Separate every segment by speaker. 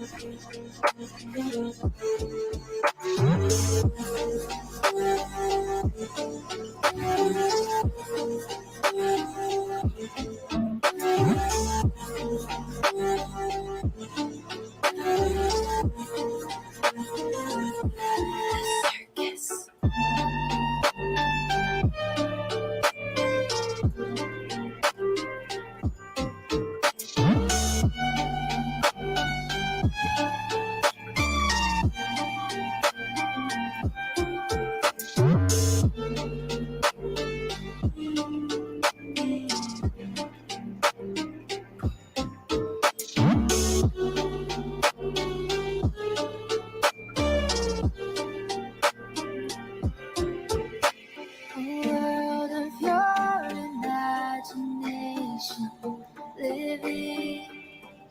Speaker 1: Circus. A world of your imagination, living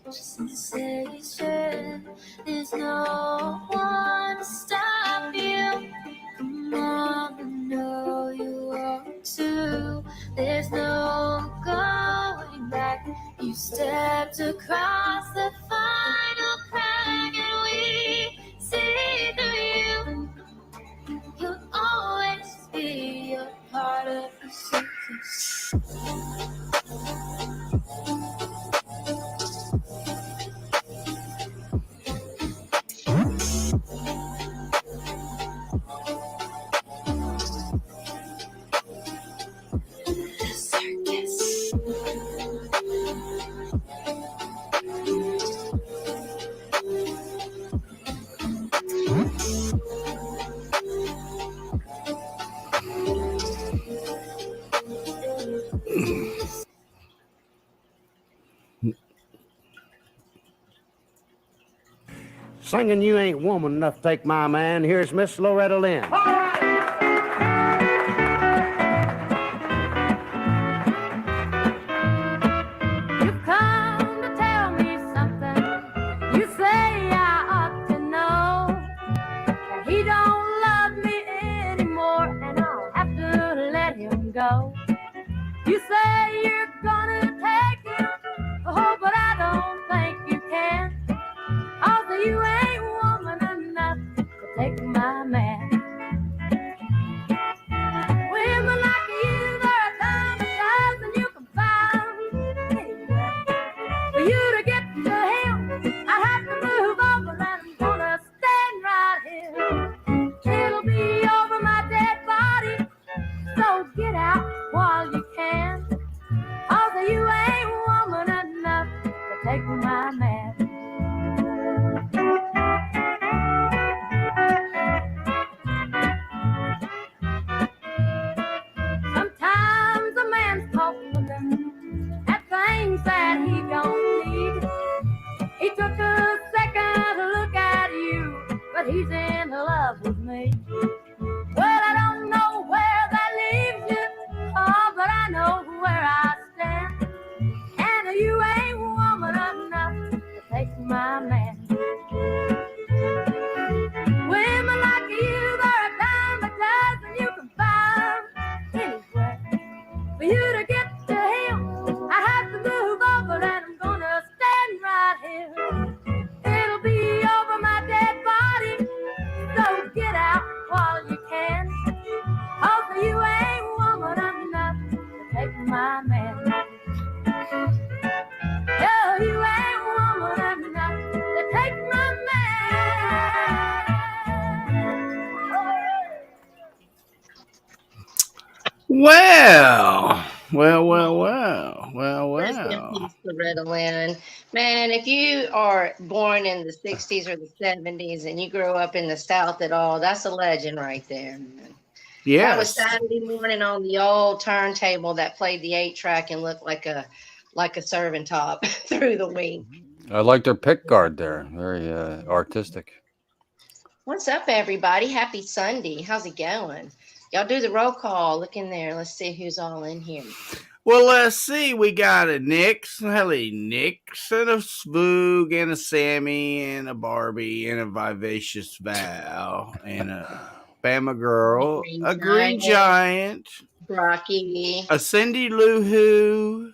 Speaker 1: sensation. There's no one to stop you. Come on, I know you want to. There's no going back. You stepped across the final crack, and we see through you. You'll always be a part of the circus. Circus.
Speaker 2: Singing You Ain't Woman Enough to Take My Man, here's Miss Loretta Lynn.
Speaker 3: You've come to tell me something. You say I ought to know that he don't love me anymore, and I'll have to let him go. You say you're gonna take him, oh, but I don't think you can. Although you ain't woman enough to take my man. Women like you, there are times and times you can find anywhere. For you to get to him, I have to move over, and I'm gonna stand right here. It'll be over my dead body, so get out while you can. Although you ain't woman enough to take my man. Sometimes a man's talking at things that he don't need. He took a second to look at you, but he's in love with me. Well, I don't know where that leaves you, oh, but I know where I stand. And you ain't woman enough to take my man. Women like you, there are times and times you can find anywhere. For you to get to him, I have to move over, and I'm gonna stand right here. It'll be over my dead body, so get out while you can. Also, you ain't woman enough to take my man. Yeah, you ain't woman enough to take my man.
Speaker 4: Well.
Speaker 1: Rest in peace, Loretta Lynn. Man, if you are born in the 60s or the 70s and you grew up in the South at all, that's a legend right there, man.
Speaker 4: Yes.
Speaker 1: That was Saturday morning on the old turntable that played the 8-track and looked like a serving top through the week.
Speaker 5: I like their pick guard there. Very artistic.
Speaker 1: What's up, everybody? Happy Sunday. How's it going? Y'all do the roll call. Look in there. Let's see who's all in here.
Speaker 4: Well, let's see. We got a Nix, Helly Nix, and a Spoog, and a Sammy, and a Barbie, and a Vivacious Val, and a Bama Girl, a Green Giant,
Speaker 1: Brocky,
Speaker 4: a Cindy Lou Who,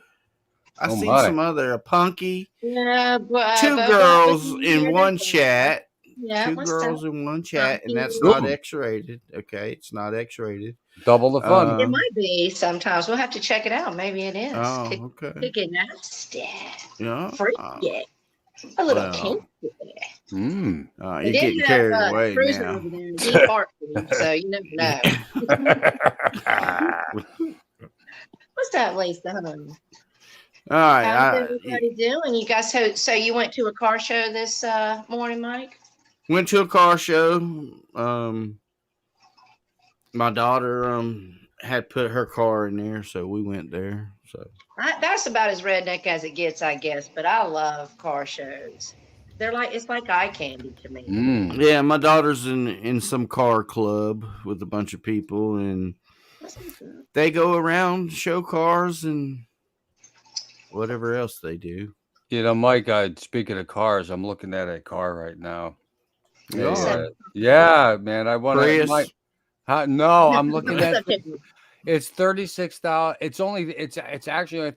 Speaker 4: I
Speaker 5: Oh
Speaker 4: seen
Speaker 5: my.
Speaker 4: some other a Punky.
Speaker 6: Yeah, but
Speaker 4: Two girls in one chat.
Speaker 6: Yeah,
Speaker 4: Two
Speaker 6: what's up?
Speaker 4: girls in one chat, and that's
Speaker 5: Ooh.
Speaker 4: not X-rated. Okay, it's not X-rated.
Speaker 5: Double the fun.
Speaker 6: It might be sometimes. We'll have to check it out. Maybe it is.
Speaker 4: Oh, okay.
Speaker 6: Could get nasty.
Speaker 4: Yeah.
Speaker 6: Freaky. A little
Speaker 4: Well,
Speaker 6: kinky.
Speaker 5: Mm.
Speaker 4: you're
Speaker 6: They did
Speaker 4: getting
Speaker 6: have
Speaker 4: carried away
Speaker 6: Cruiser
Speaker 4: now.
Speaker 6: over there in Deep Park, so you never know. What's up, Lisa? Honey?
Speaker 4: All right.
Speaker 6: How's everybody doing? You guys, so you went to a car show this morning, Mike?
Speaker 4: Went to a car show. My daughter had put her car in there, so we went there. So
Speaker 6: That's about as redneck as it gets, I guess. But I love car shows. It's like eye candy to me.
Speaker 5: Mm.
Speaker 4: yeah, my daughter's in some car club with a bunch of people, and they go around, show cars, and whatever else they do.
Speaker 5: You know, Mike, speaking of cars, I'm looking at a car right now. Yeah, man. I want
Speaker 4: Prius?
Speaker 5: to. No, I'm looking at.
Speaker 6: Okay.
Speaker 5: It's 36,000. It's actually only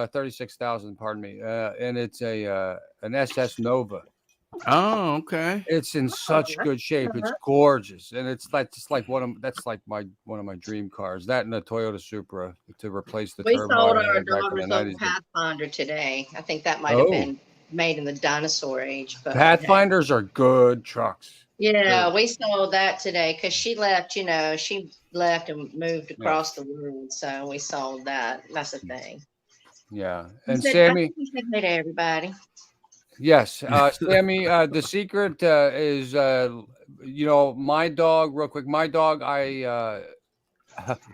Speaker 5: 36,000. Pardon me. And it's an SS Nova.
Speaker 4: Oh, okay.
Speaker 5: It's in such good shape. It's gorgeous, and it's like one of my dream cars. That and a Toyota Supra to replace the
Speaker 6: We
Speaker 5: turbo.
Speaker 6: sold
Speaker 5: I
Speaker 6: our
Speaker 5: had back in the
Speaker 6: daughter's old
Speaker 5: 90s.
Speaker 6: Pathfinder today. I think that might have been made in the dinosaur age. But
Speaker 5: Pathfinders are good trucks.
Speaker 6: yeah, we sold that today because she left. She left and moved across the world, so we sold that. That's the thing.
Speaker 5: Yeah, and
Speaker 6: Sammy,
Speaker 5: Sammy.
Speaker 6: say hey to everybody.
Speaker 5: Yes, Sammy. The secret is, my dog. Real quick, my dog. I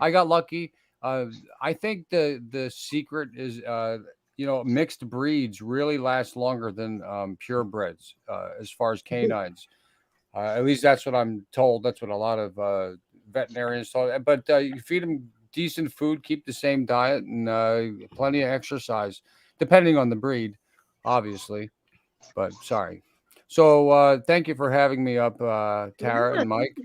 Speaker 5: got lucky. I think the secret is, mixed breeds really last longer than purebreds as far as canines. At least that's what I'm told. That's what a lot of veterinarians told. But you feed them decent food, keep the same diet, and plenty of exercise, depending on the breed, obviously. But sorry. So thank you for having me up, Tara and Mike.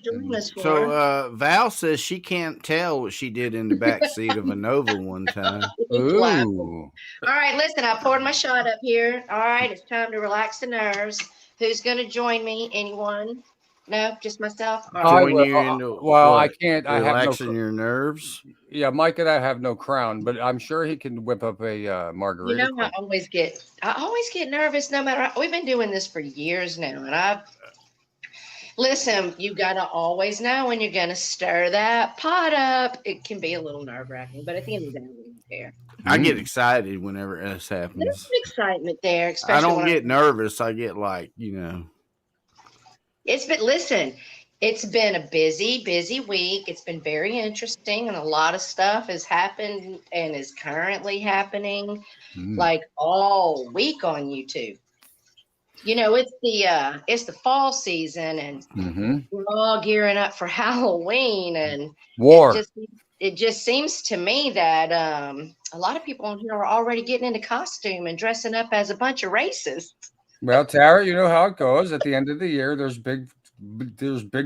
Speaker 4: So Val says she can't tell what she did in the back seat of a Nova one time.
Speaker 5: Ooh.
Speaker 6: All right, listen, I poured my shot up here. All right, it's time to relax the nerves. Who's going to join me? Anyone? No, just myself.
Speaker 4: Join you into
Speaker 5: I can't. I have
Speaker 4: relaxing your nerves.
Speaker 5: Yeah, Mike and I have no crown, but I'm sure he can whip up a margarita.
Speaker 6: I always get nervous. No matter. We've been doing this for years now, and listen. You got to always know when you're going to stir that pot up. It can be a little nerve-wracking, but at the end of the day, we don't care.
Speaker 4: I get excited whenever this happens.
Speaker 6: There's some excitement there.
Speaker 4: I don't get nervous. I get
Speaker 6: It's been a busy week. It's been very interesting, and a lot of stuff has happened and is currently happening like all week on YouTube. It's the fall season, and we're all gearing up for Halloween, and
Speaker 5: war.
Speaker 6: It just seems to me that a lot of people on here are already getting into costume and dressing up as a bunch of racists.
Speaker 5: Well, Tara, you know how it goes. At the end of the year, there's big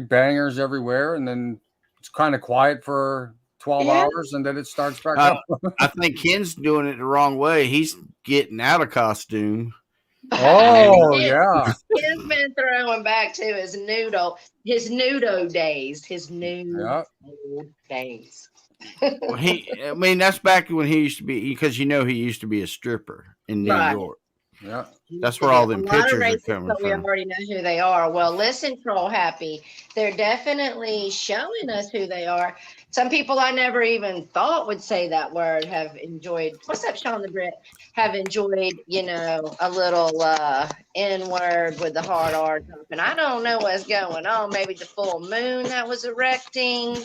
Speaker 5: bangers everywhere, and then it's kind of quiet for 12 hours, and then it starts back up.
Speaker 4: I think Ken's doing it the wrong way. He's getting out of costume.
Speaker 5: Oh, yeah.
Speaker 6: Ken's been throwing back to his nudo days.
Speaker 4: Well, that's back when he used to be, because he used to be a stripper in New York.
Speaker 5: Yeah,
Speaker 4: that's where all them pictures are coming
Speaker 6: from. We already know who they are. Well, listen, Troll Happy, they're definitely showing us who they are. Some people I never even thought would say that word have enjoyed. What's up, Sean the Brit? Have enjoyed, a little N-word with the hard R. And I don't know what's going on. Maybe the full moon that was erecting.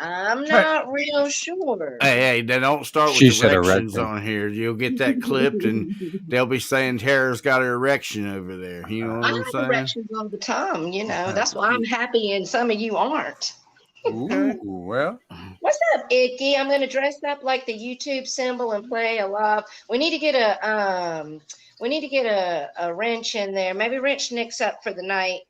Speaker 6: I'm not real sure.
Speaker 4: Hey, they don't start with erections on here. You'll get that clipped, and they'll be saying Tara's got an erection over there. You know what I'm saying?
Speaker 6: Erections all the time. That's why I'm happy, and some of you aren't.
Speaker 5: Ooh, well.
Speaker 6: What's up, Icky? I'm gonna dress up like the YouTube symbol and play a live. We need to get a wrench in there. Maybe wrench Nick's up for the night.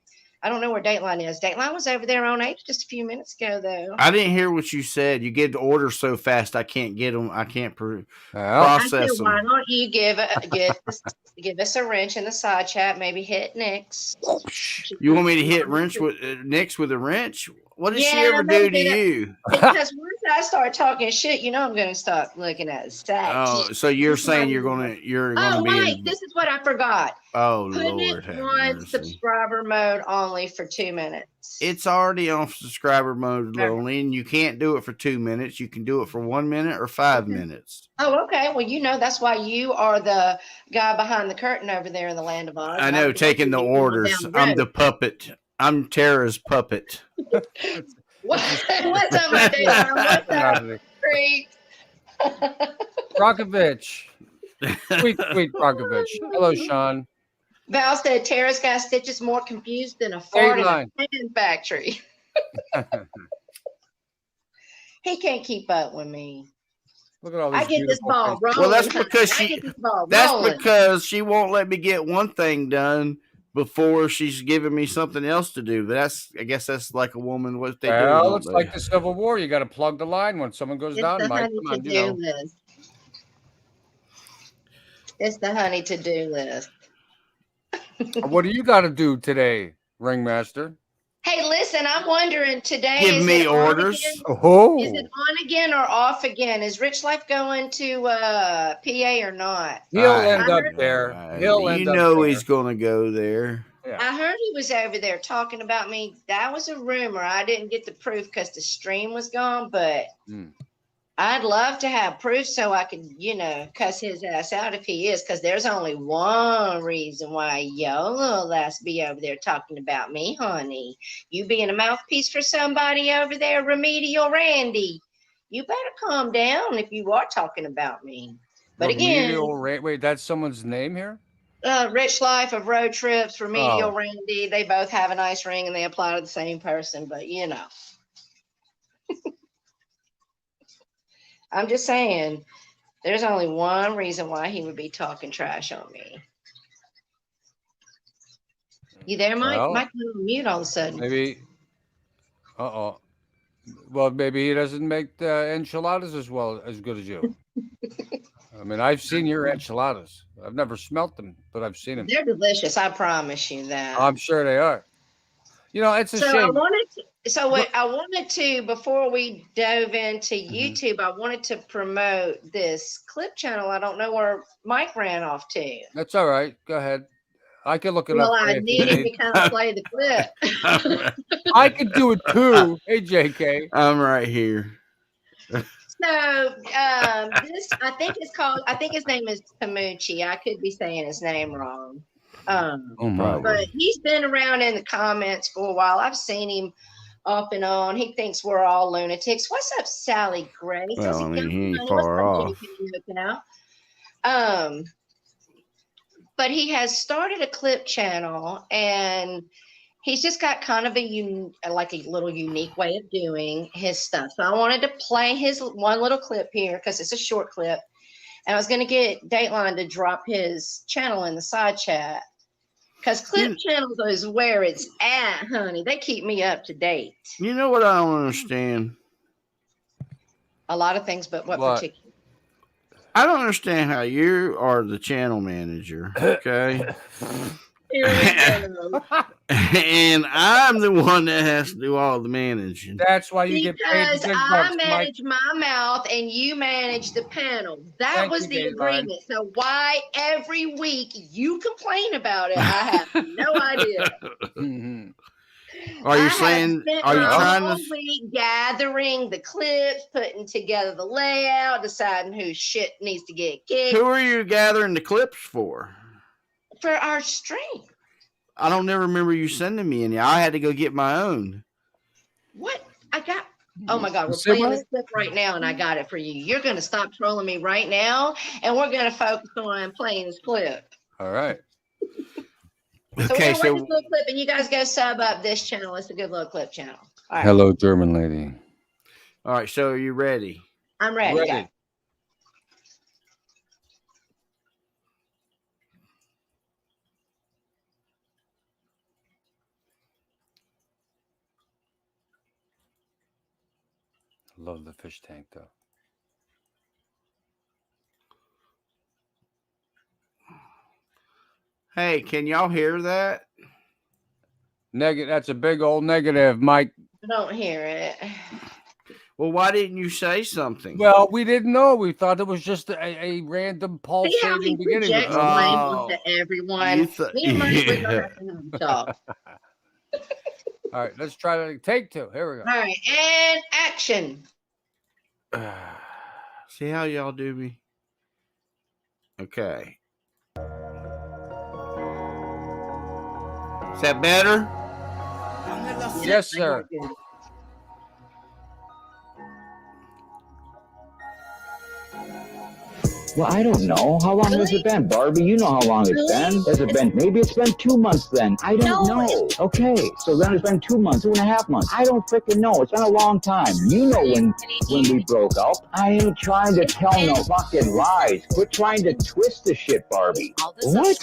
Speaker 6: I don't know where Dateline is. Dateline was over there on H just a few minutes ago, though.
Speaker 4: I didn't hear what you said. You get the orders so fast, I can't get them. I can't
Speaker 5: Well,
Speaker 6: I said,
Speaker 4: process
Speaker 6: why
Speaker 4: them.
Speaker 6: don't you give us a wrench in the side chat? Maybe hit Nick's.
Speaker 4: You want me to hit Nick's with a wrench? What did she
Speaker 6: Yeah,
Speaker 4: ever do to
Speaker 6: maybe
Speaker 4: you?
Speaker 6: because once I start talking shit, you know I'm going to start looking at stats.
Speaker 4: Oh, so you're saying you're gonna
Speaker 6: Oh,
Speaker 4: be
Speaker 6: wait,
Speaker 4: in?
Speaker 6: this is what I forgot.
Speaker 4: Oh
Speaker 6: Put
Speaker 4: Lord,
Speaker 6: it
Speaker 4: have
Speaker 6: on
Speaker 4: mercy!
Speaker 6: subscriber mode only for 2 minutes.
Speaker 4: It's already on subscriber mode
Speaker 6: Okay.
Speaker 4: only, and you can't do it for 2 minutes. You can do it for 1 minute or 5
Speaker 6: Okay.
Speaker 4: minutes.
Speaker 6: Oh, okay. Well, you know that's why you are the guy behind the curtain over there in the land of Oz.
Speaker 4: I
Speaker 6: and
Speaker 4: know,
Speaker 6: I'm
Speaker 4: taking the
Speaker 6: you going
Speaker 4: orders.
Speaker 6: down the
Speaker 4: I'm
Speaker 6: road.
Speaker 4: the puppet. I'm Tara's puppet.
Speaker 6: What's up, my dude? What's up, Creek?
Speaker 5: Brockovich. Sweet Brockovich. Hello, Sean.
Speaker 6: Val said Tara's got stitches more confused than a fart in a
Speaker 5: Dateline.
Speaker 6: pan factory. He can't keep up with me.
Speaker 5: Look at all these
Speaker 6: I get this
Speaker 5: beautiful
Speaker 6: ball
Speaker 5: faces.
Speaker 6: rolling.
Speaker 4: Well, that's because
Speaker 6: I get this ball
Speaker 4: That's
Speaker 6: rolling.
Speaker 4: because she won't let me get one thing done before she's giving me something else to do. But I guess that's like a woman what they do.
Speaker 5: Well,
Speaker 4: Don't
Speaker 5: it's
Speaker 4: they?
Speaker 5: like the Civil War. You got to plug the line when someone goes
Speaker 6: It's
Speaker 5: down,
Speaker 6: the
Speaker 5: Mike.
Speaker 6: honey
Speaker 5: Come on,
Speaker 6: to-do list. It's the honey to-do list.
Speaker 5: What do you got to do today, Ringmaster?
Speaker 6: Hey, listen, I'm wondering today.
Speaker 4: Give
Speaker 6: is
Speaker 4: me
Speaker 6: it on
Speaker 4: orders.
Speaker 6: again?
Speaker 5: Oh,
Speaker 6: Is it on again or off again? Is Rich Life going to PA or not?
Speaker 5: he'll
Speaker 4: I
Speaker 5: end
Speaker 4: have
Speaker 5: up
Speaker 6: heard-
Speaker 4: no
Speaker 5: there.
Speaker 4: idea.
Speaker 5: He'll end
Speaker 4: You
Speaker 5: up
Speaker 4: know
Speaker 5: there.
Speaker 4: he's gonna go there.
Speaker 6: I heard he was over there talking about me. That was a rumor. I didn't get the proof because the stream was gone, but I'd love to have proof so I could, cuss his ass out if he is, because there's only one reason why your little ass be over there talking about me, honey. You being a mouthpiece for somebody over there, Remedial Randy. You better calm down if you are talking about me. But
Speaker 5: Wait, that's someone's name here?
Speaker 6: Rich Life of Road Trips, Remedial Randy, they both have a nice ring and they apply to the same person, but I'm just saying, there's only one reason why he would be talking trash on me. You there, Mike?
Speaker 5: Well,
Speaker 6: Mike went on mute all of a sudden.
Speaker 5: Maybe. Well, maybe he doesn't make the enchiladas as good as you. I mean, I've seen your enchiladas. I've never smelt them, but I've seen them.
Speaker 6: They're delicious. I promise you that.
Speaker 5: I'm sure they are. It's a shame.
Speaker 6: I wanted to, before we dove into YouTube, I wanted to promote this clip channel. I don't know where Mike ran off to.
Speaker 5: That's all right. Go ahead. I can look it
Speaker 6: Well,
Speaker 5: up.
Speaker 6: I needed to kind of play the clip.
Speaker 5: I could do it too. Hey, JK.
Speaker 4: I'm right here.
Speaker 6: So this, I think his name is Tamuchi. I could be saying his name wrong. But he's been around in the comments for a while. I've seen him off and on. He thinks we're all lunatics. What's up, Sally Grace?
Speaker 4: Well, I mean, he ain't far off.
Speaker 6: But he has started a clip channel, and he's just got kind of a little unique way of doing his stuff. So I wanted to play his one little clip here because it's a short clip. And I was going to get Dateline to drop his channel in the side chat because clip channels is where it's at, honey. They keep me up to date.
Speaker 4: You know what I don't understand?
Speaker 6: A lot of things, but what particular?
Speaker 4: I don't understand how you are the channel manager, okay? And I'm the one that has to do all the managing.
Speaker 5: That's why you get paid.
Speaker 6: Because I manage my mouth and you manage the panel. That was the agreement. So why every week you complain about it? I have no idea.
Speaker 4: Are you trying to
Speaker 6: week gathering the clips, putting together the layout, deciding whose shit needs to get kicked?
Speaker 4: Who are you gathering the clips for?
Speaker 6: For our stream.
Speaker 4: I don't ever remember you sending me any. I had to go get my own.
Speaker 6: What? Oh my God, we're playing this clip right now and I got it for you. You're going to stop trolling me right now and we're going to focus on playing this clip.
Speaker 5: All right.
Speaker 6: So we're going to watch this little clip and you guys go sub up this channel. It's a good little clip channel.
Speaker 5: All right. Hello, German lady.
Speaker 4: All right, so are you ready?
Speaker 6: I'm ready. Go.
Speaker 5: Love the fish tank though.
Speaker 4: Hey, can y'all hear that?
Speaker 5: Negative. That's a big old negative, Mike.
Speaker 6: I don't hear it.
Speaker 4: Well, why didn't you say something?
Speaker 5: Well, we didn't know. We thought it was just a random
Speaker 6: See how he
Speaker 5: pulsating beginning.
Speaker 6: projects blame onto everyone. Me and Mike, we're gonna have to talk.
Speaker 5: All right, let's try to take 2. Here we go.
Speaker 6: All right, and action.
Speaker 4: See how y'all do me? Okay. Is that better?
Speaker 5: Yes, sir.
Speaker 7: Well, I don't know. How long has it been, Barbie? You know how long it's been. Has it been? Maybe it's been 2 months then. I don't know. Okay, so then it's been 2 months, 2.5 months. I don't freaking know. It's been a long time. You know when we broke up. I ain't trying to tell no fucking lies. Quit trying to twist the shit, Barbie. What?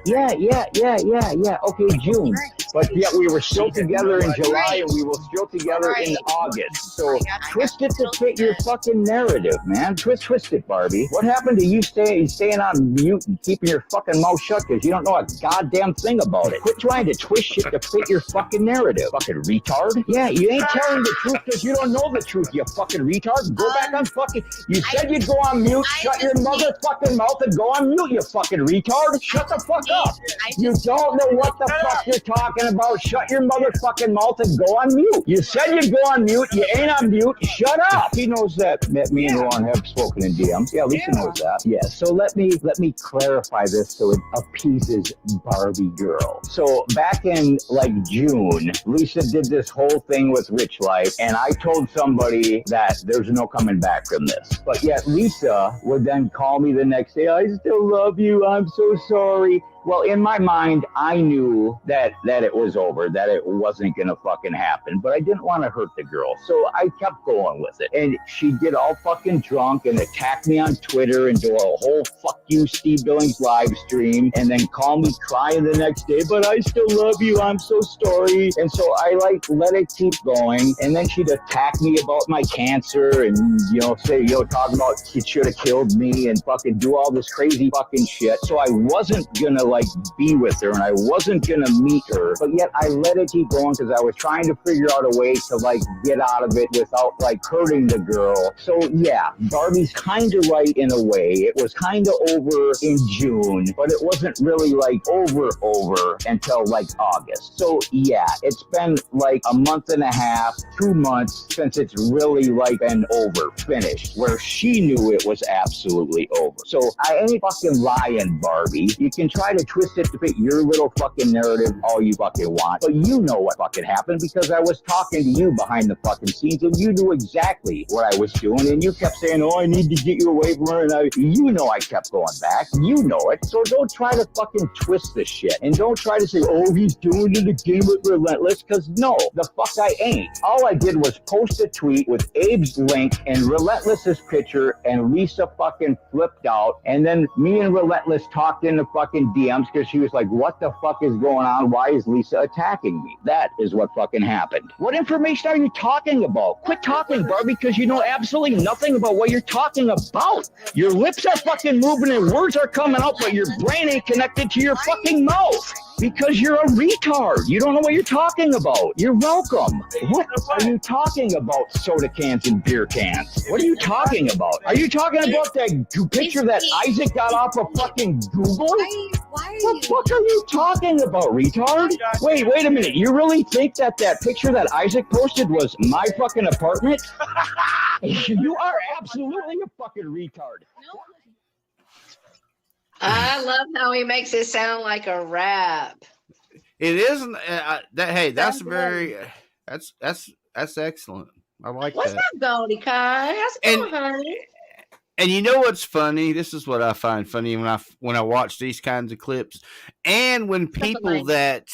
Speaker 7: Yeah. Okay, June. But yet we were still together in July and we were still together in August. So twist it to fit your fucking narrative, man. Twist it, Barbie. What happened to you staying on mute and keeping your fucking mouth shut because you don't know a goddamn thing about it? Quit trying to twist shit to fit your fucking narrative. Fucking retard. Yeah, you ain't telling the truth because you don't know the truth, you fucking retard. Go back on fucking... You said you'd go on mute. Shut your motherfucking mouth and go on mute, you fucking retard. Shut the fuck up. You don't know what the fuck you're talking about. Shut your motherfucking mouth and go on mute. You said you'd go on mute. You ain't on mute. Shut up. He knows that me and Ron have spoken in DMs. Yeah, Lisa knows that. Yeah, so let me clarify this so it appeases Barbie girl. So back in like June, Lisa did this whole thing with Rich Life, and I told somebody that there's no coming back from this. But yet Lisa would then call me the next day, I still love you, I'm so sorry. Well, in my mind, I knew that it was over, that it wasn't going to fucking happen, but I didn't want to hurt the girl. So I kept going with it. And she'd get all fucking drunk and attack me on Twitter and do a whole fuck you, Steve Billings live stream, and then call me crying the next day, but I still love you, I'm so sorry. And so I like let it keep going. And then she'd attack me about my cancer and, say, talk about it should have killed me and fucking do all this crazy fucking shit. So I wasn't going to be with her and I wasn't gonna meet her, but yet I let it keep going because I was trying to figure out a way to get out of it without hurting the girl. So yeah, Barbie's kind of right in a way. It was kind of over in June, but it wasn't really over until August. So yeah, it's been a month and a half, 2 months since it's really been over, finished, where she knew it was absolutely over. So I ain't fucking lying, Barbie. You can try to twist it to fit your little fucking narrative all you fucking want, but you know what fucking happened because I was talking to you behind the fucking scenes and you knew exactly what I was doing and you kept saying, I need to get you away from her, and I kept going back. You know it. So don't try to fucking twist this shit and don't try to say, he's doing it again with Relentless, because no, the fuck I ain't. All I did was post a tweet with Abe's link and Relentless's picture, and Lisa fucking flipped out, and then me and Relentless talked in the fucking DMs because she was like, what the fuck is going on? Why is Lisa attacking me? That is what fucking happened. What information are you talking about? Quit talking, Barbie, because you know absolutely nothing about what you're talking about. Your lips are fucking moving and words are coming out, but your brain ain't connected to your fucking mouth. Because you're a retard. You don't know what you're talking about. You're welcome. What are you talking about, soda cans and beer cans? What are you talking about? Are you talking about that picture that Isaac got off of fucking Google? What the fuck are you talking about, retard? Wait a minute. You really think that picture that Isaac posted was my fucking apartment? You are absolutely a fucking retard.
Speaker 6: I love how he makes it sound like a rap.
Speaker 4: It isn't. That's excellent. I like
Speaker 6: What's
Speaker 4: that.
Speaker 6: up, Goldie Kai? How's it going, honey?
Speaker 4: And you know what's funny? This is what I find funny when I watch these kinds of clips, and when people that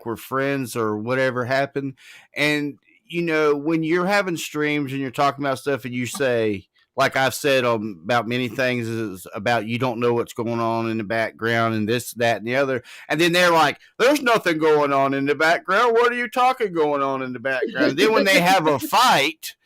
Speaker 4: were friends or whatever happen, and when you're having streams and you're talking about stuff and you say, like I've said about many things, is about you don't know what's going on in the background and this, that, and the other. And then they're like, there's nothing going on in the background. What are you talking going on in the background? And then when they have a fight,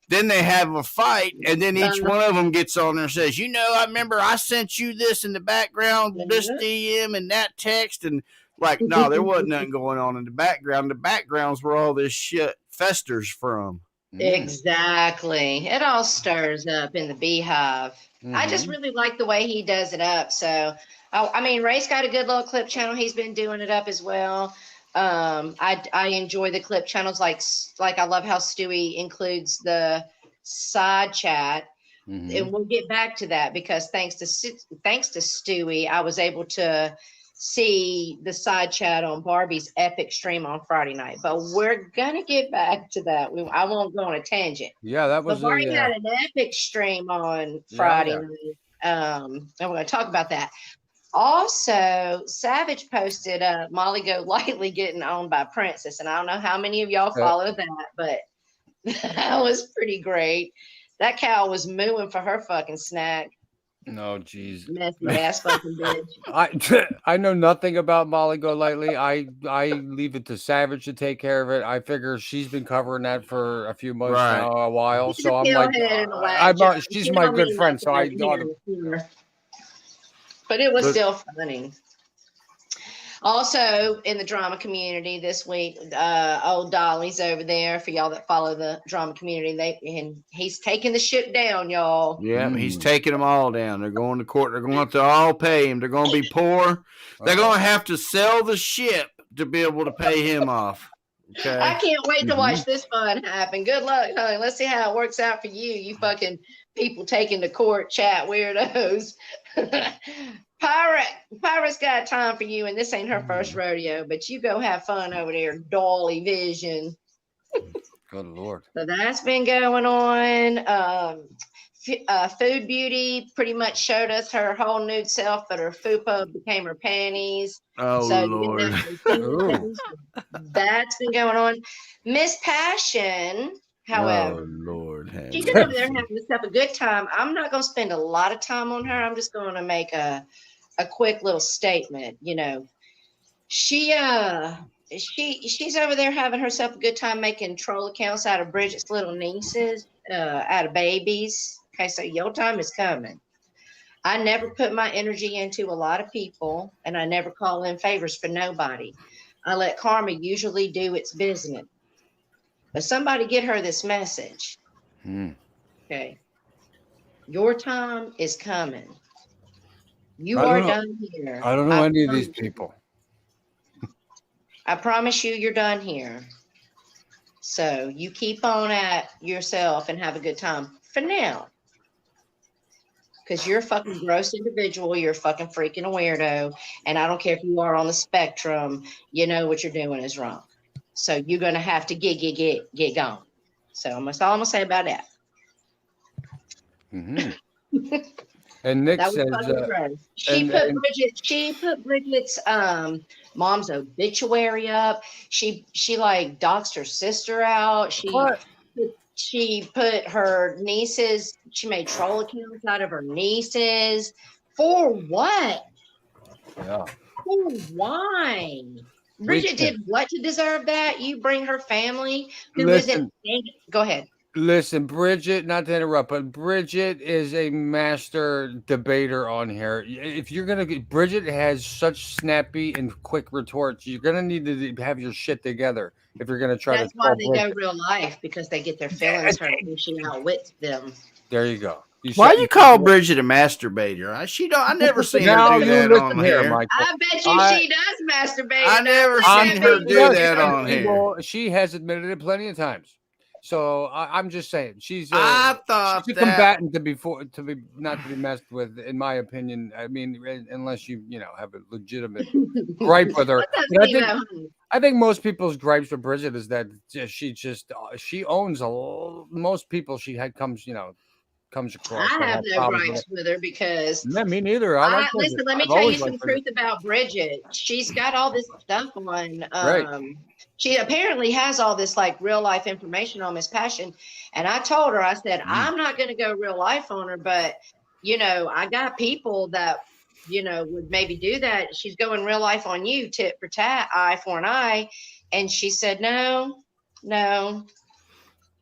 Speaker 4: Then they have a fight, and then each one of them gets on there and says, I remember I sent you this in the background, this DM and that text, and like, no, there wasn't nothing going on in the background. The background's where all this shit festers from.
Speaker 6: Exactly. It all stirs up in the beehive. I just really like the way he does it up. So, I mean, Ray's got a good little clip channel. He's been doing it up as well. I enjoy the clip channels. Like I love how Stewie includes the side chat. And we'll get back to that because thanks to Stewie, I was able to see the side chat on Barbie's epic stream on Friday night. But we're gonna get back to that. I won't go on a tangent.
Speaker 5: Yeah, that was.
Speaker 6: But Barbie had an epic stream on Friday night. And we're gonna talk about that. Also, Savage posted Molly Go Lightly getting owned by Princess, and I don't know how many of y'all follow that, but that was pretty great. That cow was mooing for her fucking snack.
Speaker 5: No, jeez.
Speaker 6: Messy ass fucking bitch.
Speaker 5: I know nothing about Molly Go Lightly. I leave it to Savage to take care of it. I figure she's been covering that for a few months now, a while.
Speaker 6: She's
Speaker 5: so I'm like, she's my good friend, so I know.
Speaker 6: But it was still funny. Also, in the drama community this week, old Dolly's over there for y'all that follow the drama community. And he's taking the ship down, y'all.
Speaker 4: Yeah, he's taking them all down. They're going to court. They're going to have to all pay him. They're going to be poor. They're going to have to sell the ship to be able to pay him off. Okay.
Speaker 6: I can't wait to watch this fun happen. Good luck, honey. Let's see how it works out for you. You fucking people taking the court chat weirdos. Pirate's got time for you, and this ain't her first rodeo, but you go have fun over there, Dolly Vision.
Speaker 5: Good Lord.
Speaker 6: So that's been going on. Food Beauty pretty much showed us her whole nude self, but her fupa became her panties.
Speaker 4: Oh,
Speaker 6: so,
Speaker 4: Lord.
Speaker 6: That's been going on. Miss Passion, however,
Speaker 4: Lord,
Speaker 6: she's been over there having herself a good time. I'm not going to spend a lot of time on her. I'm just going to make a quick little statement. She's over there having herself a good time making troll accounts out of Bridget's little nieces, out of babies. Okay, so your time is coming. I never put my energy into a lot of people, and I never call in favors for nobody. I let karma usually do its business. But somebody get her this message. Okay. Your time is coming. You are done here.
Speaker 5: I don't know any of these people.
Speaker 6: I promise you're done here. So you keep on at yourself and have a good time for now. Because you're a fucking gross individual. You're a fucking freaking weirdo. And I don't care if you are on the spectrum. You know what you're doing is wrong. So you're going to have to get gone. So that's all I'm going to say about that.
Speaker 5: And Nick says
Speaker 6: she put Bridget's mom's obituary up. She like doxed her sister out. She put her nieces, she made troll accounts out of her nieces. For what?
Speaker 5: Yeah.
Speaker 6: For why? Bridget did what to deserve that? You bring her family who isn't. Go ahead.
Speaker 5: Listen, Bridget, not to interrupt, but Bridget is a master debater on here. If you're going to get, Bridget has such snappy and quick retorts. You're going to need to have your shit together if you're going to try
Speaker 6: That's
Speaker 5: to.
Speaker 6: That's why they go real life, because they get their feelings hurt and she outwits them.
Speaker 5: There you go.
Speaker 4: Why you call Bridget a masturbator? I never seen her do that on here.
Speaker 6: I bet she does masturbate.
Speaker 4: I never seen her do that on here.
Speaker 5: She has admitted it plenty of times. So I'm just saying she's
Speaker 4: I thought
Speaker 5: she's a combatant to be not to be messed with, in my opinion. I mean, unless you have a legitimate gripe with her. I think most people's gripes with Bridget is that she owns most people she had comes across.
Speaker 6: I have no gripes with her because
Speaker 5: me neither.
Speaker 6: Listen, let me tell you some truth about Bridget. She's got all this stuff on. She apparently has all this like real life information on Miss Passion. And I told her, I said, I'm not going to go real life on her, but I got people that, would maybe do that. She's going real life on you, tit for tat, eye for an eye. And she said, no.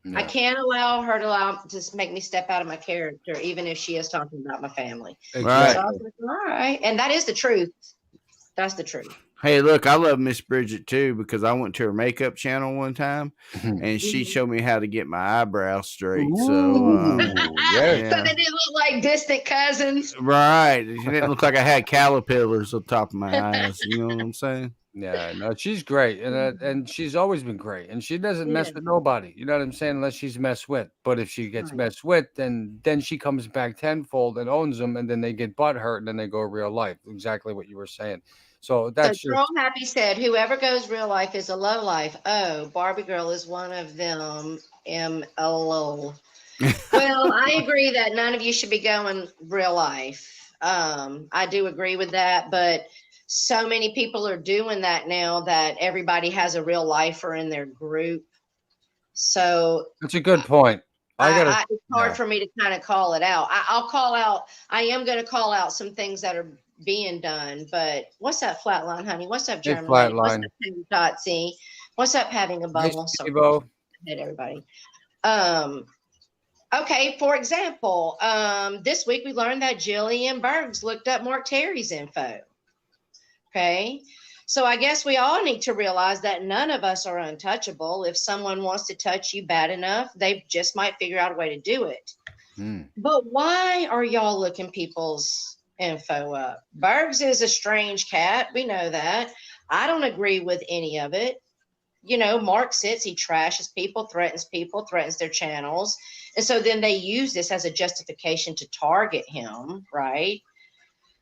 Speaker 6: I
Speaker 5: Yeah.
Speaker 6: can't allow her to just make me step out of my character, even if she is talking about my family. So
Speaker 5: Exactly.
Speaker 6: I was like, all right. And that is the truth. That's the truth.
Speaker 4: Hey, look, I love Miss Bridget too because I went to her makeup channel one time and she showed me how to get my eyebrows straight. So,
Speaker 5: Ooh, yeah.
Speaker 6: So
Speaker 4: yeah.
Speaker 6: they didn't look like distant cousins.
Speaker 4: Right. It didn't look like I had caterpillars on top of my eyes. You know what I'm saying?
Speaker 5: Yeah, no, she's great, and she's always been great, and she doesn't mess
Speaker 6: Yeah.
Speaker 5: with nobody. You know what I'm saying? Unless she's messed with. But if she gets
Speaker 6: Right.
Speaker 5: messed with, then she comes back tenfold and owns them, and then they get butt hurt, and then they go real life. Exactly what you were saying. So
Speaker 6: So
Speaker 5: that's
Speaker 6: Troll
Speaker 5: just
Speaker 6: Happy said, whoever goes real life is a low life. Oh, Barbie Girl is one of them. MLO. Well, I agree that none of you should be going real life. I do agree with that, but so many people are doing that now that everybody has a real lifer in their group. So
Speaker 5: that's a good point. I gotta.
Speaker 6: it's hard
Speaker 5: Yeah.
Speaker 6: for me to kind of call it out. I'll call out. I am going to call out some things that are being done. But what's up, Flatline, honey? What's up,
Speaker 5: Hey,
Speaker 6: German lady? What's up,
Speaker 5: Flatline.
Speaker 6: Dotsie? What's up, having a
Speaker 5: Hey,
Speaker 6: bubble? So,
Speaker 5: Steve-O.
Speaker 6: hey, everybody. Okay, for example, this week we learned that Jillian Bergs looked up Mark Terry's info. Okay, so I guess we all need to realize that none of us are untouchable. If someone wants to touch you bad enough, they just might figure out a way to do it. But why are y'all looking people's info up? Bergs is a strange cat. We know that. I don't agree with any of it. You know, Mark sits, he trashes people, threatens their channels. And so then they use this as a justification to target him, right?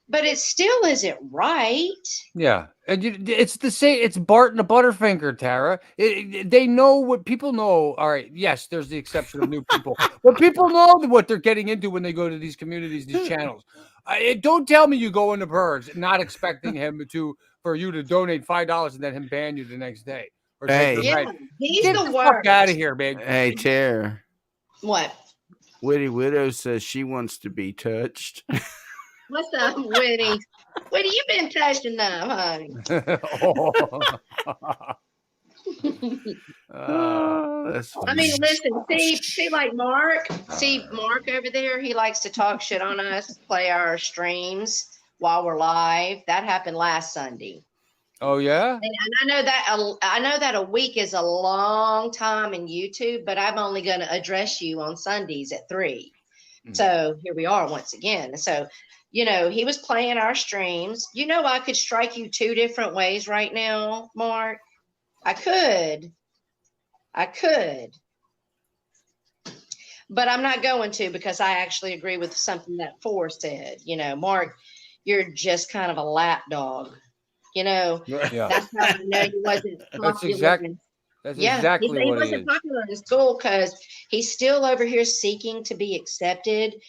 Speaker 6: But it still isn't right.
Speaker 5: Yeah, and it's the same. It's Bart and the Butterfinger, Tara. They know what people know. All right, yes, there's the exception of new people, but people know what they're getting into when they go to these communities, these channels. Don't tell me you go into Birds not expecting him for you to donate $5 and then him ban you the next day or take your
Speaker 4: Hey.
Speaker 6: Yeah,
Speaker 5: right.
Speaker 6: he's
Speaker 5: Get
Speaker 6: the
Speaker 5: the fuck out of
Speaker 6: worst.
Speaker 5: here, big.
Speaker 4: Hey, Tara.
Speaker 6: What?
Speaker 4: Witty Widow says she wants to be touched.
Speaker 6: What's up, Whitney? Whitney, you been touched enough, honey.
Speaker 4: That's
Speaker 6: I
Speaker 4: funny.
Speaker 6: mean, listen, see, like Mark over there. He likes to talk shit on us, play our streams while we're live. That happened last Sunday.
Speaker 5: Oh yeah.
Speaker 6: And I know that a week is a long time in YouTube, but I'm only going to address you on Sundays at 3. So here we are once again. So, you know, he was playing our streams. You know, I could strike you 2 different ways right now, Mark. I could, but I'm not going to because I actually agree with something that Four said. You know, Mark, you're just kind of a lap dog. You know,
Speaker 5: Yeah.
Speaker 6: that's how I know he wasn't popular.
Speaker 5: That's
Speaker 6: Yeah,
Speaker 5: exactly
Speaker 6: he
Speaker 5: what he
Speaker 6: wasn't
Speaker 5: is.
Speaker 6: popular in school because he's still over here seeking to be accepted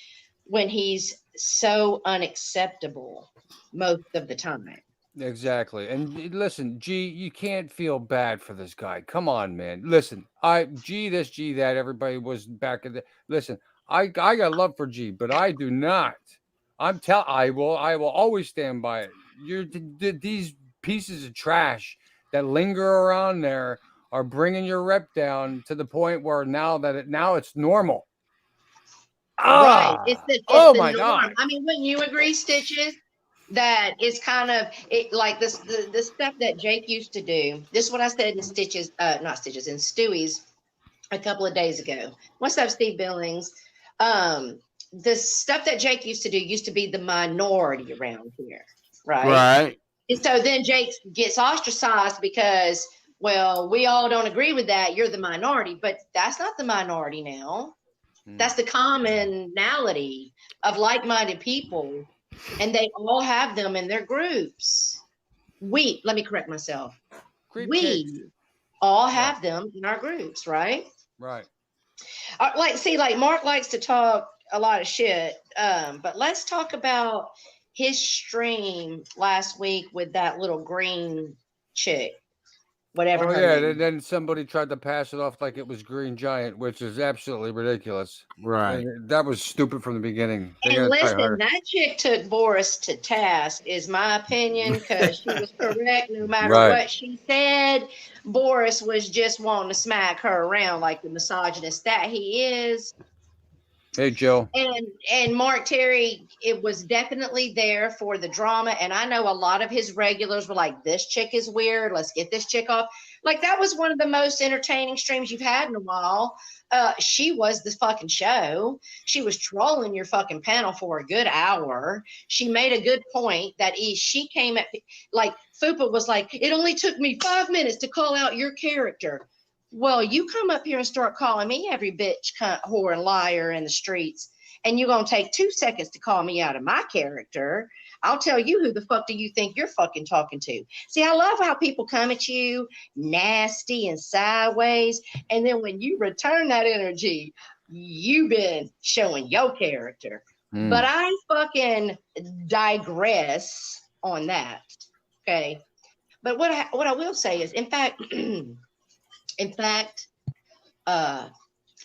Speaker 6: when he's so unacceptable most of the time.
Speaker 5: Exactly. And listen, G, you can't feel bad for this guy. Come on, man. Listen, G this, G that. Everybody was back in the. Listen, I got love for G, but I do not. I will always stand by it. These pieces of trash that linger around there are bringing your rep down to the point where now it's normal.
Speaker 6: Right. It's the
Speaker 5: my
Speaker 6: norm.
Speaker 5: God.
Speaker 6: I mean, wouldn't you agree, Stitches? That it's kind of like this the stuff that Jake used to do. This is what I said in Stitches, not Stitches, in Stewie's a couple of days ago. What's up, Steve Billings? The stuff that Jake used to be the minority around here, right?
Speaker 4: Right.
Speaker 6: And so then Jake gets ostracized because, well, we all don't agree with that. You're the minority, but that's not the minority now. That's the commonality of like-minded people, and they all have them in their groups. Let me correct myself. We all have them in our groups, right?
Speaker 5: Right.
Speaker 6: Like Mark likes to talk a lot of shit, but let's talk about his stream last week with that little green chick. whatever
Speaker 5: Oh
Speaker 6: her
Speaker 5: yeah,
Speaker 6: name.
Speaker 5: then somebody tried to pass it off like it was Green Giant, which is absolutely ridiculous.
Speaker 4: Right.
Speaker 5: And that was stupid from the beginning. They
Speaker 6: And
Speaker 5: gotta try
Speaker 6: listen,
Speaker 5: harder.
Speaker 6: that chick took Boris to task, is my opinion, because she was correct no matter
Speaker 5: Right.
Speaker 6: what she said. Boris was just wanting to smack her around like the misogynist that he is.
Speaker 5: Hey Joe.
Speaker 6: And Mark Terry, it was definitely there for the drama. And I know a lot of his regulars were like, this chick is weird. Let's get this chick off. Like, that was one of the most entertaining streams you've had in a while. She was the fucking show. She was trolling your fucking panel for a good hour. She made a good point that she came at, like, Fupa was like, it only took me 5 minutes to call out your character. Well, you come up here and start calling me every bitch, cunt, whore, and liar in the streets, and you're going to take 2 seconds to call me out of my character. I'll tell you who the fuck do you think you're fucking talking to. See, I love how people come at you nasty and sideways, and then when you return that energy, you've been showing your character. But I fucking digress on that, okay? But what I will say is, in fact,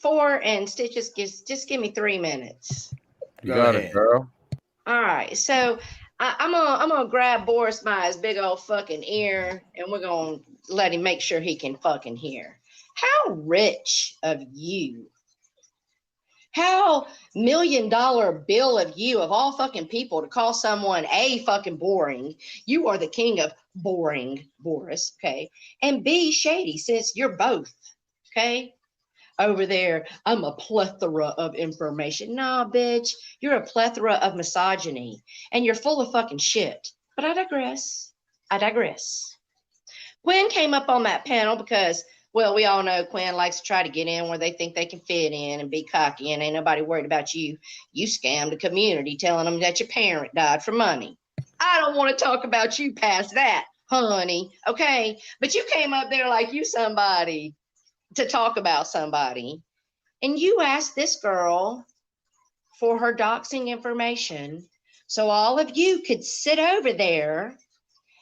Speaker 6: Four and Stitches, just give me 3 minutes.
Speaker 5: You got it, girl.
Speaker 6: All right, so I'm gonna grab Boris by his big old fucking ear, and we're gonna let him make sure he can fucking hear. How rich of you? How $1 million bill of you, of all fucking people, to call someone A, fucking boring? You are the king of boring, Boris, okay? And B, shady, since you're both, okay? Over there, I'm a plethora of information. Nah, bitch, you're a plethora of misogyny, and you're full of fucking shit. But I digress. Quinn came up on that panel because, well, we all know Quinn likes to try to get in where they think they can fit in and be cocky, and ain't nobody worried about you. You scammed the community telling them that your parent died for money. I don't want to talk about you past that, honey, okay? But you came up there like you somebody to talk about somebody, and you asked this girl for her doxing information so all of you could sit over there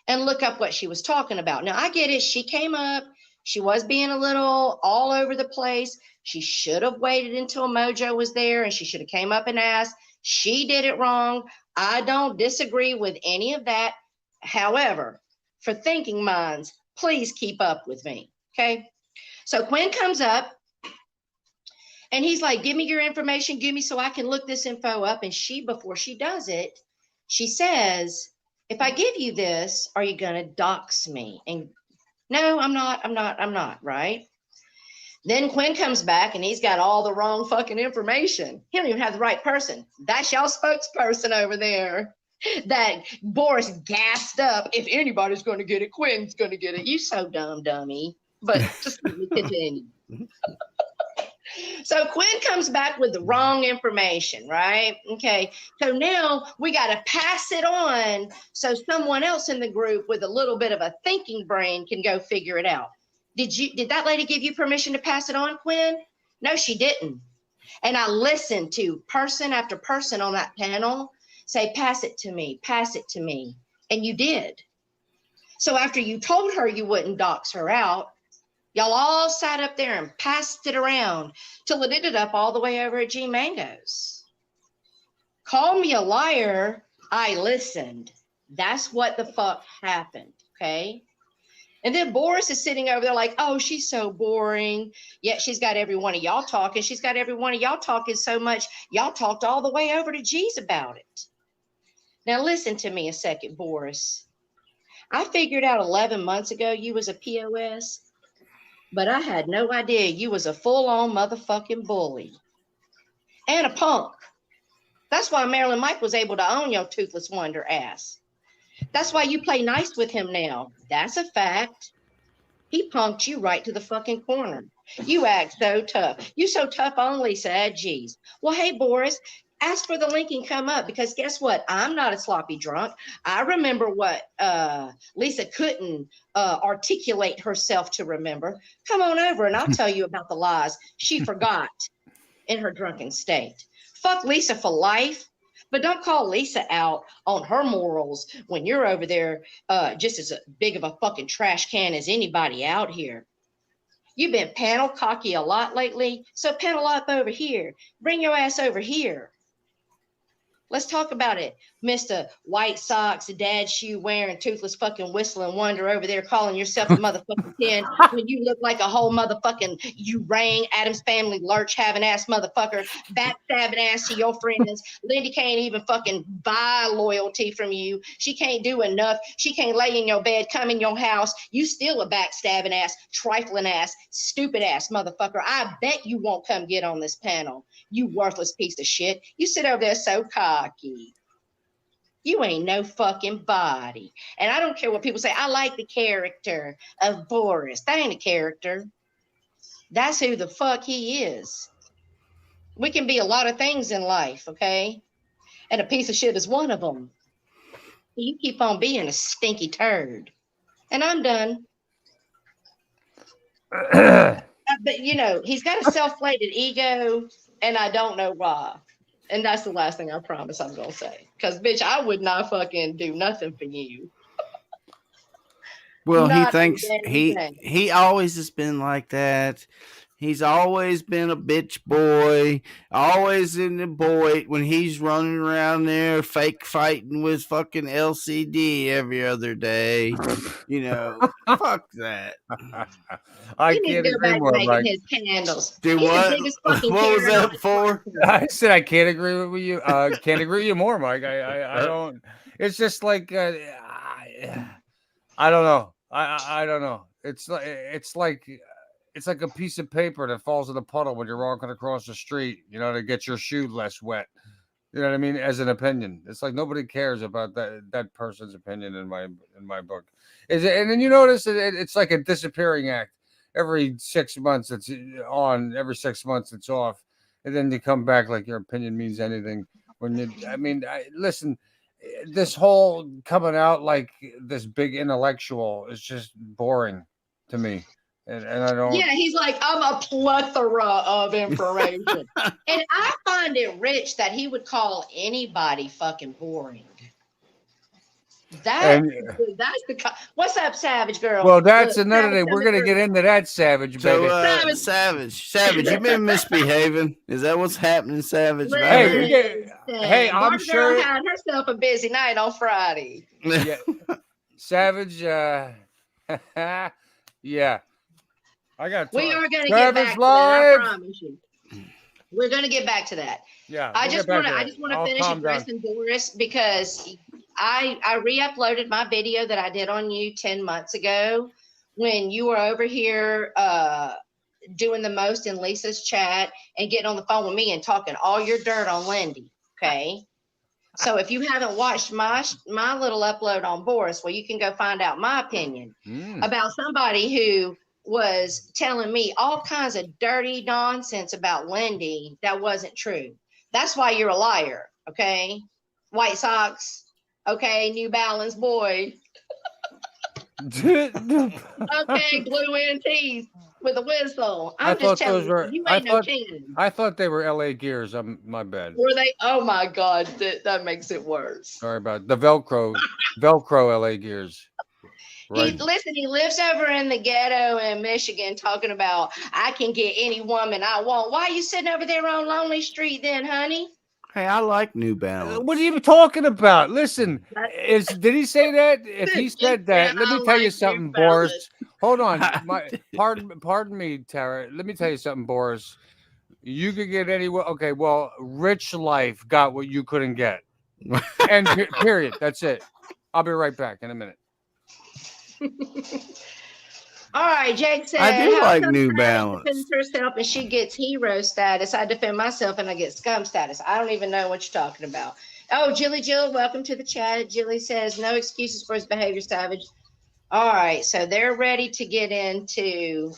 Speaker 6: and look up what she was talking about. Now, I get it. She came up. She was being a little all over the place. She should have waited until Mojo was there, and she should have came up and asked. She did it wrong. I don't disagree with any of that. However, for thinking minds, please keep up with me, okay? So Quinn comes up, and he's like, give me your information, give me so I can look this info up. And she, before she does it, she says, if I give you this, are you going to dox me? And no, I'm not, right? Then Quinn comes back, and he's got all the wrong fucking information. He don't even have the right person. That's y'all spokesperson over there that Boris gassed up. If anybody's going to get it, Quinn's going to get it. You so dumb, dummy. But just let me continue. So Quinn comes back with the wrong information, right? Okay. So now we got to pass it on so someone else in the group with a little bit of a thinking brain can go figure it out. Did that lady give you permission to pass it on, Quinn? No, she didn't. And I listened to person after person on that panel say, pass it to me, pass it to me. And you did. So after you told her you wouldn't dox her out, y'all all sat up there and passed it around till it ended up all the way over at G Mango's. Call me a liar. I listened. That's what the fuck happened, okay? And then Boris is sitting over there like, oh, she's so boring. Yet she's got every one of y'all talking. She's got every one of y'all talking so much, y'all talked all the way over to G's about it. Now listen to me a second, Boris. I figured out 11 months ago you was a POS. But I had no idea you was a full-on motherfucking bully and a punk. That's why Marilyn Mike was able to own your toothless wonder ass. That's why you play nice with him now. That's a fact. He punked you right to the fucking corner. You act so tough. You so tough on Lisa, geez. Well, hey, Boris, ask for the link and come up, because guess what? I'm not a sloppy drunk. I remember what Lisa couldn't articulate herself to remember. Come on over and I'll tell you about the lies she forgot in her drunken state. Fuck Lisa for life. But don't call Lisa out on her morals when you're over there just as big of a fucking trash can as anybody out here. You've been panel cocky a lot lately, so panel up over here. Bring your ass over here. Let's talk about it, Mr. White Socks, dad shoe wearing, toothless fucking whistling wonder over there calling yourself a motherfucking 10 when you look like a whole motherfucking you rang Adam's family lurch having ass motherfucker, backstabbing ass to your friends. Lindy can't even fucking buy loyalty from you. She can't do enough. She can't lay in your bed, come in your house. You still a backstabbing ass, trifling ass, stupid ass motherfucker. I bet you won't come get on this panel. You worthless piece of shit. You sit over there so cocky. You ain't no fucking body. And I don't care what people say. I like the character of Boris. That ain't a character. That's who the fuck he is. We can be a lot of things in life, okay? And a piece of shit is one of them. You keep on being a stinky turd. And I'm done. But, you know, he's got a self-inflated ego, and I don't know why. And that's the last thing I promise I'm going to say. Because, bitch, I would not fucking do nothing for you.
Speaker 4: Well, he
Speaker 6: Not
Speaker 4: thinks
Speaker 6: a damn thing.
Speaker 4: he always has been like that. He's always been a bitch boy, always in the boy when he's running around there fake fighting with fucking LCD every other day. You know, fuck that.
Speaker 5: I
Speaker 6: He needs
Speaker 5: can't
Speaker 6: to go
Speaker 5: agree
Speaker 6: back
Speaker 5: more,
Speaker 6: making
Speaker 5: Mike.
Speaker 6: his candles.
Speaker 4: Do
Speaker 6: He's
Speaker 4: what?
Speaker 6: the biggest fucking
Speaker 4: What was
Speaker 6: Karen on
Speaker 4: that
Speaker 6: this
Speaker 4: for?
Speaker 6: planet.
Speaker 5: I said I can't agree with you. Can't agree with you more, Mike. I don't. It's just like I don't know. I don't know. It's like a piece of paper that falls in a puddle when you're walking across the street. You know, to get your shoe less wet. You know what I mean? As an opinion, it's like nobody cares about that person's opinion in my book. Is it? And then you notice it's like a disappearing act. Every 6 months it's on. Every 6 months it's off, and then you come back like your opinion means anything. When you, I mean, listen. This whole coming out like this big intellectual is just boring to me, and I don't.
Speaker 6: Yeah, he's like, I'm a plethora of information. And I find it rich that he would call anybody fucking boring. That's what's up, Savage Girl?
Speaker 5: Well, that's
Speaker 6: Look,
Speaker 5: another
Speaker 6: Savage
Speaker 5: day. We're gonna get into that, Savage
Speaker 4: So,
Speaker 5: baby.
Speaker 4: Savage, you been misbehaving? Is that what's happening, Savage?
Speaker 5: Hey, hey, I'm
Speaker 6: Barbara
Speaker 5: sure.
Speaker 6: Girl had herself a busy night on Friday.
Speaker 5: Yeah, Savage. Yeah, I got.
Speaker 6: We are going to get
Speaker 5: Savage
Speaker 6: back to that.
Speaker 5: Live.
Speaker 6: I promise you. We're going to get back to that.
Speaker 5: Yeah,
Speaker 6: I
Speaker 5: we'll
Speaker 6: just
Speaker 5: get back
Speaker 6: want to.
Speaker 5: to
Speaker 6: I
Speaker 5: that.
Speaker 6: just want to
Speaker 5: I'll
Speaker 6: finish
Speaker 5: calm down.
Speaker 6: addressing Boris because I re-uploaded my video that I did on you 10 months ago when you were over here doing the most in Lisa's chat and getting on the phone with me and talking all your dirt on Lindy. Okay. So if you haven't watched my little upload on Boris, well, you can go find out my opinion about somebody who was telling me all kinds of dirty nonsense about Lindy that wasn't true. That's why you're a liar. Okay. White Sox. Okay. New Balance boy. Okay. Blue NTs with a whistle. I'm just telling you, you ain't no king.
Speaker 5: I thought they were LA Gears. My bad.
Speaker 6: Were they? Oh my God. That makes it worse.
Speaker 5: Sorry about the Velcro LA Gears. Right.
Speaker 6: He lives over in the ghetto in Michigan talking about, I can get any woman I want. Why are you sitting over there on Lonely Street then, honey?
Speaker 4: Hey, I like New Balance.
Speaker 5: What are you talking about? Listen, did he say that? If he said that, let me tell you something, Boris. Hold on. Pardon me, Tara. Let me tell you something, Boris. You could get anywhere. Okay, well, Rich Life got what you couldn't get. And period. That's it. I'll be right back in a minute.
Speaker 6: All right, Jake said,
Speaker 4: I do like New Balance.
Speaker 6: Defends herself and she gets hero status. I defend myself and I get scum status. I don't even know what you're talking about. Oh, Jilly Jill, welcome to the chat. Jilly says, no excuses for his behavior, Savage. All right, so they're ready to get into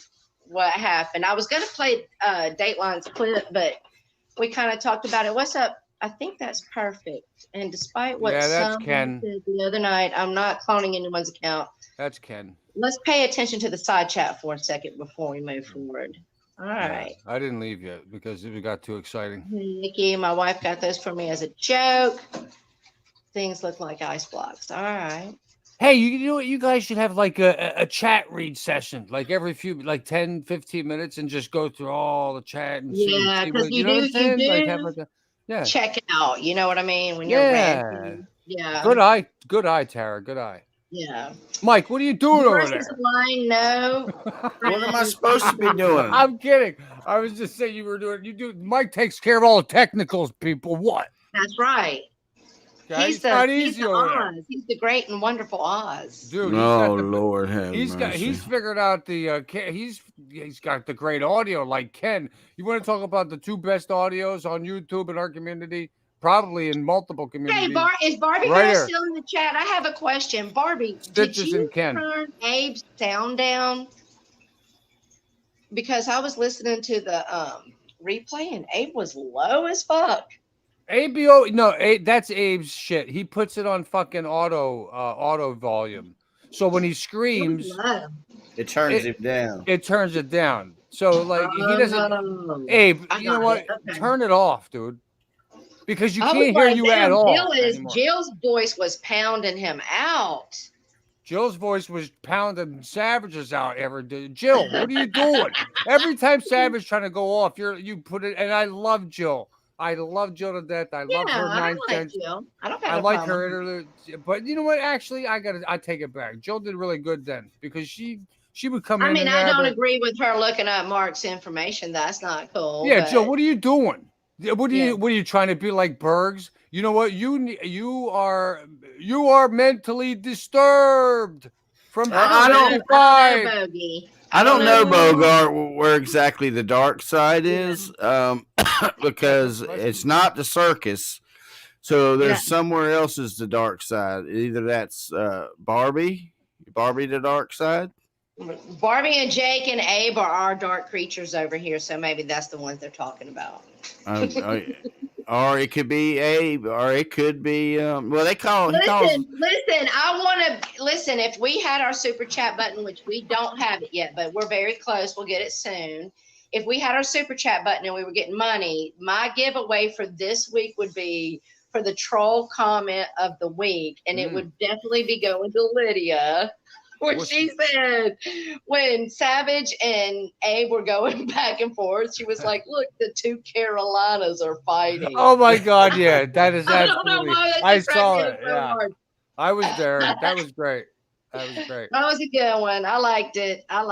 Speaker 6: what happened. I was going to play Dateline's clip, but we kind of talked about it. What's up? I think that's perfect. And despite what some said the other night, I'm not cloning anyone's account.
Speaker 5: That's Ken.
Speaker 6: Let's pay attention to the side chat for a second before we move forward. All right.
Speaker 5: I didn't leave yet because it got too exciting.
Speaker 6: Nikki, my wife got those for me as a joke. Things look like ice blocks. All right.
Speaker 5: Hey, you know what? You guys should have like a chat read session, like every few, like 10, 15 minutes, and just go through all the chat and
Speaker 6: Yeah,
Speaker 5: see
Speaker 6: because
Speaker 5: what,
Speaker 6: you
Speaker 5: know what I'm
Speaker 6: do
Speaker 5: saying? Like have like a, yeah.
Speaker 6: check it out. You know what I mean? When you're
Speaker 5: Yeah.
Speaker 6: ranting. Yeah.
Speaker 5: Good eye, Tara. Good eye.
Speaker 6: Yeah.
Speaker 5: Mike, what are you doing over
Speaker 6: Versus
Speaker 5: there?
Speaker 6: line, no.
Speaker 4: What am I supposed to be doing?
Speaker 5: I'm kidding. I was just saying Mike takes care of all the technicals, people. What?
Speaker 6: That's right.
Speaker 5: Okay?
Speaker 6: He's
Speaker 5: not
Speaker 6: the
Speaker 5: easy over there.
Speaker 6: Oz. He's the great and wonderful Oz.
Speaker 5: Dude,
Speaker 4: Lord have mercy.
Speaker 5: He's figured out the he's got the great audio like Ken. You want to talk about the 2 best audios on YouTube in our community? Probably in multiple communities.
Speaker 6: Hey, is Barbie
Speaker 5: Right
Speaker 6: girl
Speaker 5: here.
Speaker 6: still in the chat? I have a question. Barbie, did
Speaker 5: Stitches
Speaker 6: you
Speaker 5: and Ken.
Speaker 6: turn Abe's sound down? Because I was listening to the replay and Abe was low as fuck.
Speaker 5: That's Abe's shit. He puts it on fucking auto volume. So when he screams,
Speaker 4: It turns him down.
Speaker 5: it turns it down. So like he doesn't. Abe, you know what?
Speaker 6: Okay.
Speaker 5: Turn it off, dude. Because you
Speaker 6: I was
Speaker 5: can't hear
Speaker 6: like,
Speaker 5: you
Speaker 6: damn,
Speaker 5: at all.
Speaker 6: Jill's voice was pounding him out.
Speaker 5: Jill's voice was pounding Savage's out every day. Jill, what are you doing? Every time Savage trying to go off, you put it. And I love Jill. I love Jill to death. I love her 9 cents.
Speaker 6: Jill. I don't.
Speaker 5: I like her. But you know what? Actually, I take it back. Jill did really good then because she would come in.
Speaker 6: I mean, I don't agree with her looking up Mark's information. That's not cool.
Speaker 5: Yeah,
Speaker 6: but...
Speaker 5: Jill, what are you doing? What are you trying to be like Bergs? You know what? You are mentally disturbed from
Speaker 4: I don't know, Bogart, where exactly the dark side is, because it's not the circus. So there's somewhere else is the dark side. Either that's Barbie the dark side.
Speaker 6: Barbie and Jake and Abe are our dark creatures over here, so maybe that's the ones they're talking about.
Speaker 4: Or it could be Abe, or it could be well, they call.
Speaker 6: Listen. I want to listen. If we had our super chat button, which we don't have it yet, but we're very close, we'll get it soon. If we had our super chat button and we were getting money, my giveaway for this week would be for the troll comment of the week, and it would definitely be going to Lydia. Where she said when Savage and Abe were going back and forth, she was like, "Look, the 2 Carolinas are fighting."
Speaker 5: Oh my God! Yeah, that is absolutely.
Speaker 6: I don't know why
Speaker 5: I saw it.
Speaker 6: so
Speaker 5: Yeah,
Speaker 6: hard.
Speaker 5: I was there. That was great. That
Speaker 6: was a good one. I liked it.
Speaker 5: I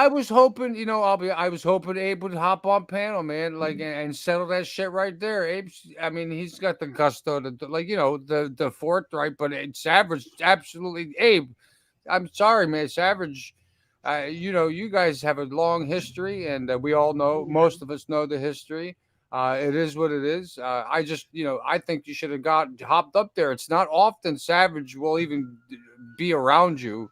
Speaker 5: was hoping, I was hoping Abe would hop on panel, man, like and settle that shit right there. Abe, I mean, he's got the gusto to the fort, right? But Savage, absolutely, Abe. I'm sorry, man. Savage, you guys have a long history, and we all know, most of us know the history. It is what it is. I just, I think you should have hopped up there. It's not often Savage will even be around you.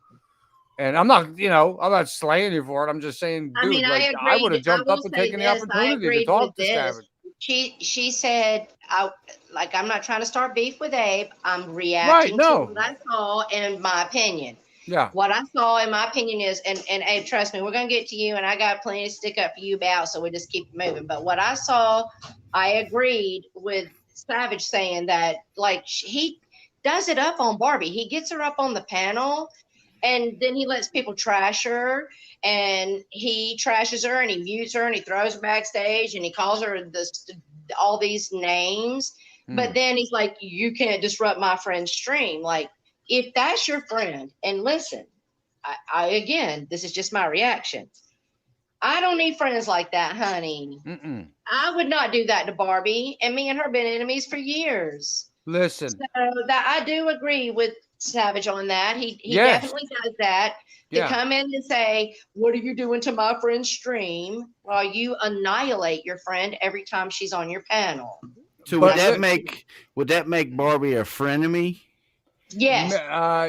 Speaker 5: And I'm not slaying you for it. I'm just saying, dude, I would have jumped up and taken the opportunity to talk to Savage.
Speaker 6: She said, I'm not trying to start beef with Abe. I'm reacting to what I saw in my opinion.
Speaker 5: Yeah.
Speaker 6: What I saw, in my opinion, is, and Abe, trust me, we're going to get to you, and I got plenty to stick up for you about, so we just keep moving. But what I saw, I agreed with Savage saying that, he does it up on Barbie. He gets her up on the panel, and then he lets people trash her, and he trashes her, and he mutes her, and he throws her backstage, and he calls her all these names. But then he's like, you can't disrupt my friend's stream. If that's your friend, and listen, I again, this is just my reaction. I don't need friends like that, honey. I would not do that to Barbie, and me and her been enemies for years.
Speaker 5: Listen,
Speaker 6: so that I do agree with Savage on that. He definitely does that. To come in and say, "What are you doing to my friend's stream?" While you annihilate your friend every time she's on your panel.
Speaker 4: So would that make Barbie a frenemy?
Speaker 6: Yes.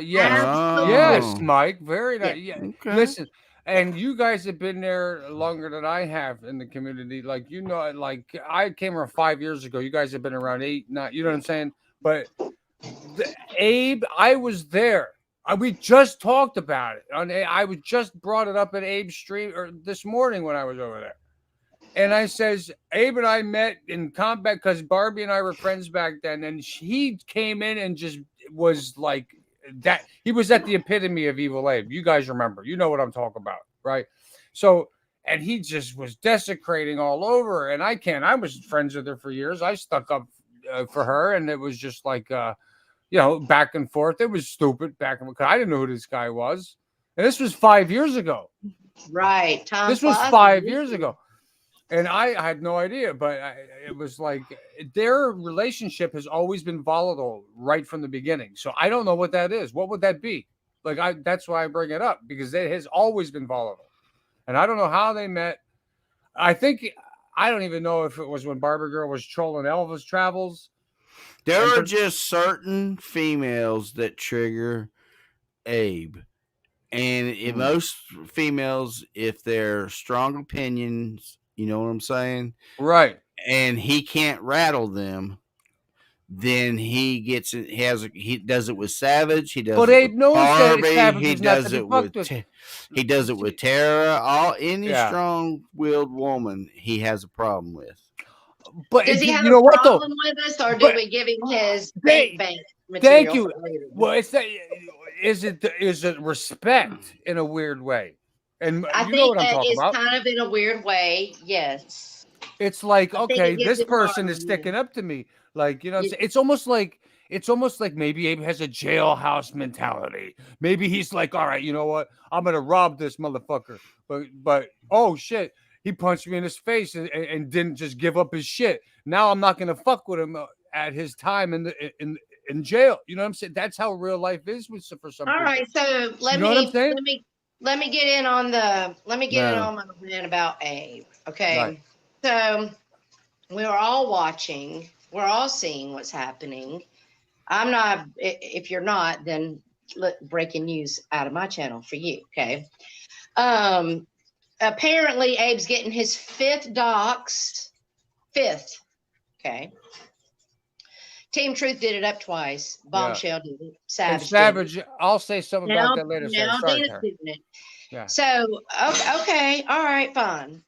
Speaker 5: Yes, Mike. Very nice. Yeah.
Speaker 4: Okay.
Speaker 5: Listen, and you guys have been there longer than I have in the community. I came around 5 years ago. You guys have been around 8, 9. You know what I'm saying? But Abe, I was there. We just talked about it. I was just brought it up at Abe's stream or this morning when I was over there. And I says, Abe and I met in combat because Barbie and I were friends back then. And he came in and just was like that. He was at the epitome of evil Abe. You guys remember, you know what I'm talking about, right? So, and he just was desecrating all over. And I was friends with her for years. I stuck up for her. And it was just like, back and forth. It was stupid back and forth. I didn't know who this guy was. And this was 5 years ago.
Speaker 6: Right. Time
Speaker 5: This was
Speaker 6: flies.
Speaker 5: 5 years ago. And I had no idea, but it was like their relationship has always been volatile right from the beginning. So I don't know what that is. What would that be? Like that's why I bring it up, because it has always been volatile. And I don't know how they met. I don't even know if it was when Barbie Girl was trolling Elvis Travels.
Speaker 4: There are just certain females that trigger Abe. And in most females, if they're strong opinions, you know what I'm saying?
Speaker 5: Right.
Speaker 4: And he can't rattle them, then he does it with Savage. He does
Speaker 5: But
Speaker 4: it
Speaker 5: Abe
Speaker 4: with
Speaker 5: knows that
Speaker 4: Barbie.
Speaker 5: Savage
Speaker 4: He
Speaker 5: is not
Speaker 4: does
Speaker 5: to be
Speaker 4: it with
Speaker 5: fucked with.
Speaker 4: he does it with Tara. Any
Speaker 5: Yeah.
Speaker 4: strong-willed woman, he has a problem with.
Speaker 5: But
Speaker 6: Does he have
Speaker 5: you know
Speaker 6: a
Speaker 5: what though?
Speaker 6: problem with us, or do
Speaker 5: But-
Speaker 6: we give him his
Speaker 5: Thank-
Speaker 6: bank material?
Speaker 5: Thank you.
Speaker 6: for later?
Speaker 5: Well, is it respect in a weird way? And
Speaker 6: I
Speaker 5: you know
Speaker 6: think
Speaker 5: what I'm
Speaker 6: that
Speaker 5: talking
Speaker 6: is
Speaker 5: about.
Speaker 6: kind of in a weird way. Yes.
Speaker 5: It's like,
Speaker 6: I think
Speaker 5: okay,
Speaker 6: it gives
Speaker 5: this
Speaker 6: it
Speaker 5: person
Speaker 6: more,
Speaker 5: is sticking up to me. Like, you know,
Speaker 6: Yeah.
Speaker 5: it's almost like maybe Abe has a jailhouse mentality. Maybe he's like, all right, you know what? I'm gonna rob this motherfucker. But oh shit, he punched me in his face and didn't just give up his shit. Now I'm not gonna fuck with him at his time in jail. You know what I'm saying? That's how real life is for some
Speaker 6: All
Speaker 5: people.
Speaker 6: right. So
Speaker 5: You know what I'm saying?
Speaker 6: let me get in on my rant about Abe. Okay.
Speaker 5: Right.
Speaker 6: So we were all watching. We're all seeing what's happening. I'm not. If you're not, then breaking news out of my channel for you. Okay. Apparently, Abe's getting his fifth dox. Fifth. Okay. Team Truth did it up twice. Bombshell did it.
Speaker 5: And
Speaker 6: Savage.
Speaker 5: Savage, I'll say something
Speaker 6: Now,
Speaker 5: about that later.
Speaker 6: now
Speaker 5: Sorry,
Speaker 6: Dina's
Speaker 5: Tara.
Speaker 6: doing it.
Speaker 5: Yeah.
Speaker 6: So okay, all right, fine.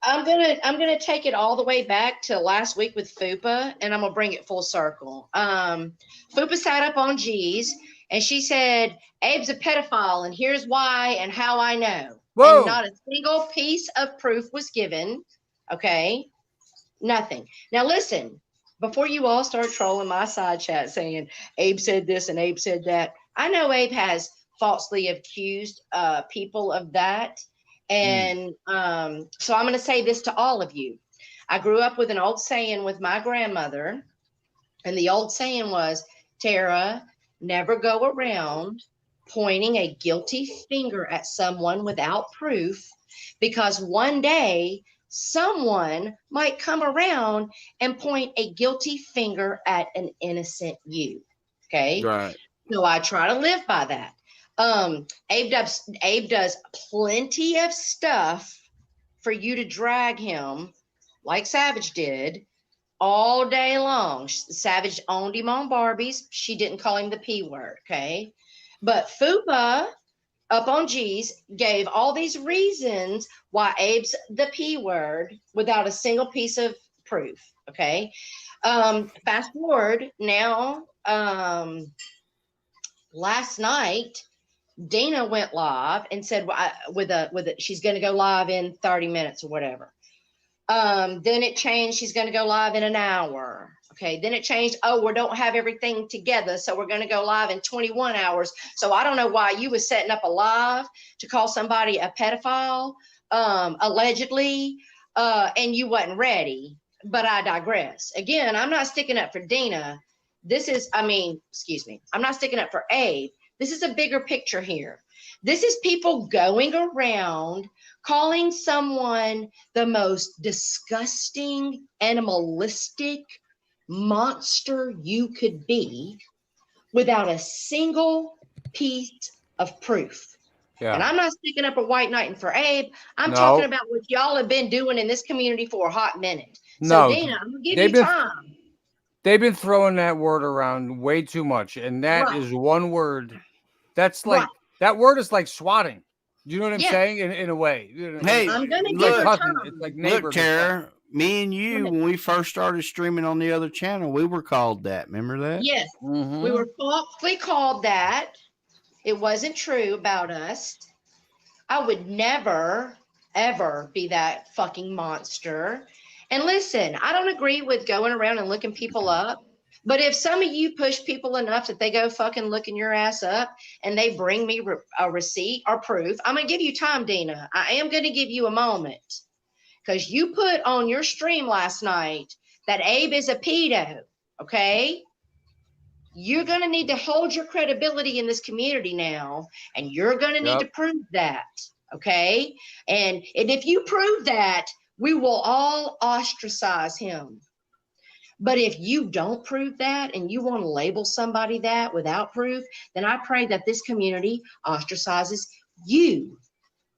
Speaker 6: I'm gonna take it all the way back to last week with Fupa, and I'm gonna bring it full circle. Fupa sat up on G's, and she said, "Abe's a pedophile, and here's why and how I know."
Speaker 5: Whoa.
Speaker 6: And not a single piece of proof was given. Okay, nothing. Now listen, before you all start trolling my side chat saying Abe said this and Abe said that, I know Abe has falsely accused people of that. And so I'm going to say this to all of you. I grew up with an old saying with my grandmother, and the old saying was, Tara, never go around pointing a guilty finger at someone without proof, because one day someone might come around and point a guilty finger at an innocent you. Okay.
Speaker 4: Right.
Speaker 6: So I try to live by that. Abe does plenty of stuff for you to drag him, like Savage did, all day long. Savage owned him on Barbies. She didn't call him the P word, okay? But Fupa, up on G's, gave all these reasons why Abe's the P word without a single piece of proof, okay? Fast forward now, last night, Dina went live and said she's going to go live in 30 minutes or whatever. Then it changed. She's going to go live in an hour. Okay. Then it changed. Oh, we don't have everything together, so we're going to go live in 21 hours. So I don't know why you was setting up a live to call somebody a pedophile, allegedly, and you wasn't ready. But I digress. Again, I'm not sticking up for Dina. I'm not sticking up for Abe. This is a bigger picture here. This is people going around calling someone the most disgusting, animalistic monster you could be without a single piece of proof.
Speaker 5: Yeah.
Speaker 6: And I'm not sticking up for White Knight and for Abe. I'm
Speaker 5: No.
Speaker 6: talking about what y'all have been doing in this community for a hot minute.
Speaker 5: No,
Speaker 6: So, Dina, I'm going to give you time.
Speaker 5: They've been throwing that word around way too much, and that
Speaker 6: Right.
Speaker 5: is one word. That's like
Speaker 6: Right.
Speaker 5: that word is like swatting. Do you know what I'm
Speaker 6: Yes.
Speaker 5: saying? In a way.
Speaker 4: Hey,
Speaker 6: I'm gonna
Speaker 5: It's
Speaker 6: give
Speaker 5: like
Speaker 6: her
Speaker 5: cousin.
Speaker 6: time.
Speaker 5: It's like
Speaker 4: Look,
Speaker 5: neighbor.
Speaker 4: Tara, me and you, when we first started streaming on the other channel, we were called that. Remember that?
Speaker 6: Yes, we were falsely called that. It wasn't true about us. I would never, ever be that fucking monster. And listen, I don't agree with going around and looking people up. But if some of you push people enough that they go fucking looking your ass up and they bring me a receipt or proof, I'm going to give you time, Dina. I am going to give you a moment. Because you put on your stream last night that Abe is a pedo, okay? You're going to need to hold your credibility in this community now, and you're going to need to prove that, okay? And if you prove that, we will all ostracize him. But if you don't prove that and you want to label somebody that without proof, then I pray that this community ostracizes you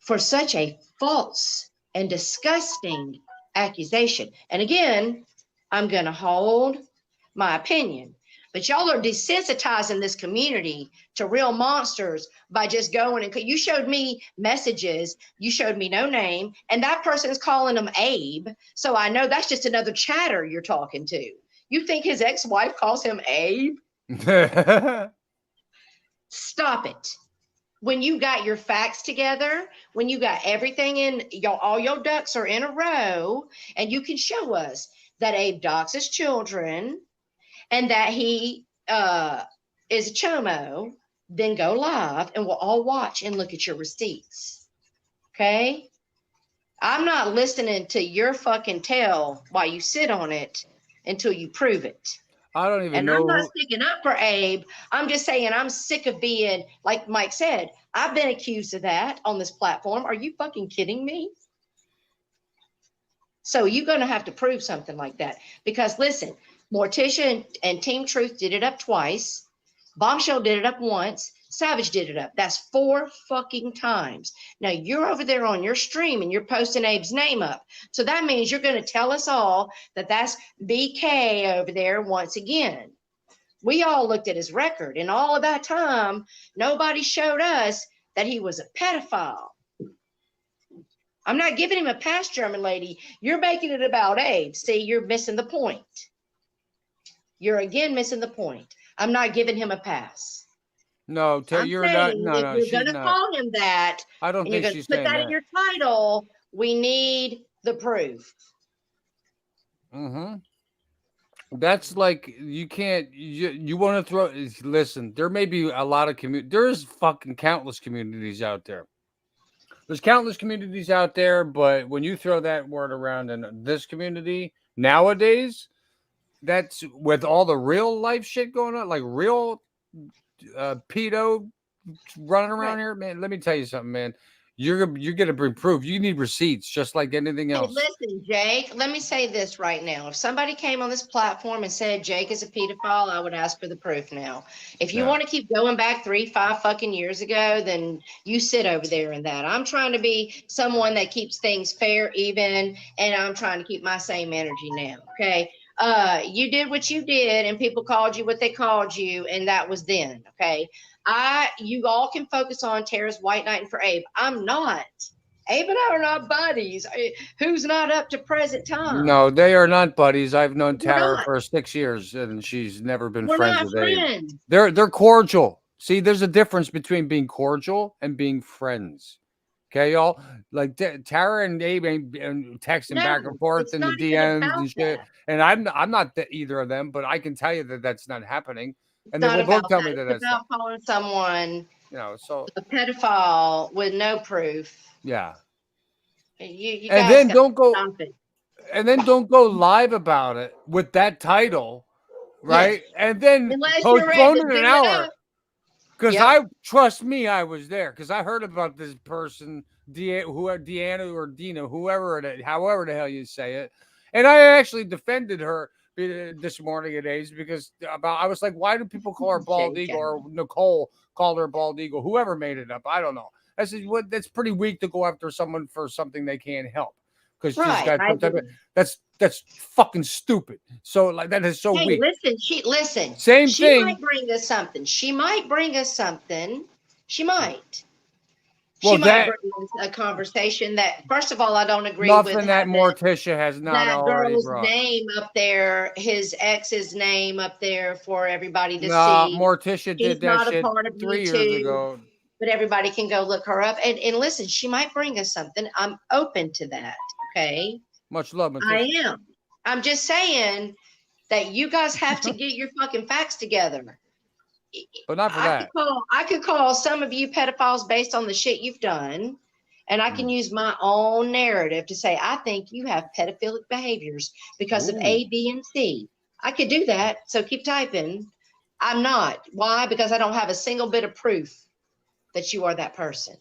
Speaker 6: for such a false and disgusting accusation. And again, I'm going to hold my opinion. But y'all are desensitizing this community to real monsters by just going and you showed me messages. You showed me no name, and that person is calling him Abe. So I know that's just another chatter you're talking to. You think his ex-wife calls him Abe? Stop it. When you got your facts together, when you got everything in, all your ducks are in a row, and you can show us that Abe docs his children, and that he is a chomo, then go live and we'll all watch and look at your receipts. Okay? I'm not listening to your fucking tale while you sit on it until you prove it.
Speaker 5: I don't even know.
Speaker 6: I'm not sticking up for Abe. I'm just saying I'm sick of being, like Mike said, I've been accused of that on this platform. Are you fucking kidding me? So you're going to have to prove something like that. Because listen, Morticia and Team Truth did it up twice. Bombshell did it up once. Savage did it up. That's 4 fucking times. Now you're over there on your stream and you're posting Abe's name up. So that means you're going to tell us all that that's BK over there once again. We all looked at his record, and all of that time, nobody showed us that he was a pedophile. I'm not giving him a pass, German lady. You're making it about Abe. See, you're missing the point. You're again missing the point. I'm not giving him a pass.
Speaker 5: No, you're not. No,
Speaker 6: you're
Speaker 5: she's
Speaker 6: going to
Speaker 5: not.
Speaker 6: call him that.
Speaker 5: I don't
Speaker 6: and you're
Speaker 5: think
Speaker 6: going
Speaker 5: she's
Speaker 6: to put
Speaker 5: saying
Speaker 6: that
Speaker 5: that
Speaker 6: in your title. We need the proof.
Speaker 5: Mm-hmm. That's like you can't. You want to throw? Listen, there may be a lot of community. There's fucking countless communities out there. There's countless communities out there, but when you throw that word around in this community nowadays, that's with all the real life shit going on, like real pedo running around here, man. Let me tell you something, man. You're gonna bring proof. You need receipts, just like anything else.
Speaker 6: Hey, listen, Jake, let me say this right now. If somebody came on this platform and said Jake is a pedophile, I would ask for the proof now. If you want to keep going back 3-5 fucking years ago, then you sit over there in that. I'm trying to be someone that keeps things fair, even, and I'm trying to keep my same energy now. Okay. You did what you did, and people called you what they called you, and that was then. Okay. You all can focus on Tara's White Knight and for Abe. I'm not. Abe and I are not buddies. Who's not up to present time?
Speaker 5: No, they are not buddies. I've known Tara for 6 years, and she's never been friends with Abe. They're cordial. See, there's a difference between being cordial and being friends. Okay, y'all. Like Tara and Abe and texting back and forth in the DMs and shit.
Speaker 6: That.
Speaker 5: And I'm not either of them, but I can tell you that that's not happening. And
Speaker 6: it's
Speaker 5: they will both tell me that
Speaker 6: it's
Speaker 5: that's
Speaker 6: about calling someone,
Speaker 5: so
Speaker 6: a pedophile with no proof.
Speaker 5: Yeah.
Speaker 6: You
Speaker 5: and then don't go. And then don't go live about it with that title, right? Yes. And then postpone it an hour. Because trust me, I was there. Because I heard about this person, Deanna or Dina, however the hell you say it. And I actually defended her this morning at A's because I was like, why do people call her Bald Eagle? Or Nicole called her Bald Eagle. Whoever made it up, I don't know. I said, that's pretty weak to go after someone for something they can't help. Because that's fucking stupid. So like that is so weak.
Speaker 6: Listen.
Speaker 5: Same thing. She
Speaker 6: might bring us something. She might.
Speaker 5: Well,
Speaker 6: She might
Speaker 5: that
Speaker 6: bring us a conversation that, first of all, I don't agree
Speaker 5: nothing
Speaker 6: with
Speaker 5: that
Speaker 6: having
Speaker 5: Morticia has not
Speaker 6: that
Speaker 5: already
Speaker 6: girl's
Speaker 5: brought.
Speaker 6: name up there, his ex's name up there for everybody to
Speaker 5: Nah,
Speaker 6: see.
Speaker 5: Morticia
Speaker 6: She's
Speaker 5: did that
Speaker 6: not a
Speaker 5: shit
Speaker 6: part of
Speaker 5: 3 years
Speaker 6: YouTube,
Speaker 5: ago.
Speaker 6: but everybody can go look her up. And listen, she might bring us something. I'm open to that. Okay.
Speaker 5: Much love, Morticia.
Speaker 6: I am. I'm just saying that you guys have to get your fucking facts together.
Speaker 5: But not for that.
Speaker 6: I could call some of you pedophiles based on the shit you've done. And I can use my own narrative to say, I think you have pedophilic behaviors because of A, B, and C. I could do that. So keep typing. I'm not. Why? Because I don't have a single bit of proof that you are that person.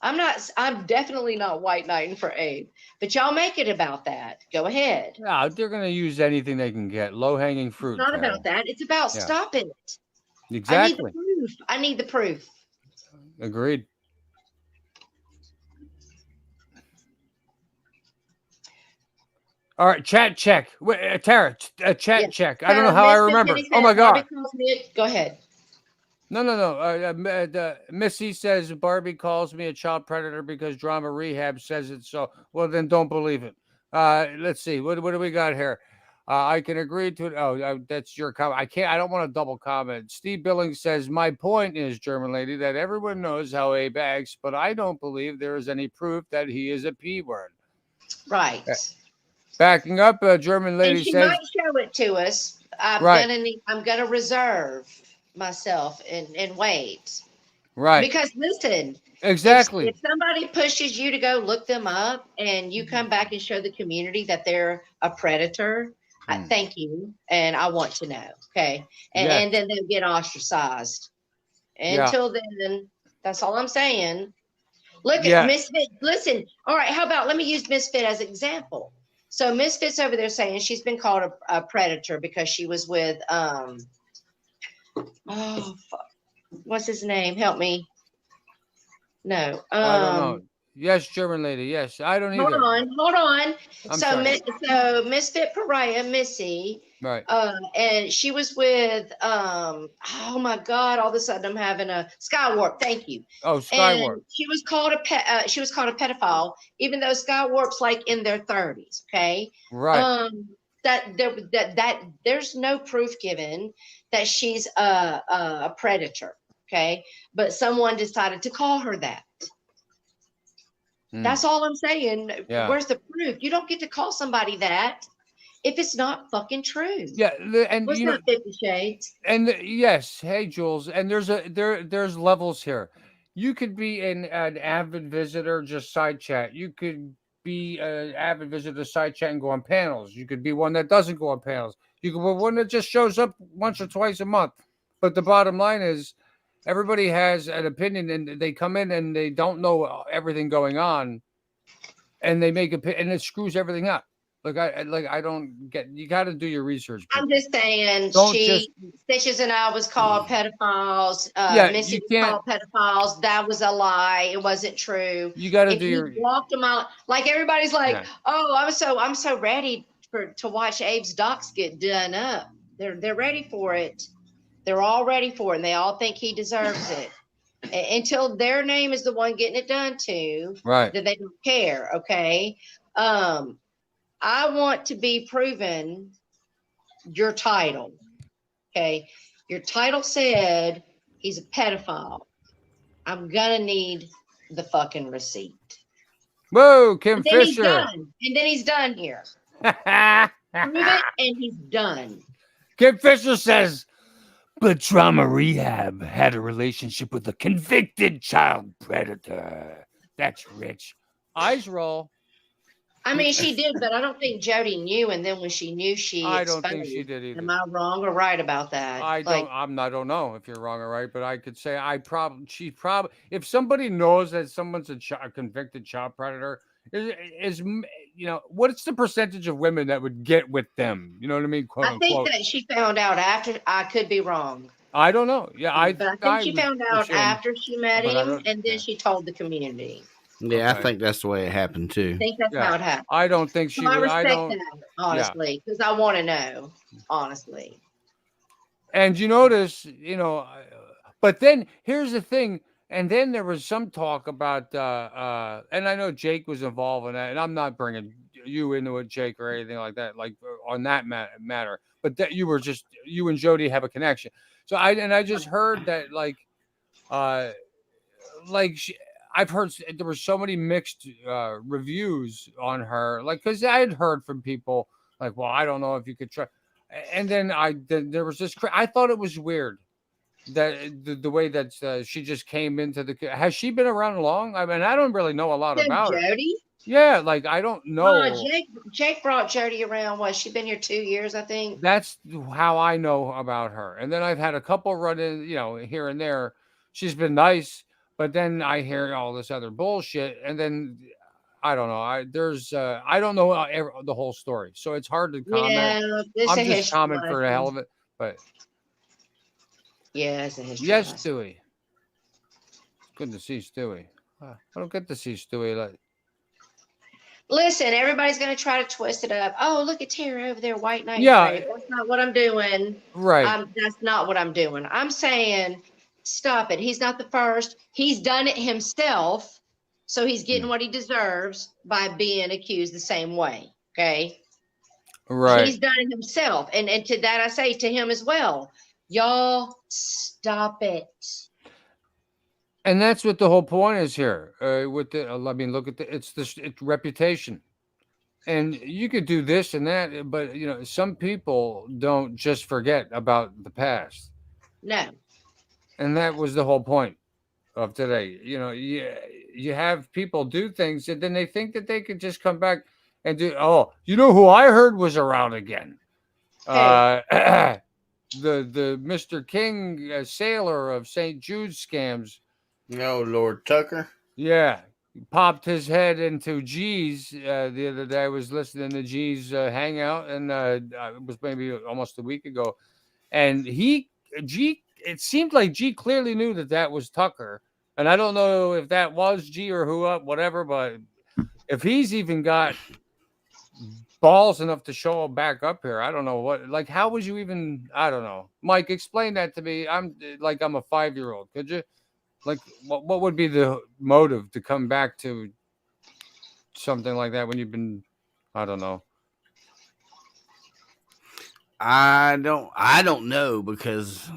Speaker 6: I'm definitely not white knighting for Abe, but y'all make it about that. Go ahead.
Speaker 5: Yeah, they're going to use anything they can get. Low-hanging fruit.
Speaker 6: It's not
Speaker 5: Carol.
Speaker 6: about that. It's about stopping it.
Speaker 5: Exactly.
Speaker 6: I need the proof.
Speaker 5: Agreed. All right, chat check. Wait, Tara, chat check. I don't know how I remember. Oh my God.
Speaker 6: Go ahead.
Speaker 5: No. Missy says Barbie calls me a child predator because Drama Rehab says it. So, well, then don't believe it. Let's see. What do we got here? I can agree to it. Oh, that's your comment. I don't want to double comment. Steve Billings says, my point is, German lady, that everyone knows how Abe acts, but I don't believe there is any proof that he is a P word.
Speaker 6: Right.
Speaker 5: Backing up, German lady
Speaker 6: and she
Speaker 5: says,
Speaker 6: might show it to us. I'm gonna reserve myself and wait.
Speaker 5: Right.
Speaker 6: Because listen,
Speaker 5: exactly.
Speaker 6: If somebody pushes you to go look them up and you come back and show the community that they're a predator, thank you. And I want to know. Okay. And then they'll get ostracized. Until then, that's all I'm saying. Look at Misfit. Listen. All right. How about let me use Misfit as an example. So Misfit's over there saying she's been called a predator because she was with what's his name? Help me. No.
Speaker 5: I don't know. Yes, German lady. Yes, I don't either.
Speaker 6: Hold on.
Speaker 5: I'm sorry.
Speaker 6: So Misfit Pariah, Missy.
Speaker 5: Right.
Speaker 6: And she was with oh my God, all of a sudden I'm having a Skywarp. Thank you.
Speaker 5: Oh, Skywarp.
Speaker 6: And she was called a pedophile, even though Skywarp's like in their 30s. Okay.
Speaker 5: Right.
Speaker 6: That there's no proof given that she's a predator. Okay. But someone decided to call her that. That's all I'm saying.
Speaker 5: Yeah.
Speaker 6: Where's the proof? You don't get to call somebody that if it's not fucking true.
Speaker 5: Yeah, and
Speaker 6: what's that 50 Shades?
Speaker 5: And yes, hey Jules, and there's levels here. You could be an avid visitor, just side chat. You could be an avid visitor, side chat, and go on panels. You could be one that doesn't go on panels. You could be one that just shows up once or twice a month. But the bottom line is, everybody has an opinion, and they come in and they don't know everything going on, and they make and it screws everything up. I don't get. You got to do your research.
Speaker 6: I'm just saying. Stitches and I was called pedophiles. Missy was called pedophiles. That was a lie. It wasn't true.
Speaker 5: You got to do your.
Speaker 6: Walked them out. Like everybody's like, oh, I'm so ready to watch Abe's docs get done up. They're ready for it. They're all ready for it, and they all think he deserves it. Until their name is the one getting it done to,
Speaker 5: right?
Speaker 6: That they don't care. Okay. I want to be proven your title. Okay. Your title said he's a pedophile. I'm going to need the fucking receipt.
Speaker 5: Whoa, Kim Fisher.
Speaker 6: And then he's done here. Prove it and he's done.
Speaker 5: Kim Fisher says, but Trauma Rehab had a relationship with a convicted child predator. That's rich. Eyes roll.
Speaker 6: I mean, she did, but I don't think Jody knew. And then when she knew, I
Speaker 5: don't think she did either.
Speaker 6: Am I wrong or right about that?
Speaker 5: I don't know if you're wrong or right, but I could say if somebody knows that someone's a convicted child predator, is what's the percentage of women that would get with them? You know what I mean? Quote,
Speaker 6: I think that she found out after. I could be wrong.
Speaker 5: I don't know. Yeah, I
Speaker 6: think she found out after she met him, and then she told the community.
Speaker 4: Yeah, I think that's the way it happened too.
Speaker 6: I think that's how it happened.
Speaker 5: I don't think she would.
Speaker 6: I respect that, honestly, because I want to know, honestly.
Speaker 5: And you notice, but then here's the thing, And then there was some talk about, and I know Jake was involved in that, and I'm not bringing you into it, Jake, or anything like that, like on that matter. But that you and Jody have a connection. So I just heard that uh, she, I've heard there were so many mixed reviews on her, like because I had heard from people like, well, I don't know if you could try, and then there was this. I thought it was weird that the way that she just came into the. Has she been around long? I mean, I don't really know a lot
Speaker 6: Then
Speaker 5: about her.
Speaker 6: Jody.
Speaker 5: Yeah, like I don't know.
Speaker 6: Jake brought Jody around. What? She been here 2 years, I think.
Speaker 5: That's how I know about her. And then I've had a couple run-in, here and there. She's been nice, but then I hear all this other bullshit, and then I don't know. I don't know the whole story, so it's hard to comment.
Speaker 6: Yeah, it's
Speaker 5: I'm
Speaker 6: a
Speaker 5: just
Speaker 6: history
Speaker 5: commenting for the hell
Speaker 6: lesson.
Speaker 5: of it. But
Speaker 6: Yeah, it's a history
Speaker 5: yes,
Speaker 6: lesson.
Speaker 5: Stewie. Good to see Stewie. I don't get to see Stewie. Like,
Speaker 6: Listen, everybody's going to try to twist it up. Oh, look at Tara over there, white knight.
Speaker 5: Yeah.
Speaker 6: That's not what I'm doing.
Speaker 5: right.
Speaker 6: That's not what I'm doing. I'm saying, stop it. He's not the first. He's done it himself. So he's getting what he deserves by being accused the same way. Okay.
Speaker 5: Right.
Speaker 6: He's done it himself. And to that, I say to him as well, y'all stop it.
Speaker 5: And that's what the whole point is here. With the, I mean, look at it's reputation, and you could do this and that, but some people don't just forget about the past,
Speaker 6: No.
Speaker 5: and that was the whole point of today. You have people do things, and then they think that they could just come back and do. Oh, who I heard was around again? The Mr. King sailor of St. Jude's scams.
Speaker 4: No, Lord Tucker.
Speaker 5: Yeah, he popped his head into G's the other day. I was listening to G's hangout, and it was maybe almost a week ago. And it seemed like G clearly knew that was Tucker. And I don't know if that was G or whatever, but if he's even got balls enough to show him back up here, I don't know what, how would you even, I don't know. Mike, explain that to me. I'm a 5-year-old. Could you? What would be the motive to come back to something like that when you've been, I don't know.
Speaker 4: I don't know because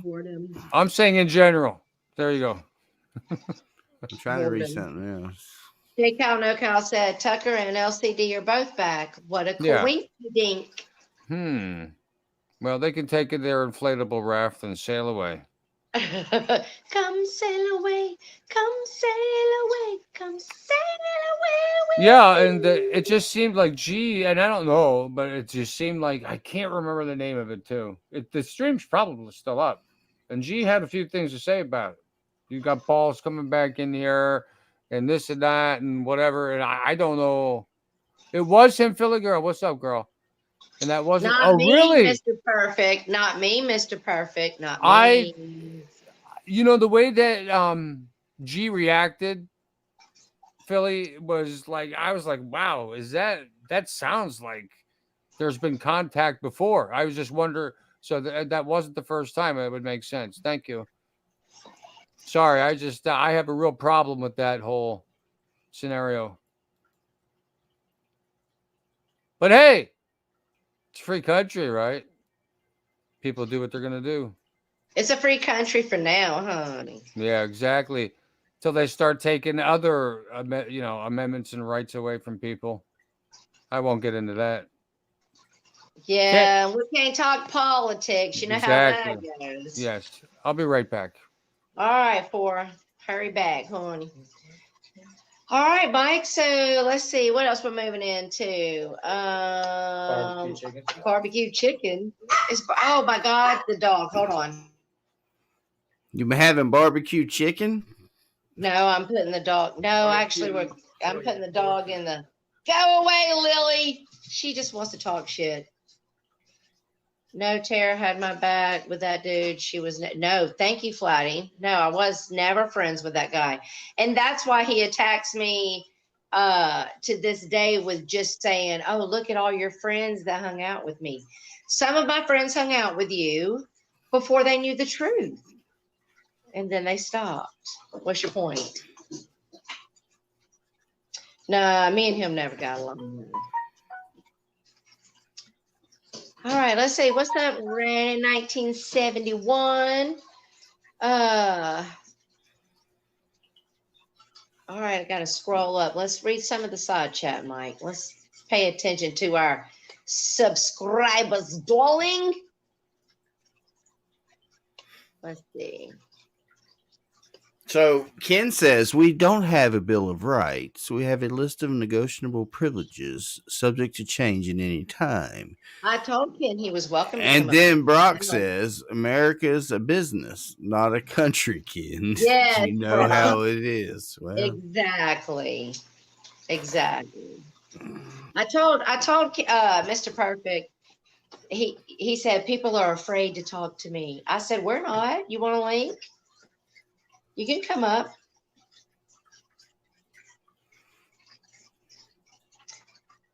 Speaker 5: I'm saying in general. There you go.
Speaker 4: I'm trying to read something else.
Speaker 6: J. Cal said Tucker and LCD are both back. What a coincidence.
Speaker 5: Well, they can take their inflatable raft and sail away.
Speaker 6: Come sail away, come sail away, come sail away.
Speaker 5: Yeah, and it just seemed like G, and I don't know, but it just seemed like I can't remember the name of it too. The stream's probably still up, and G had a few things to say about it. You got balls coming back in here, and this and that, and whatever. And I don't know. It was him, Philly girl. What's up, girl? And that wasn't.
Speaker 6: Not me,
Speaker 5: really,
Speaker 6: Mr. Perfect. Not me, Mr. Perfect. Not me.
Speaker 5: The way that G reacted, Philly, was like, I was like, wow, is that sounds like there's been contact before. I was just wondering, so that wasn't the first time. It would make sense. Thank you. Sorry, I have a real problem with that whole scenario. But hey, it's a free country, right? People do what they're going to do.
Speaker 6: It's a free country for now, honey.
Speaker 5: Yeah, exactly. Till they start taking other, amendments and rights away from people. I won't get into that.
Speaker 6: Yeah, we can't talk politics. You know how that goes.
Speaker 5: Yes, I'll be right back.
Speaker 6: All right, hurry back, honey. All right, Mike. So let's see what else we're moving into. Barbecue chicken. Oh my God, the dog. Hold on.
Speaker 4: You been having barbecue chicken?
Speaker 6: No, I'm putting the dog. No, actually, I'm putting the dog in the. Go away, Lily. She just wants to talk shit. No, Tara had my back with that dude. She was no, thank you, Flatty. No, I was never friends with that guy. And that's why he attacks me to this day with just saying, oh, look at all your friends that hung out with me. Some of my friends hung out with you before they knew the truth. and then they stopped. What's your point? Nah, me and him never got along. All right, let's see. What's up, Ren? 1971. All right, I got to scroll up. Let's read some of the side chat, Mike. Let's pay attention to our subscribers, darling. Let's see.
Speaker 4: So Ken says we don't have a Bill of Rights. We have a list of negotiable privileges subject to change at any time.
Speaker 6: I told Ken he was welcome to
Speaker 4: And
Speaker 6: come
Speaker 4: then
Speaker 6: up.
Speaker 4: Brock says America is a business, not a country, Ken.
Speaker 6: Yes,
Speaker 4: You know
Speaker 6: Brock.
Speaker 4: how it is. Well,
Speaker 6: Exactly. I told Mr. Perfect. He said people are afraid to talk to me. I said we're not. You want a link? You can come up.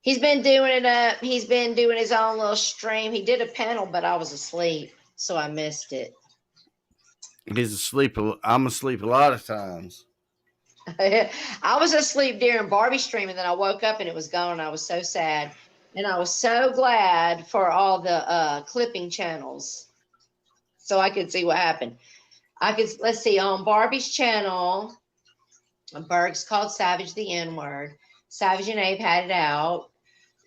Speaker 6: He's been doing it up. He's been doing his own little stream. He did a panel, but I was asleep, so I missed it.
Speaker 4: he's asleep. I'm asleep a lot of times.
Speaker 6: I was asleep during Barbie stream, and then I woke up and it was gone. I was so sad, and I was so glad for all the clipping channels, so I could see what happened. Let's see, on Barbie's channel, Berg's called Savage the N-word. Savage and Abe had it out.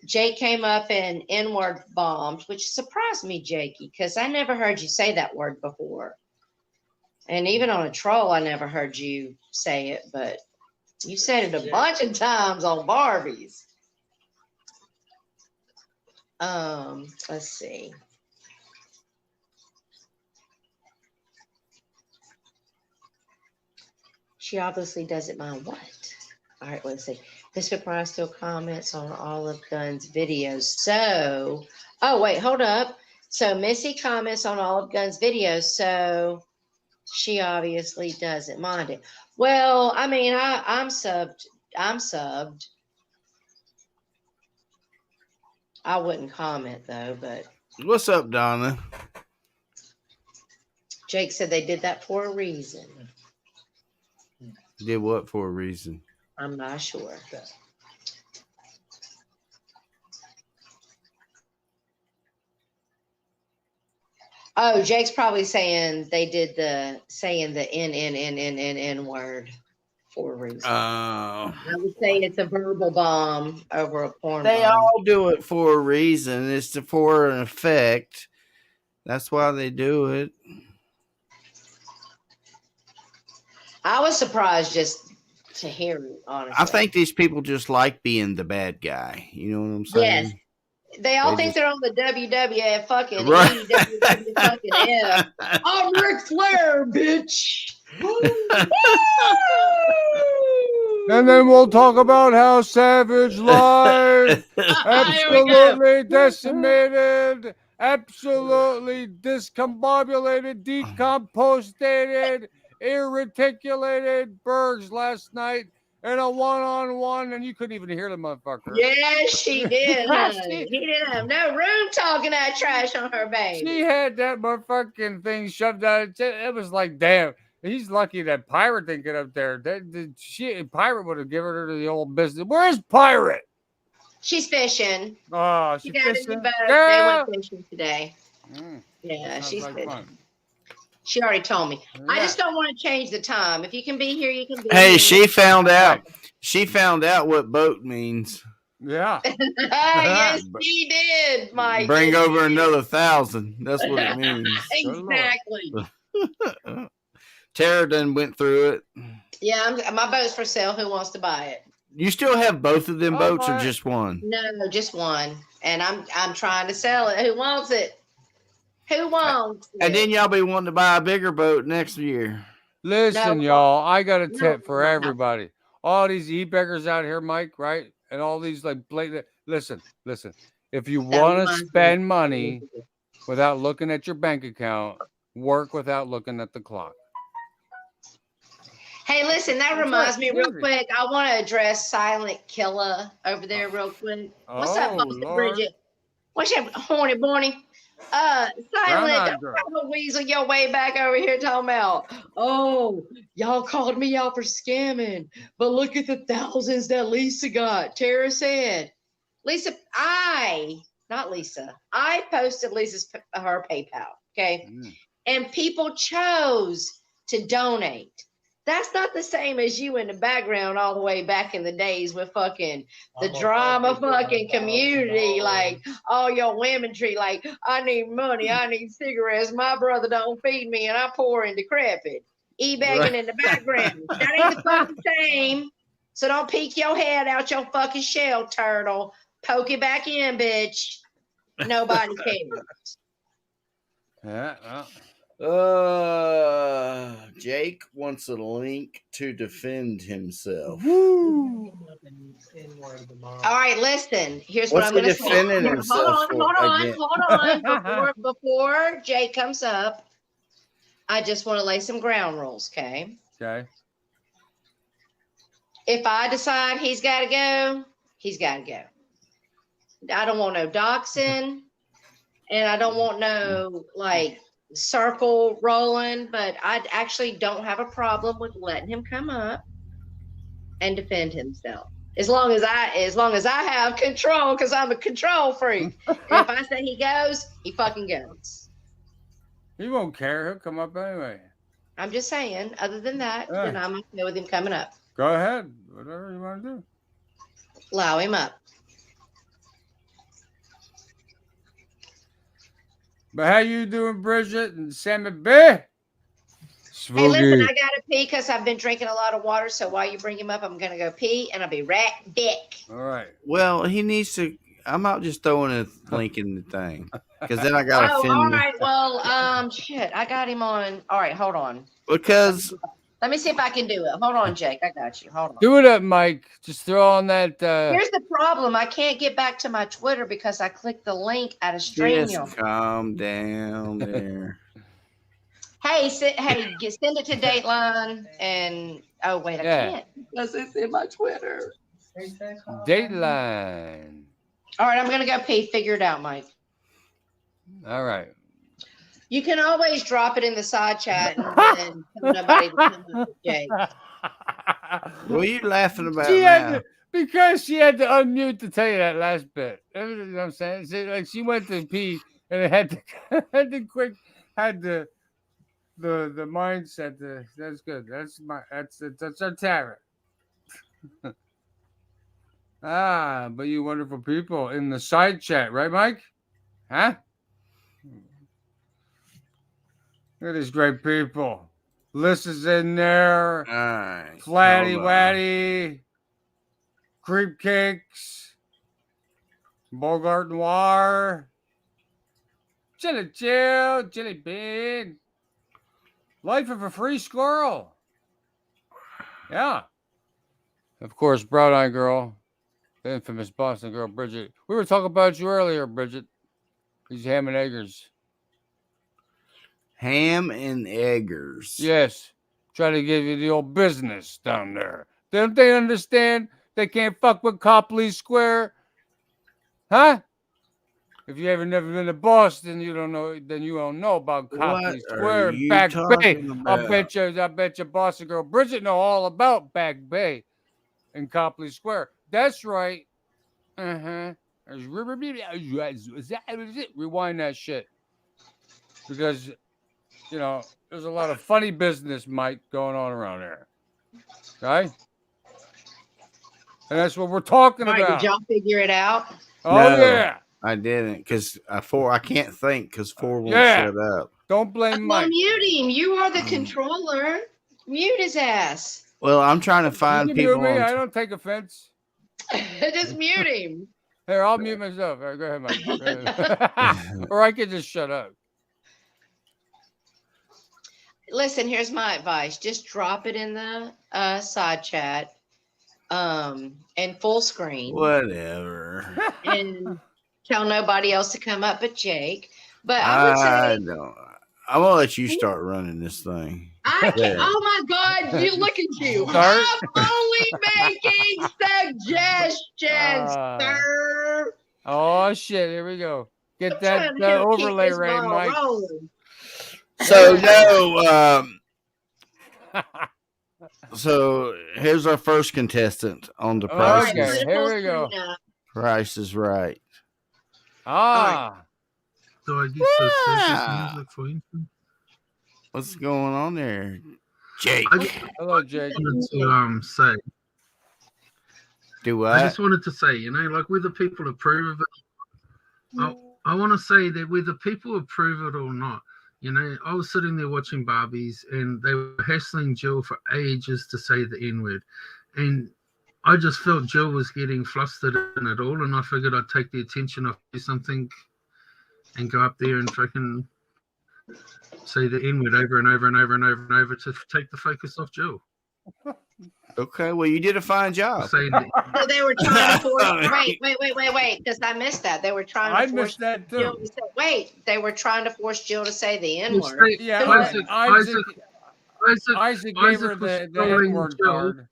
Speaker 6: Jake came up and N-word bombed, which surprised me, Jakey, because I never heard you say that word before. And even on a troll, I never heard you say it, but you said it a bunch of times on Barbie's. Let's see. She obviously doesn't mind what. All right, let's see. Mr. Price still comments on Olive Gunn's videos. So, oh, wait, hold up. So Missy comments on Olive Gunn's videos. So she obviously doesn't mind it. Well, I mean, I'm subbed. I wouldn't comment though, but
Speaker 4: What's up, Donna?
Speaker 6: Jake said they did that for a reason.
Speaker 4: Did what for a reason?
Speaker 6: I'm not sure. Oh, Jake's probably saying they did the N word for a reason. I would say it's a verbal bomb over a porn
Speaker 4: They
Speaker 6: bomb.
Speaker 4: all do it for a reason. It's for an effect. That's why they do it.
Speaker 6: I was surprised just to hear it, honestly.
Speaker 4: I think these people just like being the bad guy. You know what I'm saying?
Speaker 6: Yes. They all
Speaker 4: They
Speaker 6: think
Speaker 4: just-
Speaker 6: they're on the WWF fucking
Speaker 4: Right.
Speaker 6: EWW fucking F. I'm Ric Flair, bitch.
Speaker 5: And then we'll talk about how Savage life absolutely decimated, absolutely discombobulated, decompostated, irreticulated Bergs last night in a one-on-one, and you couldn't even hear the motherfucker.
Speaker 6: Yes, she did, honey. He didn't have no room talking that trash on her baby.
Speaker 5: She had that motherfucking thing shoved out. It was like, damn. He's lucky that Pirate didn't get up there. Pirate would have given her to the old business. Where's Pirate?
Speaker 6: She's fishing.
Speaker 5: Oh,
Speaker 6: She
Speaker 5: she's
Speaker 6: got a
Speaker 5: fishing.
Speaker 6: new boat.
Speaker 5: Yeah.
Speaker 6: They went fishing today. Yeah,
Speaker 5: Sounds
Speaker 6: she's
Speaker 5: like
Speaker 6: fishing.
Speaker 5: fun.
Speaker 6: She already told me. I
Speaker 5: Yeah.
Speaker 6: just don't want to change the time. If you can be here, you can be
Speaker 4: Hey,
Speaker 6: here.
Speaker 4: she found out. She found out what boat means.
Speaker 5: Yeah.
Speaker 6: Yes, she did, Mike.
Speaker 4: Bring
Speaker 6: Yes,
Speaker 4: over
Speaker 6: she did.
Speaker 4: another 1,000. That's what it means.
Speaker 6: Exactly.
Speaker 4: Tara done went through it.
Speaker 6: Yeah, my boat's for sale. Who wants to buy it?
Speaker 4: You still have both of them
Speaker 5: I'll
Speaker 4: boats or
Speaker 5: buy it.
Speaker 4: just one?
Speaker 6: No, just one. And I'm trying to sell it. Who wants it? Who wants it?
Speaker 4: And then y'all be wanting to buy a bigger boat next year.
Speaker 5: Listen,
Speaker 6: No.
Speaker 5: y'all, I got a
Speaker 6: No,
Speaker 5: tip for
Speaker 6: no.
Speaker 5: everybody. All these e-beggars out here, Mike, right? And all these like blatant. Listen. If you
Speaker 6: That
Speaker 5: want to
Speaker 6: reminds me.
Speaker 5: spend money without looking at your bank account, work without looking at the clock.
Speaker 6: Hey, listen, that
Speaker 5: That's
Speaker 6: reminds
Speaker 5: right,
Speaker 6: me real
Speaker 5: period.
Speaker 6: quick. I want to address Silent Killer over there real quick. What's up,
Speaker 5: Oh,
Speaker 6: Buster
Speaker 5: Lord.
Speaker 6: Bridget? What's up, horny Bonnie? Silent,
Speaker 5: Groundhog Girl.
Speaker 6: don't try to weasel your way back over here talking about, oh, y'all called me out for scamming, but look at the thousands that Lisa got. Tara said, not Lisa, I posted her PayPal, okay? And people chose to donate. That's not the same as you in the background all the way back in the days with fucking the drama fucking community, like all your womenry, like I need money, I need cigarettes, my brother don't feed me, and I poor and decrepit. E-begging in the background. That ain't the fucking same. So don't peek your head out your fucking shell, turtle. Poke it back in, bitch. Nobody cares.
Speaker 5: Yeah.
Speaker 4: Jake wants a link to defend himself.
Speaker 6: All right, listen. Here's what I'm going to say.
Speaker 4: Defending himself
Speaker 6: Hold on. Before Jake comes up, I just want to lay some ground rules, okay?
Speaker 5: Okay.
Speaker 6: If I decide he's got to go, he's got to go. I don't want no doxing, and I don't want no, like, circle rolling, but I actually don't have a problem with letting him come up and defend himself. As long as I have control, because I'm a control freak. And if I say he goes, he fucking goes.
Speaker 5: He won't care. He'll come up anyway.
Speaker 6: I'm just saying, other than that, then I'm okay with him coming up.
Speaker 5: Go ahead. Whatever you want to do.
Speaker 6: Allow him up.
Speaker 5: But how you doing, Bridget and Sammy B?
Speaker 6: Hey,
Speaker 5: Spooky.
Speaker 6: listen, I gotta pee because I've been drinking a lot of water. So while you bring him up, I'm gonna go pee, and I'll be right back.
Speaker 5: All right.
Speaker 4: Well, he needs to. I'm out just throwing a link in the thing because then I gotta
Speaker 6: Oh,
Speaker 4: fend.
Speaker 6: all right. Well, shit, I got him on. All right, hold on.
Speaker 4: Because
Speaker 6: Let me see if I can do it. Hold on, Jake. I got you. Hold on.
Speaker 5: Do it up, Mike. Just throw on that.
Speaker 6: Here's the problem. I can't get back to my Twitter because I clicked the link out of
Speaker 4: just
Speaker 6: StreamYard.
Speaker 4: calm down there.
Speaker 6: Hey, send it to Dateline and oh wait, I can't because it's in my Twitter.
Speaker 5: Dateline.
Speaker 6: All right, I'm gonna go pee. Figure it out, Mike.
Speaker 5: All right.
Speaker 6: You can always drop it in the side chat and then tell nobody to come up with Jake.
Speaker 4: What are you laughing about
Speaker 5: She had
Speaker 4: now?
Speaker 5: to, because she had to unmute to tell you that last bit. You know what I'm saying? She went to pee and it had the mindset. That's good. That's our Tara. But you wonderful people in the side chat, right, Mike? Huh? Look at these great people. Liz is in there.
Speaker 4: All right.
Speaker 5: Flatty
Speaker 4: hold on.
Speaker 5: Watty. Creep Cakes. Bogart Noir. Chili Chill. Chili Bean. Life of a Free Squirrel. Yeah. Of course, Brown Eye Girl. The infamous Boston girl, Bridget. We were talking about you earlier, Bridget. These ham and eggers.
Speaker 4: Ham and eggers.
Speaker 5: Yes. Try to give you the old business down there. Don't they understand they can't fuck with Copley Square? Huh? If you ever never been to Boston, you don't know. Then you don't know about Copley Square and Back Bay. I bet you, Boston girl Bridget know all about Back Bay and Copley Square. That's right. Rewind that shit because you know there's a lot of funny business, Mike, going on around there. Okay, and that's what we're talking about.
Speaker 6: Did y'all figure it out?
Speaker 5: Oh
Speaker 4: No.
Speaker 5: yeah.
Speaker 4: I didn't because I can't think because 4 won't shut up.
Speaker 5: Don't blame Mike.
Speaker 6: Well, mute him. You are the controller. Mute his ass.
Speaker 4: Well, I'm trying to find
Speaker 5: You can
Speaker 4: people.
Speaker 5: mute me. I don't take offense.
Speaker 6: Just mute him.
Speaker 5: Here, I'll mute myself. All right, go ahead, Mike. Go ahead. Or I could just shut up.
Speaker 6: Listen, here's my advice. Just drop it in the side chat and full screen.
Speaker 4: Whatever.
Speaker 6: And tell nobody else to come up but Jake. But I would say
Speaker 4: don't. I'm gonna let you start running this thing.
Speaker 6: I can't. Oh my God! You look at you. I'm only making suggestions, sir.
Speaker 5: Oh shit! Here we go. Get
Speaker 6: Trying
Speaker 5: that
Speaker 6: to help keep
Speaker 5: overlay
Speaker 6: this
Speaker 5: ready,
Speaker 6: ball
Speaker 5: Mike.
Speaker 6: rolling.
Speaker 4: So no, so here's our first contestant on the
Speaker 6: All right,
Speaker 4: Price
Speaker 5: Okay,
Speaker 4: is,
Speaker 5: here
Speaker 6: political
Speaker 5: we go.
Speaker 6: cleanup.
Speaker 4: Price is Right.
Speaker 5: Ah,
Speaker 8: Do I get the circus
Speaker 4: Wow.
Speaker 8: music for instance?
Speaker 4: What's going on there, Jake?
Speaker 8: I just
Speaker 5: hello, Jake.
Speaker 8: wanted to say,
Speaker 4: Do
Speaker 8: I
Speaker 4: what?
Speaker 8: just wanted to say, like whether people approve of it, I want to say that whether people approve it or not, I was sitting there watching Barbies and they were hassling Jill for ages to say the N-word. And I just felt Jill was getting flustered in it all, and I figured I'd take the attention off something and go up there and fucking say the N-word over and over and over and over and over to take the focus off Jill.
Speaker 4: Okay, well, you did a fine job.
Speaker 8: Saying that,
Speaker 6: So they were trying to force. Wait, because I missed that. They were trying to
Speaker 5: I
Speaker 6: force
Speaker 5: missed that
Speaker 6: Jill
Speaker 5: too.
Speaker 6: to say, wait, they were trying to force Jill to say the N
Speaker 8: Yes,
Speaker 6: word.
Speaker 8: they-
Speaker 5: Yeah,
Speaker 8: Isaac
Speaker 5: Isaac gave
Speaker 8: Isaac
Speaker 5: her
Speaker 8: was
Speaker 5: the
Speaker 8: trolling
Speaker 5: N-word
Speaker 8: Jill
Speaker 5: card.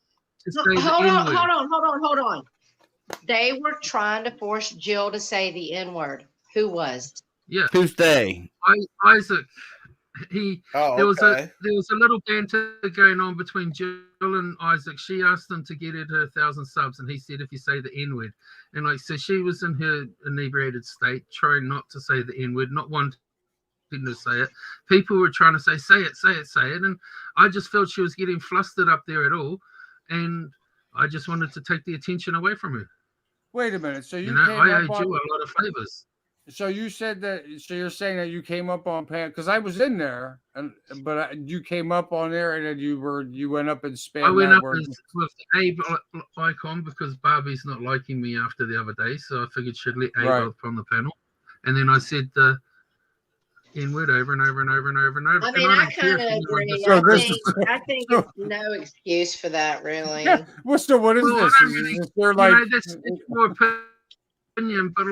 Speaker 8: to say the
Speaker 6: Hold
Speaker 8: N-word.
Speaker 6: on. They were trying to force Jill to say the N word. Who was?
Speaker 8: Yeah,
Speaker 4: Who's they?
Speaker 8: Isaac.
Speaker 4: Oh,
Speaker 8: There was a little banter going on between Jill and Isaac. She asked him to get her 1,000 subs, and he said, "If you say the N-word," and so she was in her inebriated state, trying not to say the N-word, not wanting to say it. People were trying to say it, and I just felt she was getting flustered up there at all, and I just wanted to take the attention away from her.
Speaker 5: Wait a minute. So you
Speaker 8: I
Speaker 5: came
Speaker 8: owe
Speaker 5: up on.
Speaker 8: Jill a lot of favors.
Speaker 5: So you said that. So you're saying that you came up on Pan because I was in there, you came up on there and then you went up and spammed.
Speaker 8: I went
Speaker 5: that
Speaker 8: up
Speaker 5: word.
Speaker 8: with the Abe icon because Barbie's not liking me after the other day, so I figured she'd let Abe
Speaker 5: Right.
Speaker 8: up on the panel, and then I said the N-word over and over and over and over and over.
Speaker 6: I mean,
Speaker 8: and
Speaker 6: I
Speaker 8: don't care
Speaker 6: kind of
Speaker 8: if anyone
Speaker 6: agree.
Speaker 8: disagrees.
Speaker 6: I think it's no excuse for that, really.
Speaker 5: Yeah. What is
Speaker 8: Well, I
Speaker 5: this?
Speaker 8: don't
Speaker 5: Is
Speaker 8: really-
Speaker 5: this their, like,
Speaker 8: that's more opinion, but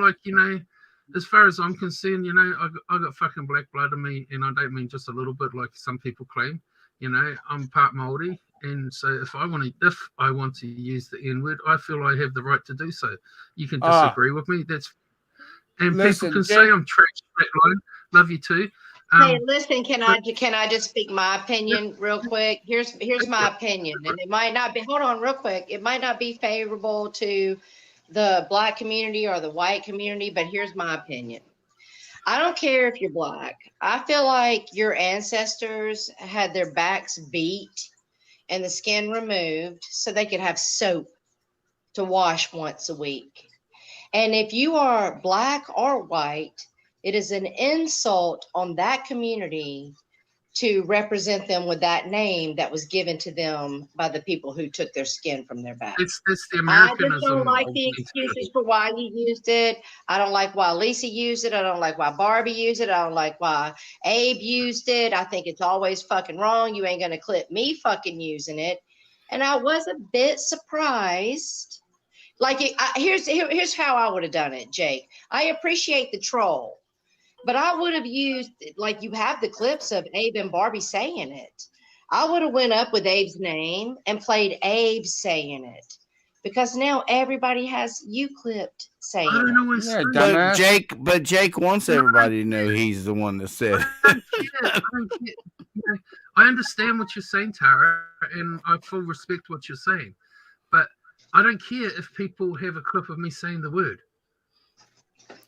Speaker 8: as far as I'm concerned, I got fucking black blood in me, and I don't mean just a little bit, like some people claim. I'm part Maori, and so if I want to use the N-word, I feel I have the right to do so. You can disagree with me. And
Speaker 5: Listen,
Speaker 8: people can
Speaker 5: Jake-
Speaker 8: say I'm trash. Love you too.
Speaker 6: Hey, listen, can I just speak my opinion real quick? Here's my opinion, and it might not be. Hold on, real quick. It might not be favorable to the Black community or the white community, but here's my opinion. I don't care if you're Black. I feel like your ancestors had their backs beat and the skin removed so they could have soap to wash once a week. And if you are Black or white, it is an insult on that community to represent them with that name that was given to them by the people who took their skin from their back.
Speaker 8: It's the
Speaker 6: I just
Speaker 8: Americanism.
Speaker 6: don't like the excuses for why you used it. I don't like why Lisa used it. I don't like why Barbie used it. I don't like why Abe used it. I think it's always fucking wrong. You ain't gonna clip me fucking using it. And I was a bit surprised. Like, here's how I would have done it, Jake. I appreciate the troll, but I would have used, like, you have the clips of Abe and Barbie saying it. I would have went up with Abe's name and played Abe saying it, because now everybody has you clipped saying
Speaker 8: I don't
Speaker 6: it.
Speaker 8: know when
Speaker 5: Yeah,
Speaker 4: But
Speaker 5: dumbass.
Speaker 4: Jake wants everybody to know he's the one that said it.
Speaker 8: I understand what you're saying, Tara, and I full respect what you're saying, but I don't care if people have a clip of me saying the word.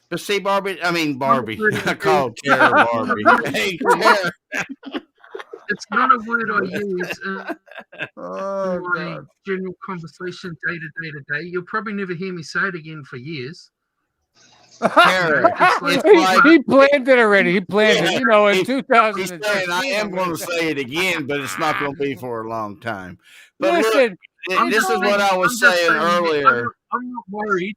Speaker 4: But see, Barbie. I called Tara Barbie. Hey, Tara.
Speaker 8: It's not a word I use
Speaker 5: Oh,
Speaker 8: in my
Speaker 5: God.
Speaker 8: general conversation day to day. You'll probably never hear me say it again for years.
Speaker 4: Tara, it's like,
Speaker 5: he planned it already. He planned it. In
Speaker 4: he's
Speaker 5: 2016.
Speaker 4: saying I am going to say it again, but it's not going to be for a long time. But
Speaker 5: Listen,
Speaker 4: look, this is what I was saying earlier.
Speaker 8: I'm not worried.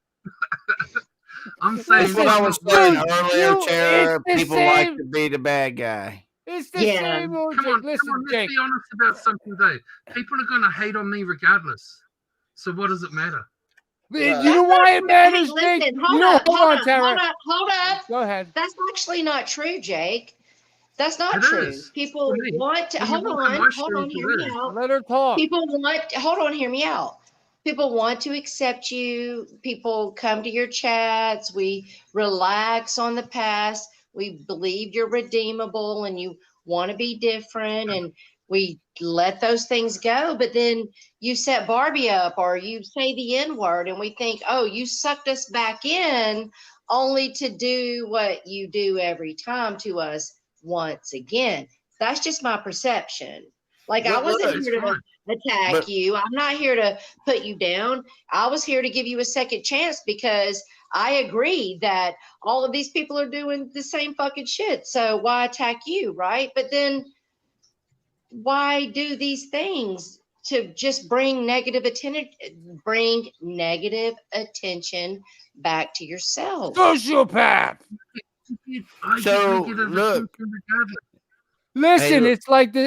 Speaker 8: I'm
Speaker 4: That's
Speaker 8: saying
Speaker 4: what I was saying earlier,
Speaker 5: you-
Speaker 4: Tara.
Speaker 5: it's the
Speaker 4: People like
Speaker 5: same-
Speaker 4: to be the bad guy.
Speaker 5: it's the
Speaker 6: Yeah.
Speaker 5: same old
Speaker 8: Come
Speaker 5: Jake.
Speaker 8: on,
Speaker 5: Listen,
Speaker 8: let's
Speaker 5: Jake.
Speaker 8: be honest about something though. People are going to hate on me regardless. So what does it matter?
Speaker 5: You know why it matters,
Speaker 6: Hey,
Speaker 5: Jake?
Speaker 6: listen, hold
Speaker 5: on, Tara.
Speaker 6: hold up.
Speaker 5: Go ahead.
Speaker 6: That's actually not true, Jake. That's not
Speaker 8: It
Speaker 6: true.
Speaker 8: is.
Speaker 6: People
Speaker 8: For me.
Speaker 6: want to
Speaker 8: When you
Speaker 6: hold
Speaker 8: walk in my
Speaker 6: on,
Speaker 8: shoes,
Speaker 6: hear
Speaker 8: it
Speaker 6: me
Speaker 8: is.
Speaker 6: out.
Speaker 5: Let her talk.
Speaker 6: People want, hold on, hear me out. people want to accept you. People come to your chats. We relax on the past. We believe you're redeemable and you want to be different, and we let those things go. But then you set Barbie up or you say the N word, and we think, oh, you sucked us back in, only to do what you do every time to us once again. That's just my perception. Like, I wasn't
Speaker 8: It's
Speaker 6: here to
Speaker 8: fine.
Speaker 6: attack
Speaker 4: But-
Speaker 6: you. I'm not here to put you down. I was here to give you a second chance because I agree that all of these people are doing the same fucking shit. So why attack you, right? But then why do these things to just bring negative attention back to yourself?
Speaker 5: Sociopath.
Speaker 8: I
Speaker 4: So,
Speaker 8: get it
Speaker 4: look.
Speaker 8: regardless.
Speaker 5: Listen,
Speaker 4: Hey,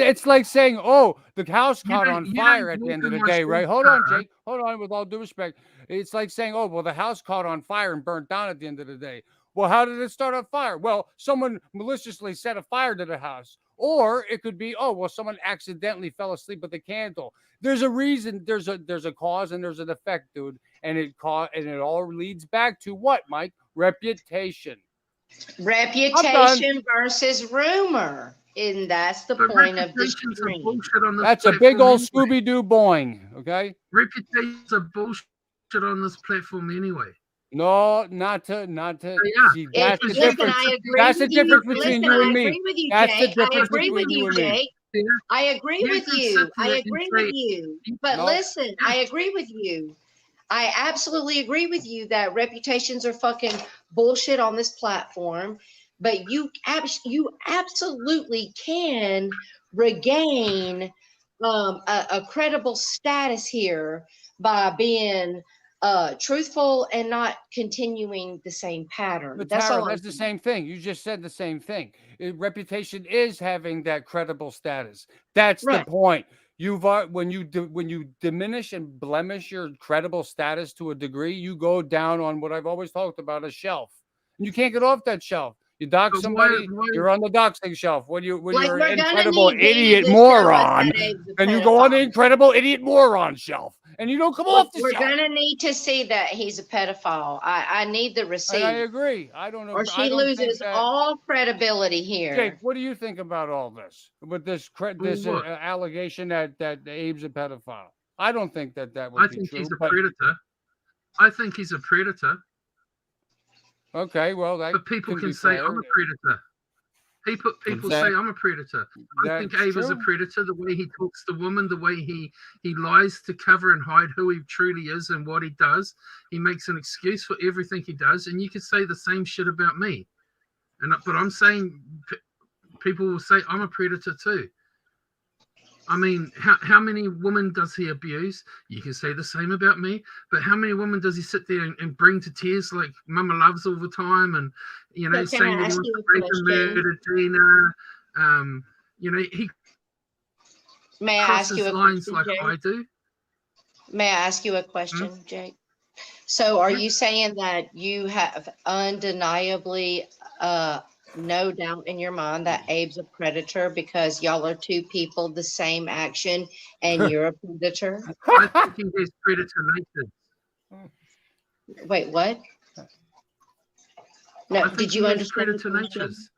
Speaker 5: it's like saying, "Oh, the house
Speaker 8: You
Speaker 5: caught
Speaker 8: don't-
Speaker 5: on
Speaker 8: you
Speaker 5: fire
Speaker 8: don't
Speaker 5: at the
Speaker 8: walk
Speaker 5: end of
Speaker 8: in
Speaker 5: the
Speaker 8: my
Speaker 5: day,
Speaker 8: street
Speaker 5: right?" Hold on,
Speaker 8: car.
Speaker 5: Jake. Hold on. With all due respect, it's like saying, "Oh, well, the house caught on fire and burnt down at the end of the day." Well, how did it start on fire? Well, someone maliciously set a fire to the house, or it could be, "Oh, well, someone accidentally fell asleep with the candle." There's a reason. There's a cause and there's an effect, dude, and it all leads back to what, Mike? Reputation.
Speaker 6: Reputation versus rumor. And that's the
Speaker 8: But
Speaker 6: point of the
Speaker 8: reputations are
Speaker 6: stream.
Speaker 8: bullshit on this
Speaker 5: That's a big
Speaker 8: platform
Speaker 5: old
Speaker 8: anyway.
Speaker 5: Scooby Doo boing. Okay.
Speaker 8: Reputations are bullshit on this platform anyway.
Speaker 5: No, not to.
Speaker 8: are.
Speaker 5: See,
Speaker 6: If,
Speaker 5: that's the
Speaker 8: Listen,
Speaker 6: listen,
Speaker 5: difference.
Speaker 6: I agree
Speaker 5: That's the
Speaker 6: with you.
Speaker 5: difference between
Speaker 6: Listen,
Speaker 5: you
Speaker 6: I
Speaker 5: and me.
Speaker 6: agree with you,
Speaker 5: That's the
Speaker 6: Jake. I
Speaker 5: difference
Speaker 6: agree with
Speaker 5: between you
Speaker 6: you,
Speaker 5: and me.
Speaker 6: Jake.
Speaker 8: Yeah.
Speaker 6: I agree
Speaker 8: You
Speaker 6: with
Speaker 8: can
Speaker 6: you.
Speaker 8: sit
Speaker 6: I
Speaker 8: there and
Speaker 6: agree
Speaker 8: say-
Speaker 6: with you. But
Speaker 5: No.
Speaker 6: listen, I agree with you. I absolutely agree with you that reputations are fucking bullshit on this platform. But you absolutely can regain a credible status here by being truthful and not continuing the same pattern.
Speaker 5: But
Speaker 6: That's
Speaker 5: Tara,
Speaker 6: all.
Speaker 5: that's the same thing. You just said the same thing. Reputation is having that credible status. That's the
Speaker 6: Right.
Speaker 5: point. When you diminish and blemish your credible status to a degree, you go down on what I've always talked about, a shelf, and you can't get off that shelf. You dox
Speaker 8: But
Speaker 5: somebody,
Speaker 8: why-
Speaker 5: you're on the doxing shelf. When you're
Speaker 6: Like,
Speaker 5: an
Speaker 6: we're gonna
Speaker 5: incredible
Speaker 6: need Dana
Speaker 5: idiot
Speaker 6: to show us
Speaker 5: moron,
Speaker 6: that Abe's a
Speaker 5: then you go on the
Speaker 6: pedophile.
Speaker 5: incredible idiot moron shelf, and you don't come off the
Speaker 6: We're
Speaker 5: shelf.
Speaker 6: gonna need to see that he's a pedophile. I need the
Speaker 5: And I
Speaker 6: receipt,
Speaker 5: agree. I don't know.
Speaker 6: or
Speaker 5: I
Speaker 6: she
Speaker 5: don't think
Speaker 6: loses
Speaker 5: that.
Speaker 6: all credibility
Speaker 5: Jake,
Speaker 6: here.
Speaker 5: what do you think about all this? With this
Speaker 8: what?
Speaker 5: allegation that Abe's a pedophile? I don't think that
Speaker 8: I
Speaker 5: would be
Speaker 8: think
Speaker 5: true.
Speaker 8: he's a
Speaker 5: But
Speaker 8: predator. I think he's a predator.
Speaker 5: okay, well, that
Speaker 8: But people
Speaker 5: can
Speaker 8: can
Speaker 5: be
Speaker 8: say
Speaker 5: fair.
Speaker 8: I'm a predator. People say I'm a predator. I think
Speaker 5: That's
Speaker 8: Abe is a
Speaker 5: true.
Speaker 8: predator. The way he talks to women, the way he lies to cover and hide who he truly is and what he does. He makes an excuse for everything he does, and you could say the same shit about me. But I'm saying people will say I'm a predator too. I mean, how many women does he abuse? You can say the same about me, but how many women does he sit there and bring to tears like Mama Loves all the time, and
Speaker 6: So can
Speaker 8: saying
Speaker 6: I
Speaker 8: that he
Speaker 6: ask
Speaker 8: wants
Speaker 6: you
Speaker 8: to
Speaker 6: a
Speaker 8: rape and
Speaker 6: question?
Speaker 8: murder Gina? He
Speaker 6: May I ask
Speaker 8: crosses
Speaker 6: you a
Speaker 8: lines
Speaker 6: question,
Speaker 8: like
Speaker 6: Jake?
Speaker 8: I do.
Speaker 6: May I ask you a question, Jake? So are you saying that you have undeniably no doubt in your mind that Abe's a predator because y'all are two people, the same action, and you're a predator?
Speaker 8: I think he has predator nature.
Speaker 6: Wait, what? No,
Speaker 8: I think
Speaker 6: did you
Speaker 8: he has
Speaker 6: understand the
Speaker 8: predator
Speaker 6: question?
Speaker 8: natures.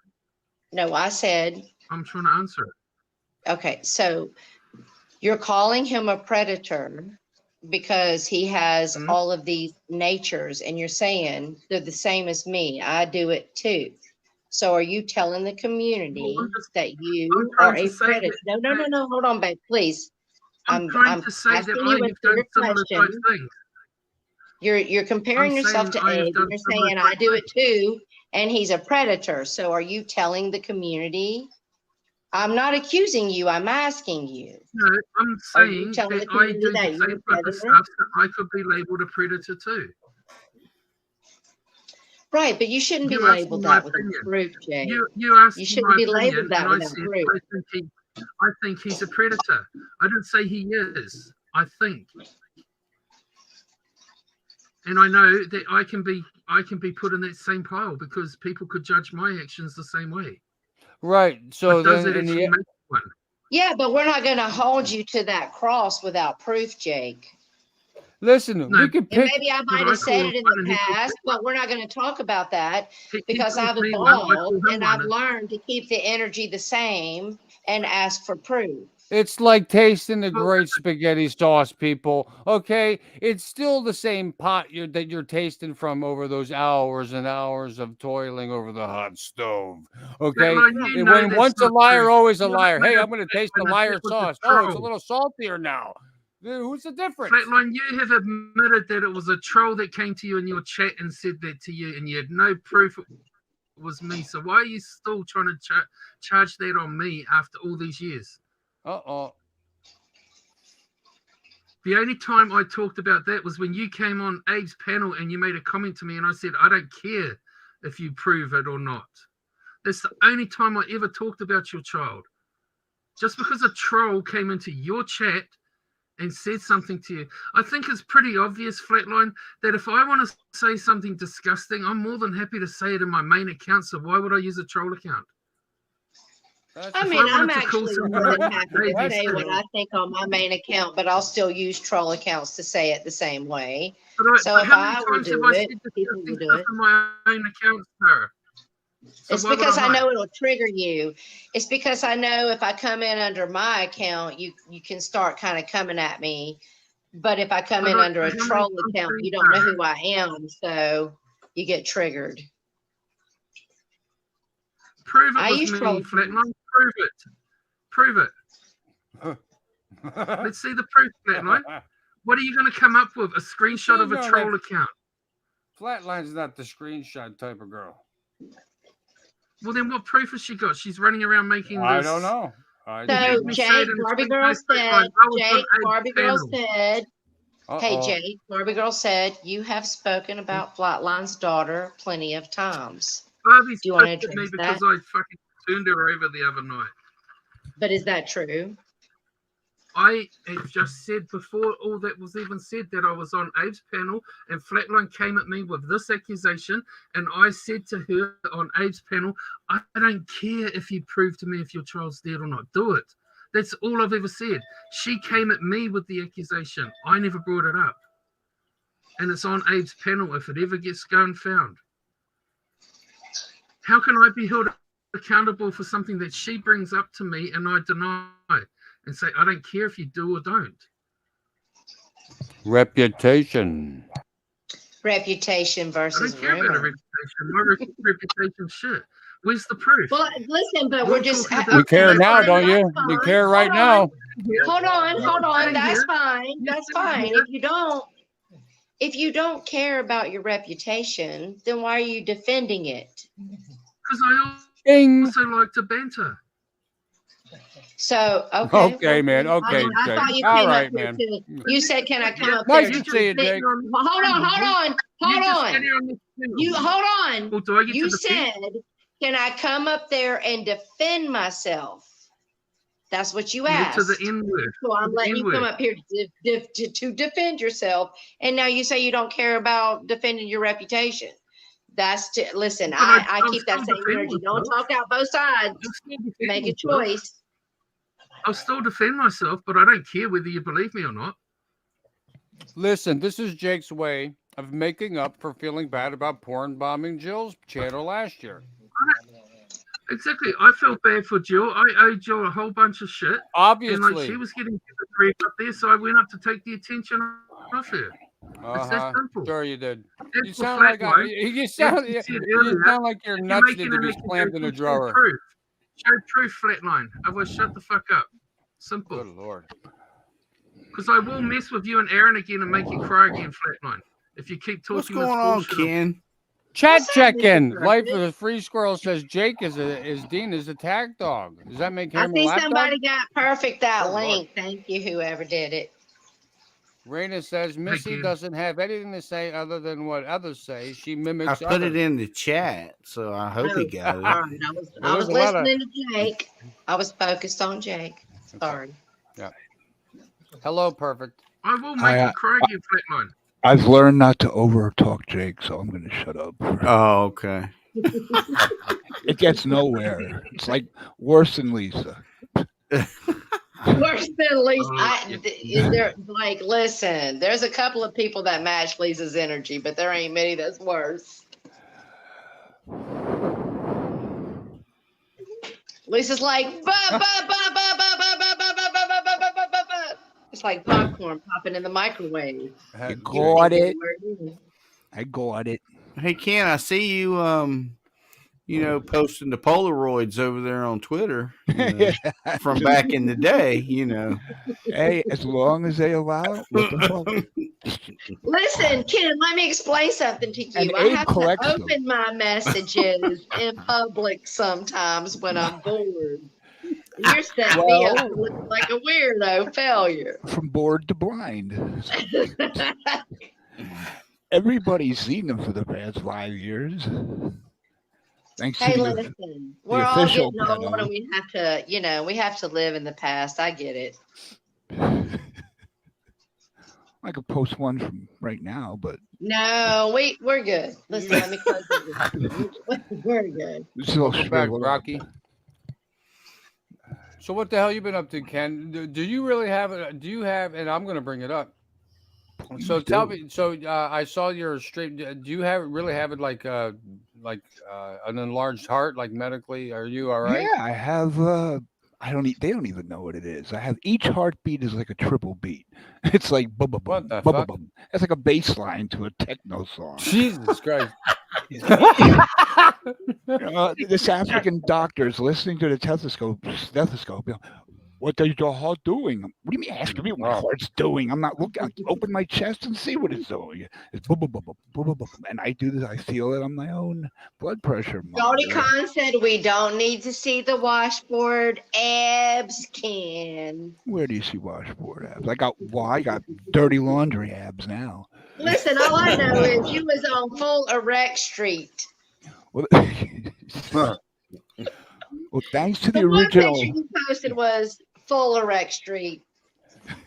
Speaker 6: No, I said,
Speaker 8: I'm trying to answer it.
Speaker 6: okay, so you're calling him a predator because he has
Speaker 8: Mhm.
Speaker 6: all of these natures, and you're saying they're the same as me. I do it too. So are you telling the community
Speaker 8: Well, I'm just-
Speaker 6: that
Speaker 8: I'm
Speaker 6: you
Speaker 8: trying
Speaker 6: are
Speaker 8: to
Speaker 6: a
Speaker 8: say
Speaker 6: predator? No, hold on, babe, please.
Speaker 8: I'm trying to say that
Speaker 6: asking
Speaker 8: I
Speaker 6: you a
Speaker 8: have done
Speaker 6: clear
Speaker 8: similar type
Speaker 6: question.
Speaker 8: things.
Speaker 6: You're comparing
Speaker 8: I'm
Speaker 6: yourself to
Speaker 8: saying I have
Speaker 6: Abe,
Speaker 8: done
Speaker 6: and you're
Speaker 8: similar
Speaker 6: saying I
Speaker 8: type
Speaker 6: do it too, and he's a predator. So are you telling the community? I'm not accusing you, I'm asking you.
Speaker 8: No, I'm
Speaker 6: Are you
Speaker 8: saying
Speaker 6: telling
Speaker 8: that
Speaker 6: the
Speaker 8: I
Speaker 6: community
Speaker 8: do
Speaker 6: that
Speaker 8: the
Speaker 6: you're
Speaker 8: same
Speaker 6: a
Speaker 8: type of
Speaker 6: predator?
Speaker 8: stuff that I could be labeled a predator too.
Speaker 6: Right, but you shouldn't be
Speaker 8: You asked me
Speaker 6: labeled
Speaker 8: my
Speaker 6: that without
Speaker 8: opinion.
Speaker 6: proof, Jay.
Speaker 8: You asked
Speaker 6: You
Speaker 8: me
Speaker 6: shouldn't
Speaker 8: my
Speaker 6: be
Speaker 8: opinion,
Speaker 6: labeled that
Speaker 8: and I
Speaker 6: without
Speaker 8: said
Speaker 6: proof.
Speaker 8: I think he's a predator. I didn't say he is. I think, and I know that I can be put in that same pile because people could judge my actions the same way.
Speaker 5: Right. So
Speaker 8: But does
Speaker 5: then,
Speaker 8: it
Speaker 5: in
Speaker 8: actually
Speaker 5: the
Speaker 8: make one?
Speaker 6: Yeah, but we're not going to hold you to that cross without proof, Jake.
Speaker 5: Listen,
Speaker 8: No,
Speaker 5: we could
Speaker 6: And
Speaker 5: pick.
Speaker 6: maybe I
Speaker 8: what
Speaker 6: might
Speaker 8: I
Speaker 6: have said
Speaker 8: call
Speaker 6: it in
Speaker 8: one
Speaker 6: the
Speaker 8: and he calls
Speaker 6: past, but we're not going to talk about that
Speaker 8: he
Speaker 6: because
Speaker 8: calls
Speaker 6: I've
Speaker 8: me one, I call
Speaker 6: evolved
Speaker 8: him
Speaker 6: and I've
Speaker 8: one.
Speaker 6: learned to keep the energy the same and ask for proof.
Speaker 5: It's like tasting the
Speaker 8: Well,
Speaker 5: great spaghetti sauce, people. Okay, it's still the same pot that you're tasting from over those hours and hours of toiling over the hot stove. Okay,
Speaker 8: Flatline, you
Speaker 5: and
Speaker 8: know
Speaker 5: when
Speaker 8: that's
Speaker 5: once a
Speaker 8: not
Speaker 5: liar,
Speaker 8: true.
Speaker 5: always a
Speaker 8: You
Speaker 5: liar.
Speaker 8: know
Speaker 5: Hey,
Speaker 8: that
Speaker 5: I'm going to taste the
Speaker 8: Flatline,
Speaker 5: liar
Speaker 8: that was a
Speaker 5: sauce. Oh, it's a
Speaker 8: troll.
Speaker 5: little saltier now. Dude, who's the difference?
Speaker 8: Flatline, you have admitted that it was a troll that came to you in your chat and said that to you, and you had no proof it was me. So why are you still trying to charge that on me after all these years?
Speaker 5: Uh-oh.
Speaker 8: The only time I talked about that was when you came on Abe's panel and you made a comment to me, and I said, I don't care if you prove it or not. That's the only time I ever talked about your child. Just because a troll came into your chat and said something to you, I think it's pretty obvious, Flatline, that if I want to say something disgusting, I'm more than happy to say it in my main account. So why would I use a troll account?
Speaker 6: I
Speaker 8: If
Speaker 6: mean,
Speaker 8: I
Speaker 6: I'm
Speaker 8: wanted to call
Speaker 6: actually
Speaker 8: someone
Speaker 6: more
Speaker 8: a
Speaker 6: than happy to
Speaker 8: baby
Speaker 6: say what
Speaker 8: still,
Speaker 6: I think on my main account, but I'll still use troll accounts to say it the same way.
Speaker 8: but
Speaker 6: So if
Speaker 8: how many
Speaker 6: I will
Speaker 8: times have
Speaker 6: do
Speaker 8: I
Speaker 6: it,
Speaker 8: said
Speaker 6: people will
Speaker 8: disgusting
Speaker 6: do
Speaker 8: stuff
Speaker 6: it.
Speaker 8: in my own account, Sarah? So
Speaker 6: It's
Speaker 8: why would
Speaker 6: because I
Speaker 8: hide?
Speaker 6: know it'll trigger you. It's because I know if I come in under my account, you can start kind of coming at me. But if I come in under a
Speaker 8: How many
Speaker 6: troll
Speaker 8: times
Speaker 6: account,
Speaker 8: have
Speaker 6: you
Speaker 8: you
Speaker 6: don't know
Speaker 8: done?
Speaker 6: who I am, so you get triggered.
Speaker 8: Prove
Speaker 6: I
Speaker 8: it with
Speaker 6: use
Speaker 8: me,
Speaker 6: troll
Speaker 8: Flatline. Prove it. Prove it. Let's see the proof, Flatline. What are you going to come up with? A screenshot of a
Speaker 5: No,
Speaker 8: troll account?
Speaker 5: Flatline's not the screenshot type of girl.
Speaker 8: Well, then what proof has she got? She's running around making this.
Speaker 5: I don't know. I
Speaker 6: So
Speaker 5: don't know.
Speaker 6: Jake, Barbie Girl said, Jake, Barbie Girl said, hey
Speaker 5: Uh-oh.
Speaker 6: Jake, Barbie Girl said, you have spoken about Flatline's daughter plenty of times.
Speaker 8: Barbie's
Speaker 6: Do you want to
Speaker 8: pissed at me
Speaker 6: address
Speaker 8: because
Speaker 6: that?
Speaker 8: I fucking turned her over the other night.
Speaker 6: But is that true?
Speaker 8: I had just said before all that was even said that I was on Abe's panel and Flatline came at me with this accusation, and I said to her on Abe's panel, I don't care if you prove to me if your child's dead or not. Do it. That's all I've ever said. She came at me with the accusation. I never brought it up. And it's on Abe's panel if it ever gets found. How can I be held accountable for something that she brings up to me and I deny and say, I don't care if you do or don't?
Speaker 5: Reputation.
Speaker 6: Reputation
Speaker 8: I
Speaker 6: versus
Speaker 8: don't care about a
Speaker 6: rumor.
Speaker 8: reputation. My reputation shit. Where's the proof?
Speaker 6: Well, listen, but
Speaker 8: We're
Speaker 6: we're just
Speaker 8: talking about
Speaker 5: You care
Speaker 6: okay,
Speaker 5: now,
Speaker 6: then
Speaker 5: don't you?
Speaker 6: that's
Speaker 5: You
Speaker 6: fine.
Speaker 5: care right
Speaker 6: Hold
Speaker 5: now.
Speaker 6: on. Hold on.
Speaker 8: Sitting
Speaker 6: That's
Speaker 8: here.
Speaker 6: fine.
Speaker 8: You're
Speaker 6: That's
Speaker 8: sitting
Speaker 6: fine.
Speaker 8: here.
Speaker 6: If you don't care about your reputation, then why are you defending it?
Speaker 8: Because I
Speaker 5: Ding.
Speaker 8: also like to banter.
Speaker 6: So
Speaker 5: Okay, man. Okay,
Speaker 6: I
Speaker 5: Jake.
Speaker 6: thought you
Speaker 5: All
Speaker 6: came
Speaker 5: right,
Speaker 6: up here
Speaker 5: man.
Speaker 6: to. You said, "Can I come up
Speaker 5: Nice
Speaker 6: there?"
Speaker 5: to see you,
Speaker 6: defend-"
Speaker 5: Jake.
Speaker 6: Well, hold on. You hold on.
Speaker 8: Well, do I get
Speaker 6: You
Speaker 8: to defend?
Speaker 6: said, "Can I come up there and defend myself?" That's what you
Speaker 8: Yeah,
Speaker 6: asked.
Speaker 8: to the N word.
Speaker 6: So I'm
Speaker 8: To the
Speaker 6: letting you come
Speaker 8: N-word.
Speaker 6: up here to defend yourself, and now you say you don't care about defending your reputation. Listen.
Speaker 8: But
Speaker 6: I
Speaker 8: I'll
Speaker 6: keep that
Speaker 8: still
Speaker 6: same
Speaker 8: defend
Speaker 6: energy. Don't
Speaker 8: myself.
Speaker 6: talk out both sides.
Speaker 8: I'll still defend
Speaker 6: Make a
Speaker 8: myself.
Speaker 6: choice.
Speaker 8: I'll still defend myself, but I don't care whether you believe me or not.
Speaker 5: Listen, this is Jake's way of making up for feeling bad about porn bombing Jill's channel last year.
Speaker 8: Exactly. I felt bad for Jill. I owed Jill a whole bunch of shit. And like
Speaker 5: Obviously.
Speaker 8: she was getting grief up there, so I went up to take the attention off her. It's that simple.
Speaker 5: Sure you did.
Speaker 8: As
Speaker 5: You
Speaker 8: for
Speaker 5: sound like
Speaker 8: Flatline,
Speaker 5: you
Speaker 8: as
Speaker 5: sound
Speaker 8: you said
Speaker 5: you
Speaker 8: earlier,
Speaker 5: sound like your
Speaker 8: if you're
Speaker 5: nuts need
Speaker 8: making
Speaker 5: to
Speaker 8: an
Speaker 5: be slammed in a
Speaker 8: accusation, show
Speaker 5: drawer.
Speaker 8: proof. Show proof, Flatline. Otherwise, shut the fuck up. Simple.
Speaker 5: Good Lord.
Speaker 8: Because I will mess with you and Aaron again and make you cry again, Flatline. If you keep talking
Speaker 4: What's
Speaker 8: this
Speaker 4: going on,
Speaker 8: bullshit.
Speaker 4: Ken?
Speaker 5: Chat
Speaker 6: What's
Speaker 5: check in.
Speaker 6: happening,
Speaker 5: Life
Speaker 6: Curtis?
Speaker 5: of a Free Squirrel says Jake is Dean is a tag dog. Does that make
Speaker 6: I
Speaker 5: him a
Speaker 6: see
Speaker 5: lapdog?
Speaker 6: somebody got perfect that
Speaker 5: Good Lord.
Speaker 6: link. Thank you, whoever did it.
Speaker 5: Raina says Missy
Speaker 8: you.
Speaker 5: doesn't have anything to say other than what others say. She
Speaker 4: I
Speaker 5: mimics
Speaker 4: put it
Speaker 5: others.
Speaker 4: in the chat, so I hope he got it.
Speaker 6: All right, I was
Speaker 5: there's a lot of-
Speaker 6: listening to Jake. I was focused on Jake. Sorry.
Speaker 5: Hello, perfect.
Speaker 8: I will make you cry again, Flatline.
Speaker 9: I've learned not to over talk Jake, so I'm going to shut up.
Speaker 4: Oh, okay.
Speaker 9: It gets nowhere. It's like worse than Lisa.
Speaker 6: Worse than Lisa.
Speaker 8: Oh,
Speaker 6: Is there like? Listen, there's a couple of people that match Lisa's energy, but there ain't many that's worse. Lisa's like, ba ba ba ba ba ba ba ba ba ba ba ba ba ba ba ba. It's like popcorn popping in the microwave.
Speaker 9: You got it.
Speaker 6: Word.
Speaker 9: I got it.
Speaker 4: Hey Ken, I see you posting the Polaroids over there on Twitter, from back in the day,
Speaker 9: Hey, as long as they allow it, what the fuck?
Speaker 6: Listen, Ken, let me explain something to
Speaker 9: And
Speaker 6: you. I
Speaker 9: Abe
Speaker 6: have to
Speaker 9: collects them.
Speaker 6: open my messages in public sometimes when I'm bored. You're setting me up to look like a weirdo failure.
Speaker 9: From bored to blind. Everybody's seen them for the past 5 years. Thanks
Speaker 6: Hey,
Speaker 9: to
Speaker 6: listen, we're all
Speaker 9: official
Speaker 6: getting old
Speaker 9: pedo.
Speaker 6: and we have to live in the past. I get it.
Speaker 9: I could post one from right now, but
Speaker 6: No, we're good. Listen, let me close it. We're good.
Speaker 9: it's a little
Speaker 5: Welcome back,
Speaker 9: straight.
Speaker 5: Rocky. So what the hell you been up to, Ken? Do you really have it? Do you have? And I'm going to bring it up. So tell me. So I saw your stream. Do you really have it like an enlarged heart, like medically? Are you all right?
Speaker 9: Yeah, I have. They don't even know what it is. I have each heartbeat is like a triple beat. It's like bum bum
Speaker 5: What
Speaker 9: bum
Speaker 5: the
Speaker 9: bum
Speaker 5: fuck?
Speaker 9: bum. It's like a bass line to a techno song.
Speaker 5: Jesus Christ!
Speaker 9: This African doctor is listening to the stethoscope. What is your heart doing? What do you mean asking me what my heart's doing? I'm not looking. I open my chest and see what it's doing. It's boom, boom, boom, boom, boom, boom, boom. And I do this. I feel it on my own blood pressure.
Speaker 6: Jody Khan said we don't need to see the washboard abs, Ken.
Speaker 9: Where do you see washboard abs? I got dirty laundry abs now.
Speaker 6: Listen, all I know is you was on full erect street.
Speaker 9: Well, thanks to the
Speaker 6: The one
Speaker 9: original.
Speaker 6: picture you posted was full erect street.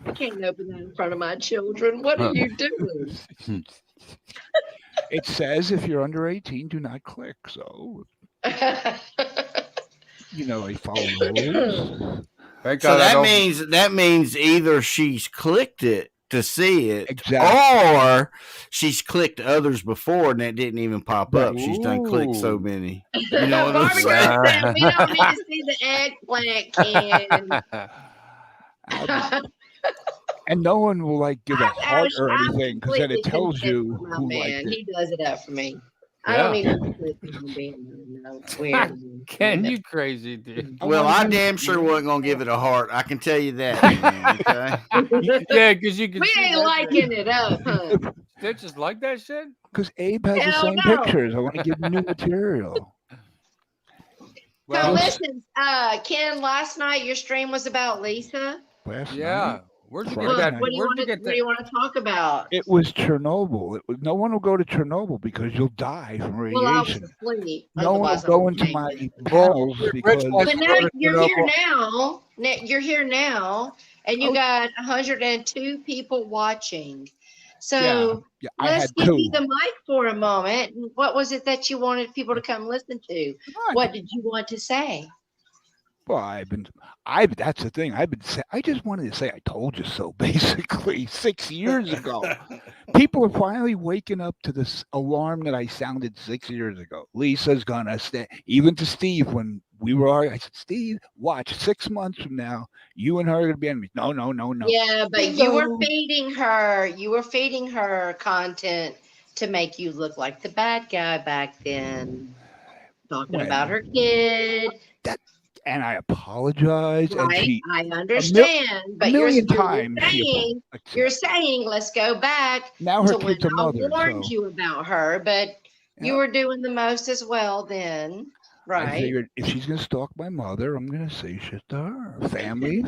Speaker 6: I can't open that in front of my children. What are you doing?
Speaker 9: It says if you're under 18, do not click. So, they follow the rules.
Speaker 5: Thank
Speaker 4: So
Speaker 5: God
Speaker 4: that means either she's clicked it to see it,
Speaker 9: Exactly.
Speaker 4: or she's clicked others before and it didn't even pop up. She's done clicked so many. You know what I'm
Speaker 6: Barbara
Speaker 4: saying?
Speaker 6: Girl said we don't need to see the eggplant, Ken.
Speaker 9: And no one will give a heart or
Speaker 6: I'm
Speaker 9: anything because then it
Speaker 6: completely
Speaker 9: tells
Speaker 6: content
Speaker 9: you
Speaker 6: with my
Speaker 9: who
Speaker 6: man.
Speaker 9: liked it.
Speaker 6: He does it up for me. I don't need to being weird.
Speaker 5: Ken, you crazy dude.
Speaker 4: Well, I damn sure wasn't gonna give it a heart. I can tell you that. Man, okay?
Speaker 5: Yeah, because you can.
Speaker 6: We
Speaker 5: see
Speaker 6: ain't
Speaker 5: that
Speaker 6: liking it up, huh?
Speaker 5: Stitches like that shit.
Speaker 9: Because Abe has
Speaker 6: Hell
Speaker 9: the same
Speaker 6: no.
Speaker 9: pictures. I want to give him new material.
Speaker 6: So listen, Ken, last night your stream was about Lisa.
Speaker 5: Yeah. Where'd you get
Speaker 9: Friday
Speaker 5: that?
Speaker 9: night.
Speaker 6: What do you want to talk about?
Speaker 9: It was Chernobyl. No one will go to Chernobyl because you'll die from
Speaker 6: Well, I was
Speaker 9: radiation.
Speaker 6: asleep.
Speaker 9: No one will
Speaker 6: Otherwise,
Speaker 9: go
Speaker 6: I
Speaker 9: into
Speaker 6: wouldn't
Speaker 9: my
Speaker 6: make it.
Speaker 9: balls because
Speaker 6: But now you're here now. You're here now, and you got 102 people watching. So
Speaker 9: I
Speaker 6: let's
Speaker 9: had
Speaker 6: give
Speaker 9: two.
Speaker 6: you the mic for a moment. What was it that you wanted people to come listen to? What did you want to say?
Speaker 9: Well, that's the thing. I just wanted to say I told you so, basically, 6 years ago. People are finally waking up to this alarm that I sounded 6 years ago. Lisa's gonna stay. Even to Steve, when we were arguing, I said, Steve, watch 6 months from now, you and her are gonna be enemies. No.
Speaker 6: Yeah, but you were feeding her. You were feeding her content to make you look like the bad guy back then. Talking about her kid.
Speaker 9: And I apologize.
Speaker 6: Right, I understand, but you're saying let's go back
Speaker 9: now her
Speaker 6: to when
Speaker 9: kid's a
Speaker 6: I
Speaker 9: mother,
Speaker 6: warned
Speaker 9: so.
Speaker 6: you about her, but you were doing the most as well then, right?
Speaker 9: I figured if she's gonna stalk my mother, I'm gonna say shit to her. Family.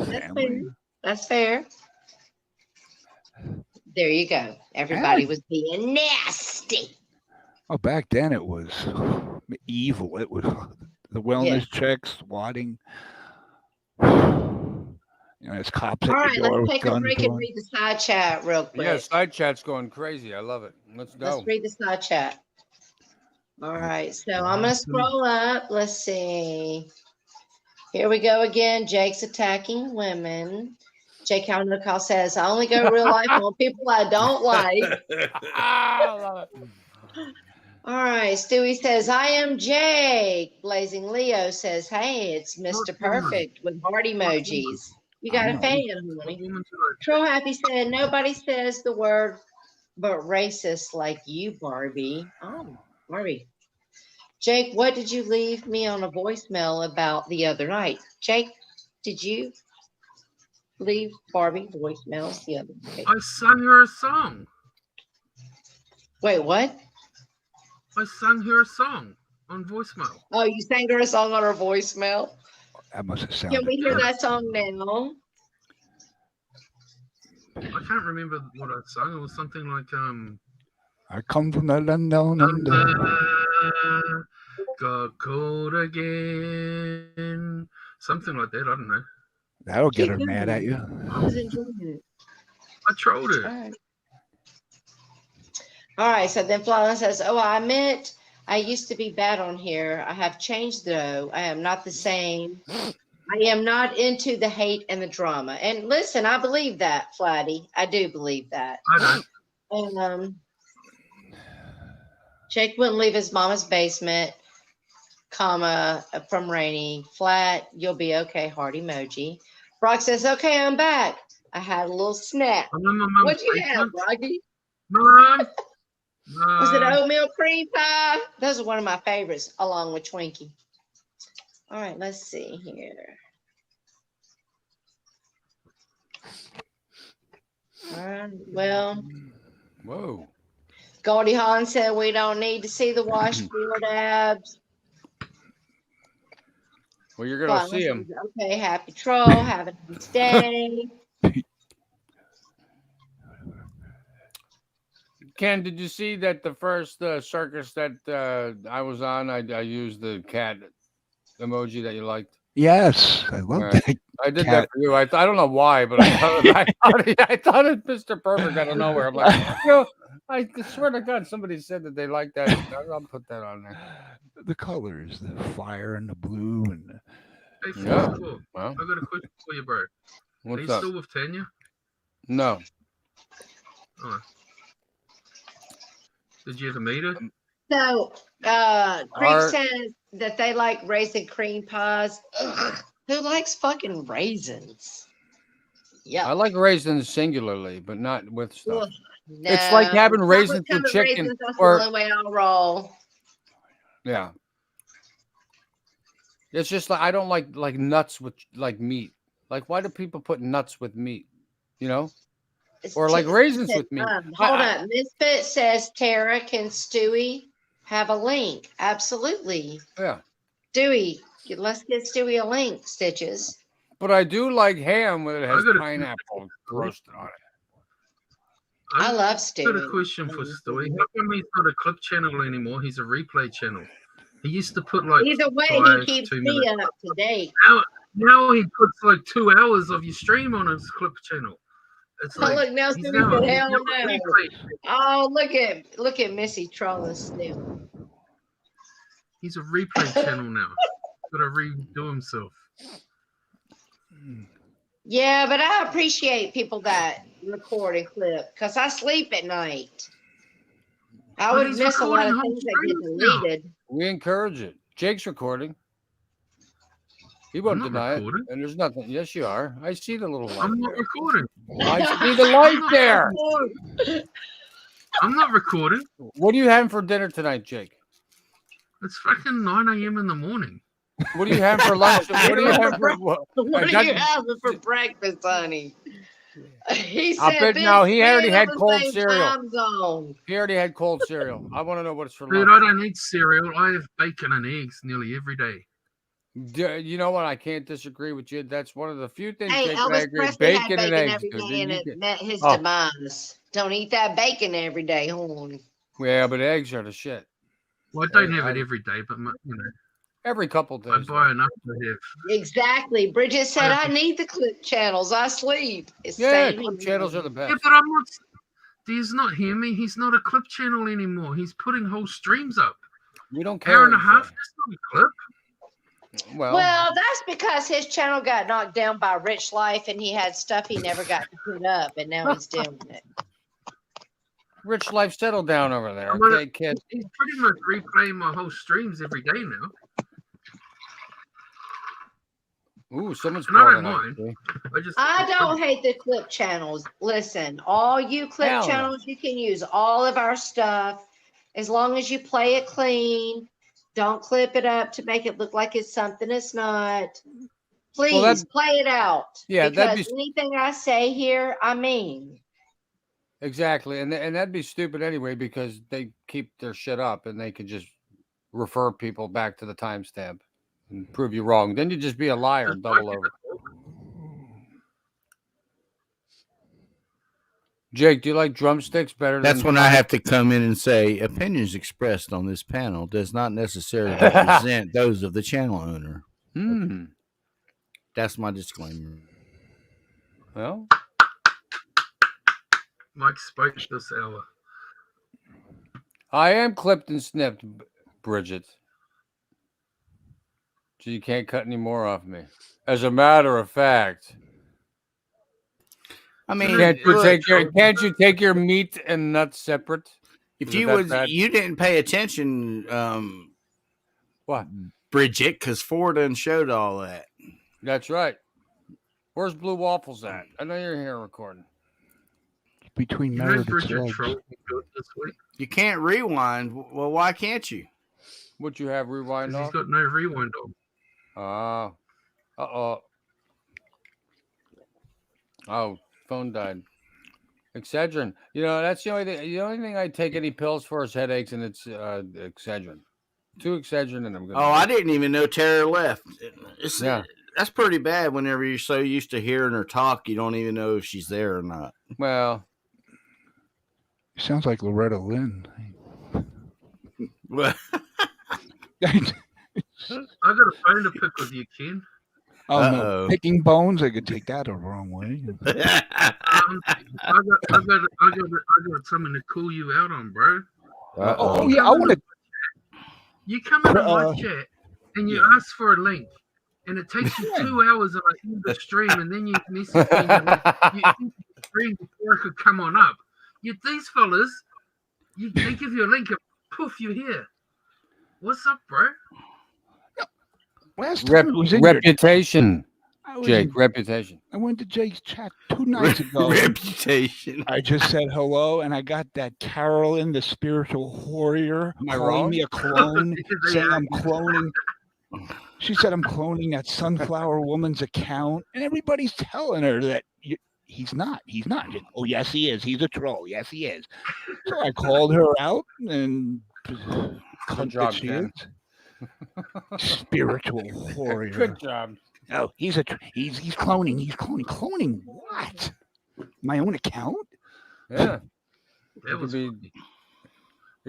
Speaker 6: That's fair. There you go. Everybody was being nasty.
Speaker 9: Oh, back then it was evil. It was the wellness checks, swatting. There's cops
Speaker 6: All
Speaker 9: at
Speaker 6: right,
Speaker 9: your door
Speaker 6: let's
Speaker 9: with
Speaker 6: take a
Speaker 9: guns
Speaker 6: break and
Speaker 9: drawn.
Speaker 6: read the side chat real quick.
Speaker 5: Yeah, side chat's going crazy. I love it. Let's go.
Speaker 6: Let's read the side chat. All right, so I'm going to scroll up. Let's see. Here we go again. Jake's attacking women. Jake Howard says, I only go real life on people I don't like.
Speaker 5: I love it.
Speaker 6: All right. Stewie says, I am Jake. Blazing Leo says, hey, it's Mr. Perfect with heart emojis. You got a fan, honey. Troll Happy said, nobody says the word but racist like you, Barbie. Oh, Barbie. Jake, what did you leave me on a voicemail about the other night? Jake, did you leave Barbie voicemails the other night?
Speaker 8: I sang her a song.
Speaker 6: Wait, what?
Speaker 8: I sang her a song on voicemail.
Speaker 6: Oh, you sang her a song on her voicemail?
Speaker 9: That must have sounded.
Speaker 6: Can we hear that song now?
Speaker 8: I can't remember what I sang. It was something like
Speaker 9: I come from the London under.
Speaker 8: Got cold again. Something like that. I don't know.
Speaker 9: That'll get her mad at you.
Speaker 6: I was enjoying it.
Speaker 8: I trolled it.
Speaker 6: All right. So then Flylan says, oh, I admit I used to be bad on here. I have changed though. I am not the same. I am not into the hate and the drama. And listen, I believe that, Flatty. I do believe that.
Speaker 8: I don't.
Speaker 6: And Jake wouldn't leave his mama's basement, comma, from Rainy. Flat, you'll be okay, heart emoji. Brock says, okay, I'm back. I had a little snack. What'd you have, Rocky?
Speaker 8: Mom.
Speaker 6: Was it oatmeal cream pie? Those are one of my favorites, along with Twinkie. All right, let's see here. All right, well.
Speaker 5: Whoa.
Speaker 6: Goldie Hawn said we don't need to see the washboard abs.
Speaker 5: Well, you're going to see them.
Speaker 6: Okay, happy troll. Have a nice day.
Speaker 5: Ken, did you see that the first circus that I was on, I used the cat emoji that you liked?
Speaker 9: Yes, I love that.
Speaker 5: I did that for you. I don't know why, but I thought it Mr. Perfect out of nowhere. I'm like, I swear to God, somebody said that they like that. I'll put that on there.
Speaker 9: The colors, the fire and the blue, and
Speaker 8: Hey,
Speaker 5: Yeah.
Speaker 8: Cool.
Speaker 5: Well.
Speaker 8: I got a question for you, bro. Are
Speaker 5: What's
Speaker 8: you
Speaker 5: up?
Speaker 8: still with Tanya?
Speaker 5: No.
Speaker 8: Oh. Did you ever meet her?
Speaker 6: So, Creek says that they like raisin cream pies. Ugh, who likes fucking raisins? Yeah.
Speaker 5: I like raisins singularly, but not with stuff.
Speaker 6: Ugh, no.
Speaker 5: It's like having raisins with
Speaker 6: Chocolate-covered
Speaker 5: chicken.
Speaker 6: raisins, that's
Speaker 5: Or,
Speaker 6: the only way I'll roll.
Speaker 5: yeah. It's just like I don't like nuts with like meat. Like, why do people put nuts with meat? You know? Or like raisins with meat.
Speaker 6: Hold on. Misfit says, Tara, can Stewie have a link? Absolutely.
Speaker 5: Yeah.
Speaker 6: Stewie, let's get Stewie a link, Stitches.
Speaker 5: But I do like ham when it has
Speaker 8: I got a-
Speaker 5: pineapple roasted on it.
Speaker 6: I love
Speaker 8: I've got a
Speaker 6: Stewie.
Speaker 8: question for Stewie. How come he's not a clip channel anymore? He's a replay channel. He used to put like
Speaker 6: Either way,
Speaker 8: 5,
Speaker 6: he keeps
Speaker 8: 2
Speaker 6: me
Speaker 8: minutes.
Speaker 6: up to date.
Speaker 8: Now he puts like 2 hours of your stream on his clip channel. It's
Speaker 6: Oh,
Speaker 8: like
Speaker 6: look, now
Speaker 8: he's
Speaker 6: Stewie
Speaker 8: now
Speaker 6: said,
Speaker 8: he's
Speaker 6: hell
Speaker 8: now a
Speaker 6: no.
Speaker 8: replay.
Speaker 6: Oh, look at Missy trolling still.
Speaker 8: He's a replay channel now. Got to redo himself.
Speaker 6: Yeah, but I appreciate people that record and clip because I sleep at night. I
Speaker 8: But
Speaker 6: would
Speaker 8: he's
Speaker 6: miss a lot of
Speaker 8: recording
Speaker 6: things that
Speaker 8: whole
Speaker 6: get
Speaker 8: streams now.
Speaker 6: deleted.
Speaker 5: We encourage it. Jake's recording. He won't
Speaker 8: I'm not
Speaker 5: deny
Speaker 8: recording.
Speaker 5: it. And there's nothing. Yes, you are. I see the little light
Speaker 8: I'm not
Speaker 5: there.
Speaker 8: recording.
Speaker 5: I see the light there.
Speaker 8: I'm not recording.
Speaker 5: What are you having for dinner tonight, Jake?
Speaker 8: It's fucking 9 a.m. in the morning.
Speaker 5: What are you having for lunch? What are you having for what?
Speaker 6: What are
Speaker 5: That-
Speaker 6: you having for breakfast, honey? He
Speaker 5: I
Speaker 6: said,
Speaker 5: bet
Speaker 6: "Bitch,
Speaker 5: no, he
Speaker 6: we're
Speaker 5: already
Speaker 6: on
Speaker 5: had
Speaker 6: the
Speaker 5: cold
Speaker 6: same
Speaker 5: cereal.
Speaker 6: time zone."
Speaker 5: He already had cold cereal. I want to know what it's for
Speaker 8: Dude,
Speaker 5: lunch.
Speaker 8: I don't eat cereal. I have bacon and eggs nearly every day.
Speaker 5: You know what? I can't disagree with you. That's one of the few things,
Speaker 6: Hey,
Speaker 5: Jake, that I
Speaker 6: Elvis
Speaker 5: agree.
Speaker 6: Presley had
Speaker 5: Bacon and
Speaker 6: bacon
Speaker 5: eggs,
Speaker 6: every
Speaker 5: dude.
Speaker 6: day, and
Speaker 5: You
Speaker 6: it
Speaker 5: can-
Speaker 6: met his
Speaker 5: Oh.
Speaker 6: demise. Don't eat that bacon every day, honey.
Speaker 5: Yeah, but eggs are the shit.
Speaker 8: Well, I don't
Speaker 5: Hey,
Speaker 8: have it
Speaker 5: I-
Speaker 8: every day, but
Speaker 5: Every couple
Speaker 8: I
Speaker 5: days.
Speaker 8: buy enough to have.
Speaker 6: Exactly. Bridget said, "I need the clip channels. I sleep." It's
Speaker 5: Yeah,
Speaker 6: same
Speaker 5: clip
Speaker 6: here.
Speaker 5: channels are the
Speaker 8: Yeah,
Speaker 5: best.
Speaker 8: but I'm not. Do you not hear me? He's not a clip channel anymore. He's putting whole streams up.
Speaker 5: We don't
Speaker 8: Hour
Speaker 5: care.
Speaker 8: and a
Speaker 5: what you
Speaker 8: half.
Speaker 5: say.
Speaker 8: That's not a clip.
Speaker 6: Well, that's because his channel got knocked down by Rich Life, and he had stuff he never got to put up, and now he's doing it.
Speaker 5: Rich Life, settle down over there,
Speaker 8: I'm gonna-
Speaker 5: okay, kid?
Speaker 8: He's pretty much replaying my whole streams every day now.
Speaker 5: Ooh, someone's
Speaker 8: And I
Speaker 5: calling
Speaker 8: don't
Speaker 5: out.
Speaker 8: mind.
Speaker 5: See?
Speaker 6: I don't hate the clip channels. Listen, all you clip
Speaker 5: Hell no.
Speaker 6: channels, you can use all of our stuff as long as you play it clean. Don't clip it up to make it look like it's something it's not. Please play it out.
Speaker 5: Yeah, that'd
Speaker 6: because anything I say here, I mean.
Speaker 5: Exactly, and that'd be stupid anyway because they keep their shit up and they could just refer people back to the timestamp and prove you wrong. Then you'd just be a liar, double over. Jake, do you like drumsticks better?
Speaker 4: That's
Speaker 5: than
Speaker 4: when I have to come in and say opinions expressed on this panel does not necessarily represent those of the channel owner. That's my disclaimer.
Speaker 5: Well,
Speaker 8: Mike spoke this hour.
Speaker 5: I am clipped and snipped, Bridget. So you can't cut any more off me. As a matter of fact.
Speaker 4: I mean,
Speaker 5: can't you take your meat and nuts separate?
Speaker 4: If you didn't pay attention,
Speaker 5: what,
Speaker 4: Bridget? Because Ford done showed all that.
Speaker 5: That's right. Where's Blue Waffles at? I know you're here recording.
Speaker 9: Between
Speaker 8: You know
Speaker 9: Meredith's
Speaker 8: Bridget
Speaker 9: legs.
Speaker 8: trolled me good this week?
Speaker 4: You can't rewind. Well, why can't you?
Speaker 5: Would you have rewind
Speaker 8: 'Cause
Speaker 5: off?
Speaker 8: he's got no rewind on.
Speaker 5: Oh, phone died. Excedrin. You know, that's the only thing I take any pills for is headaches, and it's Excedrin. 2 Excedrin, and I'm good.
Speaker 4: Oh, I didn't even know Tara left.
Speaker 5: Yeah.
Speaker 4: That's pretty bad whenever you're so used to hearing her talk, you don't even know if she's there or not.
Speaker 5: Well,
Speaker 9: sounds like Loretta Lynn.
Speaker 8: I got a bone to pick with you, Ken.
Speaker 9: Oh no, picking bones. I could take that the wrong way.
Speaker 8: I got something to cool you out on, bro.
Speaker 9: Oh yeah, I want to.
Speaker 8: You come into my chat and you ask for a link, and it takes you 2 hours of the stream, and then you message me and you end the stream before it could come on up. These fellas, they give you a link and poof, you're here. What's up, bro?
Speaker 9: Last time it was in
Speaker 5: reputation. Jake,
Speaker 9: in,
Speaker 5: reputation.
Speaker 9: I went to Jake's chat 2 nights ago.
Speaker 4: Reputation.
Speaker 9: I just said hello, and I got that Carolyn, the spiritual warrior, calling me a clone, saying I'm cloning. She said I'm cloning that Sunflower Woman's account, and everybody's telling her that he's not. He's not. Oh, yes, he is. He's a troll. Yes, he is. So I called her out, and
Speaker 5: good job, Ken.
Speaker 9: Spiritual warrior.
Speaker 5: Good job.
Speaker 9: Oh, he's cloning. He's cloning. Cloning what? My own account?
Speaker 5: Yeah. It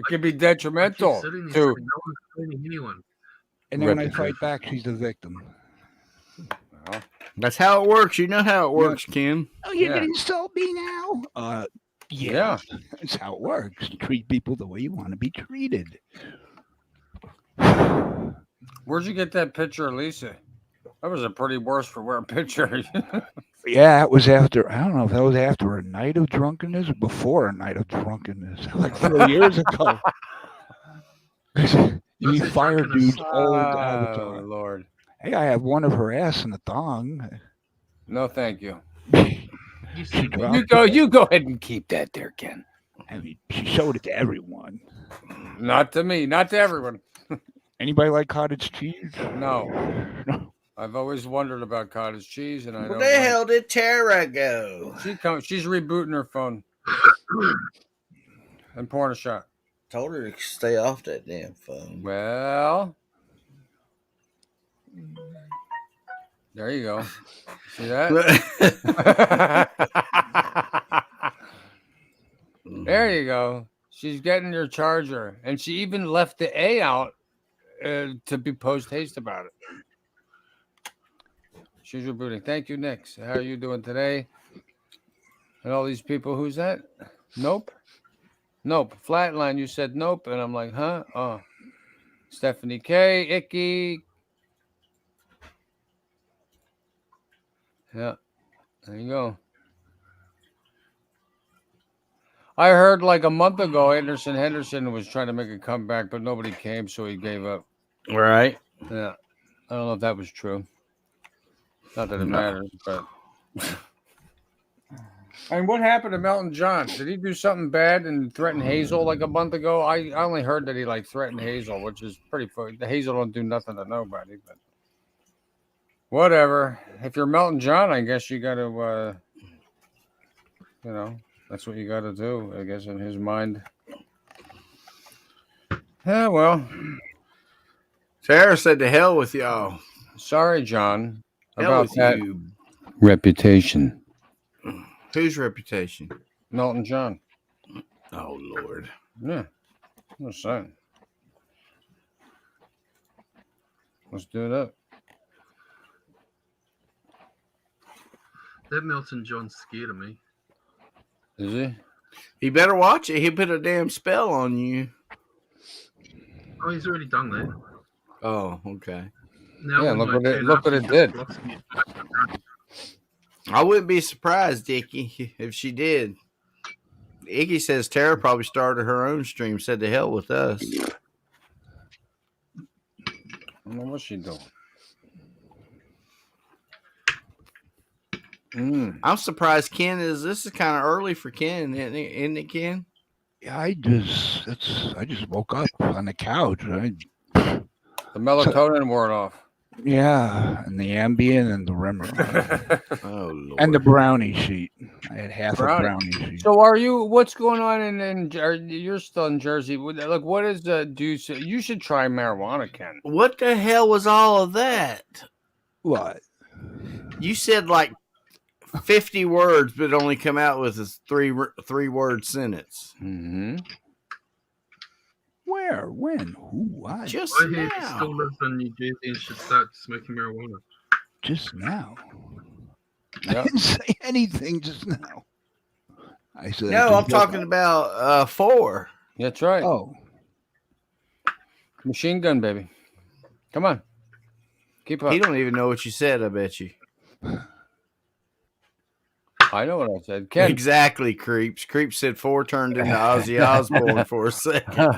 Speaker 5: could be detrimental to.
Speaker 8: No one's cloning anyone.
Speaker 9: And then when I fight back, she's the victim.
Speaker 5: Well,
Speaker 4: that's how it works. You know how it works, Ken.
Speaker 9: Oh, you're gonna insult me now? Yeah. That's how it works. Treat people the way you want to be treated.
Speaker 5: Where'd you get that picture of Lisa? That was a pretty worse for wear picture.
Speaker 9: Yeah, it was after, I don't know if that was after a night of drunkenness or before a night of drunkenness, like 4 years ago. You fire dudes all the time.
Speaker 5: Oh, Lord.
Speaker 9: Hey, I have one of her ass in the thong.
Speaker 5: No, thank you.
Speaker 9: You
Speaker 5: go ahead and keep that there, Ken.
Speaker 9: I mean, she showed it to everyone.
Speaker 5: Not to me, not to everyone.
Speaker 9: Anybody like cottage cheese?
Speaker 5: No. I've always wondered about cottage cheese, and
Speaker 4: Where the hell did Tara go?
Speaker 5: She's rebooting her phone and pouring a shot.
Speaker 4: Told her to stay off that damn phone.
Speaker 5: Well, there you go. See that? There you go. She's getting your charger, and she even left the A out to be post haste about it. She's rebooting. Thank you, Nix. How are you doing today? And all these people, who's that? Nope. Flatline, you said nope. And I'm like, huh? Oh. Stephanie K, Icky, Yeah, there you go. I heard like a month ago, Anderson Henderson was trying to make a comeback, but nobody came, so he gave up.
Speaker 4: Right.
Speaker 5: Yeah, I don't know if that was true. Not that it
Speaker 4: No.
Speaker 5: matters, but. And what happened to Melton John? Did he do something bad and threaten Hazel like a month ago? I only heard that he like threatened Hazel, which is pretty funny. Hazel don't do nothing to nobody, but whatever. If you're Melton John, I guess you got to, that's what you got to do. I guess in his mind. Yeah, well.
Speaker 4: Sarah said to hell with y'all.
Speaker 5: Sorry, John,
Speaker 4: Hell
Speaker 5: about
Speaker 4: with
Speaker 5: that
Speaker 4: you.
Speaker 5: reputation.
Speaker 4: Whose reputation?
Speaker 5: Melton John.
Speaker 4: Oh, Lord.
Speaker 5: Yeah. I'm just saying. Let's do it up.
Speaker 8: That Melton John's scared of me.
Speaker 5: Is he?
Speaker 4: You better watch it. He put a damn spell on you.
Speaker 8: Oh, he's already done that.
Speaker 4: Oh, okay.
Speaker 8: Now
Speaker 5: Yeah,
Speaker 8: when
Speaker 5: look
Speaker 8: I
Speaker 5: what it-
Speaker 8: turn
Speaker 5: look
Speaker 8: up,
Speaker 5: what
Speaker 8: he
Speaker 5: it
Speaker 8: just
Speaker 5: did.
Speaker 8: blocks me.
Speaker 4: I wouldn't be surprised, Dickie, if she did. Iggy says Tara probably started her own stream, said to hell with us.
Speaker 5: I don't know what she doing.
Speaker 4: I'm surprised Ken this is kind of early for Ken, isn't it, Ken?
Speaker 9: Yeah, I just woke up on the couch.
Speaker 5: The melatonin wore off.
Speaker 9: Yeah, and the Ambien and the Remeron.
Speaker 4: Oh, Lord.
Speaker 9: And the brownie sheet. I had half a brownie sheet.
Speaker 5: So what's going on in you're still in Jersey. Look, what is you should try marijuana, Ken.
Speaker 4: What the hell was all of that?
Speaker 9: What?
Speaker 4: You said like 50 words, but only come out with a three-word sentence.
Speaker 5: Mm-hmm.
Speaker 9: Where? When? Who? Why?
Speaker 4: Just
Speaker 8: I heard he
Speaker 4: now.
Speaker 8: still lives in New Jersey and should start smoking marijuana.
Speaker 9: Just now. I
Speaker 5: Yep.
Speaker 9: didn't say anything just now. I said
Speaker 4: No, I'm talking about 4.
Speaker 5: That's right.
Speaker 9: Oh,
Speaker 5: Machine gun, baby. Come on. Keep up.
Speaker 4: He don't even know what you said, I bet you.
Speaker 5: I know what I said. Ken.
Speaker 4: Exactly, Creeps. Creeps said 4 turned into Ozzy Osbourne for a second.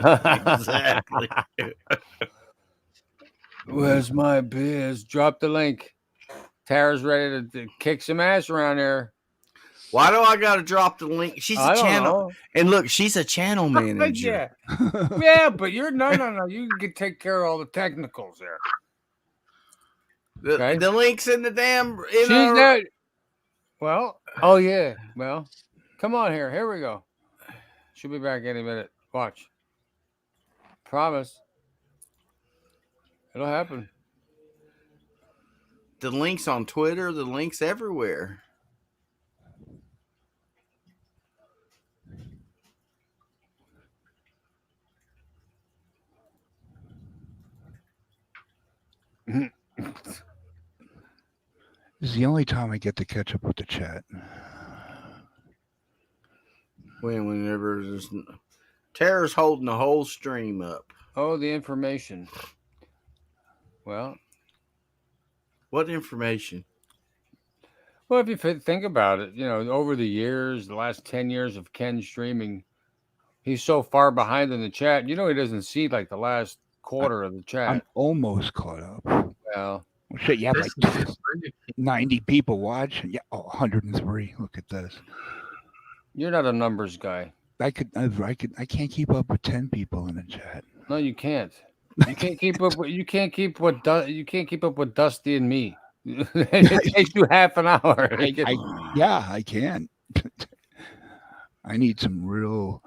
Speaker 4: Exactly.
Speaker 5: Where's my biz? Drop the link. Tara's ready to kick some ass around here.
Speaker 4: Why do I got to drop the link? She's
Speaker 5: I
Speaker 4: a
Speaker 5: don't
Speaker 4: channel.
Speaker 5: know.
Speaker 4: And look, she's a channel manager.
Speaker 5: Yeah, but you're no. You can take care of all the technicals there. Okay.
Speaker 4: The link's in the damn.
Speaker 5: She's not. Well, oh yeah. Well, come on here. Here we go. She'll be back any minute. Watch. Promise. It'll happen.
Speaker 4: The link's on Twitter. The link's everywhere.
Speaker 9: this is the only time I get to catch up with the chat.
Speaker 4: Whenever there's Tara's holding the whole stream up.
Speaker 5: Oh, the information. Well,
Speaker 4: what information?
Speaker 5: Well, if you think about it, over the years, the last 10 years of Ken streaming, he's so far behind in the chat. He doesn't see like the last quarter of the chat.
Speaker 9: I'm almost caught up.
Speaker 5: Well,
Speaker 9: shit, you have like 90 people watching. Yeah, 103. Look at this.
Speaker 5: You're not a numbers guy.
Speaker 9: I can't keep up with 10 people in the chat.
Speaker 5: No, you can't. You can't keep up. You can't keep up with Dusty and me. It takes you half an hour.
Speaker 9: I can. I need some real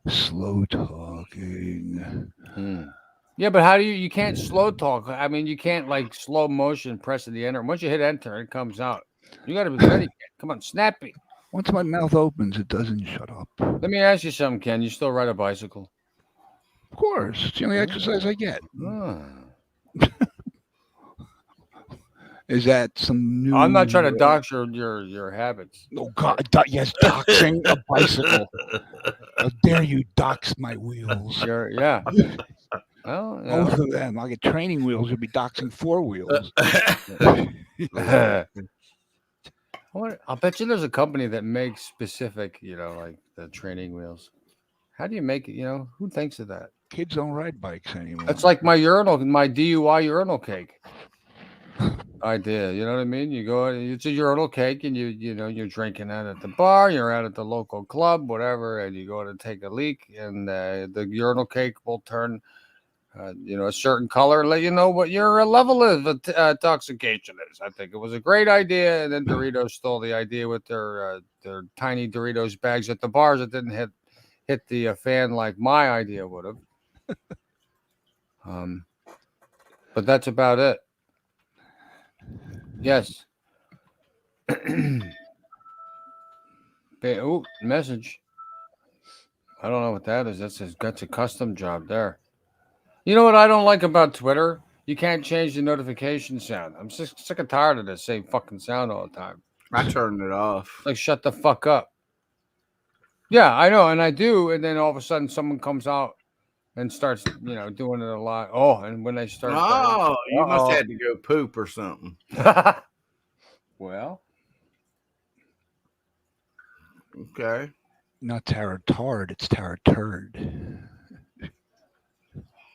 Speaker 9: slow talking.
Speaker 5: Yeah, but how do you can't slow talk? I mean, you can't like slow motion pressing the enter. Once you hit enter, it comes out. You got to be ready. Come on, snappy.
Speaker 9: Once my mouth opens, it doesn't shut up.
Speaker 5: Let me ask you something, Ken. You still ride a bicycle?
Speaker 9: Of course. It's the only exercise I get. Is that some new?
Speaker 5: I'm not trying to dox your habits.
Speaker 9: Oh God! Yes, doxing a bicycle. How dare you dox my wheels?
Speaker 5: Yeah. Well,
Speaker 9: both of them. I'll get training wheels. You'll be doxing 4 wheels.
Speaker 5: I'll bet you there's a company that makes specific, like the training wheels. How do you make it? Who thinks of that?
Speaker 9: Kids don't ride bikes anymore.
Speaker 5: That's like my DUI urinal cake idea. You know what I mean? You go, it's a urinal cake, and you're drinking that at the bar, you're out at the local club, whatever, and you go to take a leak, and the urinal cake will turn, a certain color, and let you know what your level of intoxication is. I think it was a great idea, and then Doritos stole the idea with their tiny Doritos bags at the bars that didn't hit the fan like my idea would have. But that's about it. Yes. Oh, message. I don't know what that is. That's a custom job there. You know what I don't like about Twitter? You can't change the notification sound. I'm sick and tired of this same fucking sound all the time.
Speaker 4: I turned it off.
Speaker 5: Like, shut the fuck up. Yeah, I know, and I do, and then all of a sudden someone comes out and starts, doing it a lot. Oh, and when they start...
Speaker 4: you must have to go poop or something.
Speaker 5: Well...
Speaker 4: Okay.
Speaker 9: Not Tara Tard, it's Tara Turd.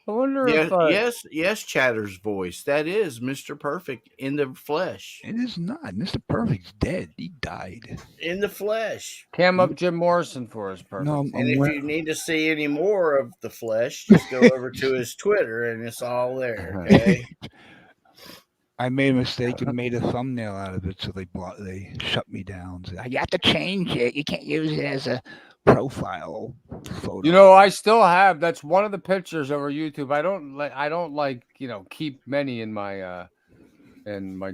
Speaker 5: I wonder
Speaker 4: Yes, Chatter's voice. That is Mr. Perfect in the flesh.
Speaker 9: It is not. Mr. Perfect's dead. He died.
Speaker 4: In the flesh.
Speaker 5: Cam up Jim Morrison for us, Perfect.
Speaker 9: No,
Speaker 4: And if you need to see any more of the flesh, just go over to his Twitter and it's all there. Okay.
Speaker 9: I made a mistake and made a thumbnail out of it, so they shut me down. So you have to change it. You can't use it as a profile photo.
Speaker 5: I still have. That's one of the pictures over YouTube. I don't keep many in my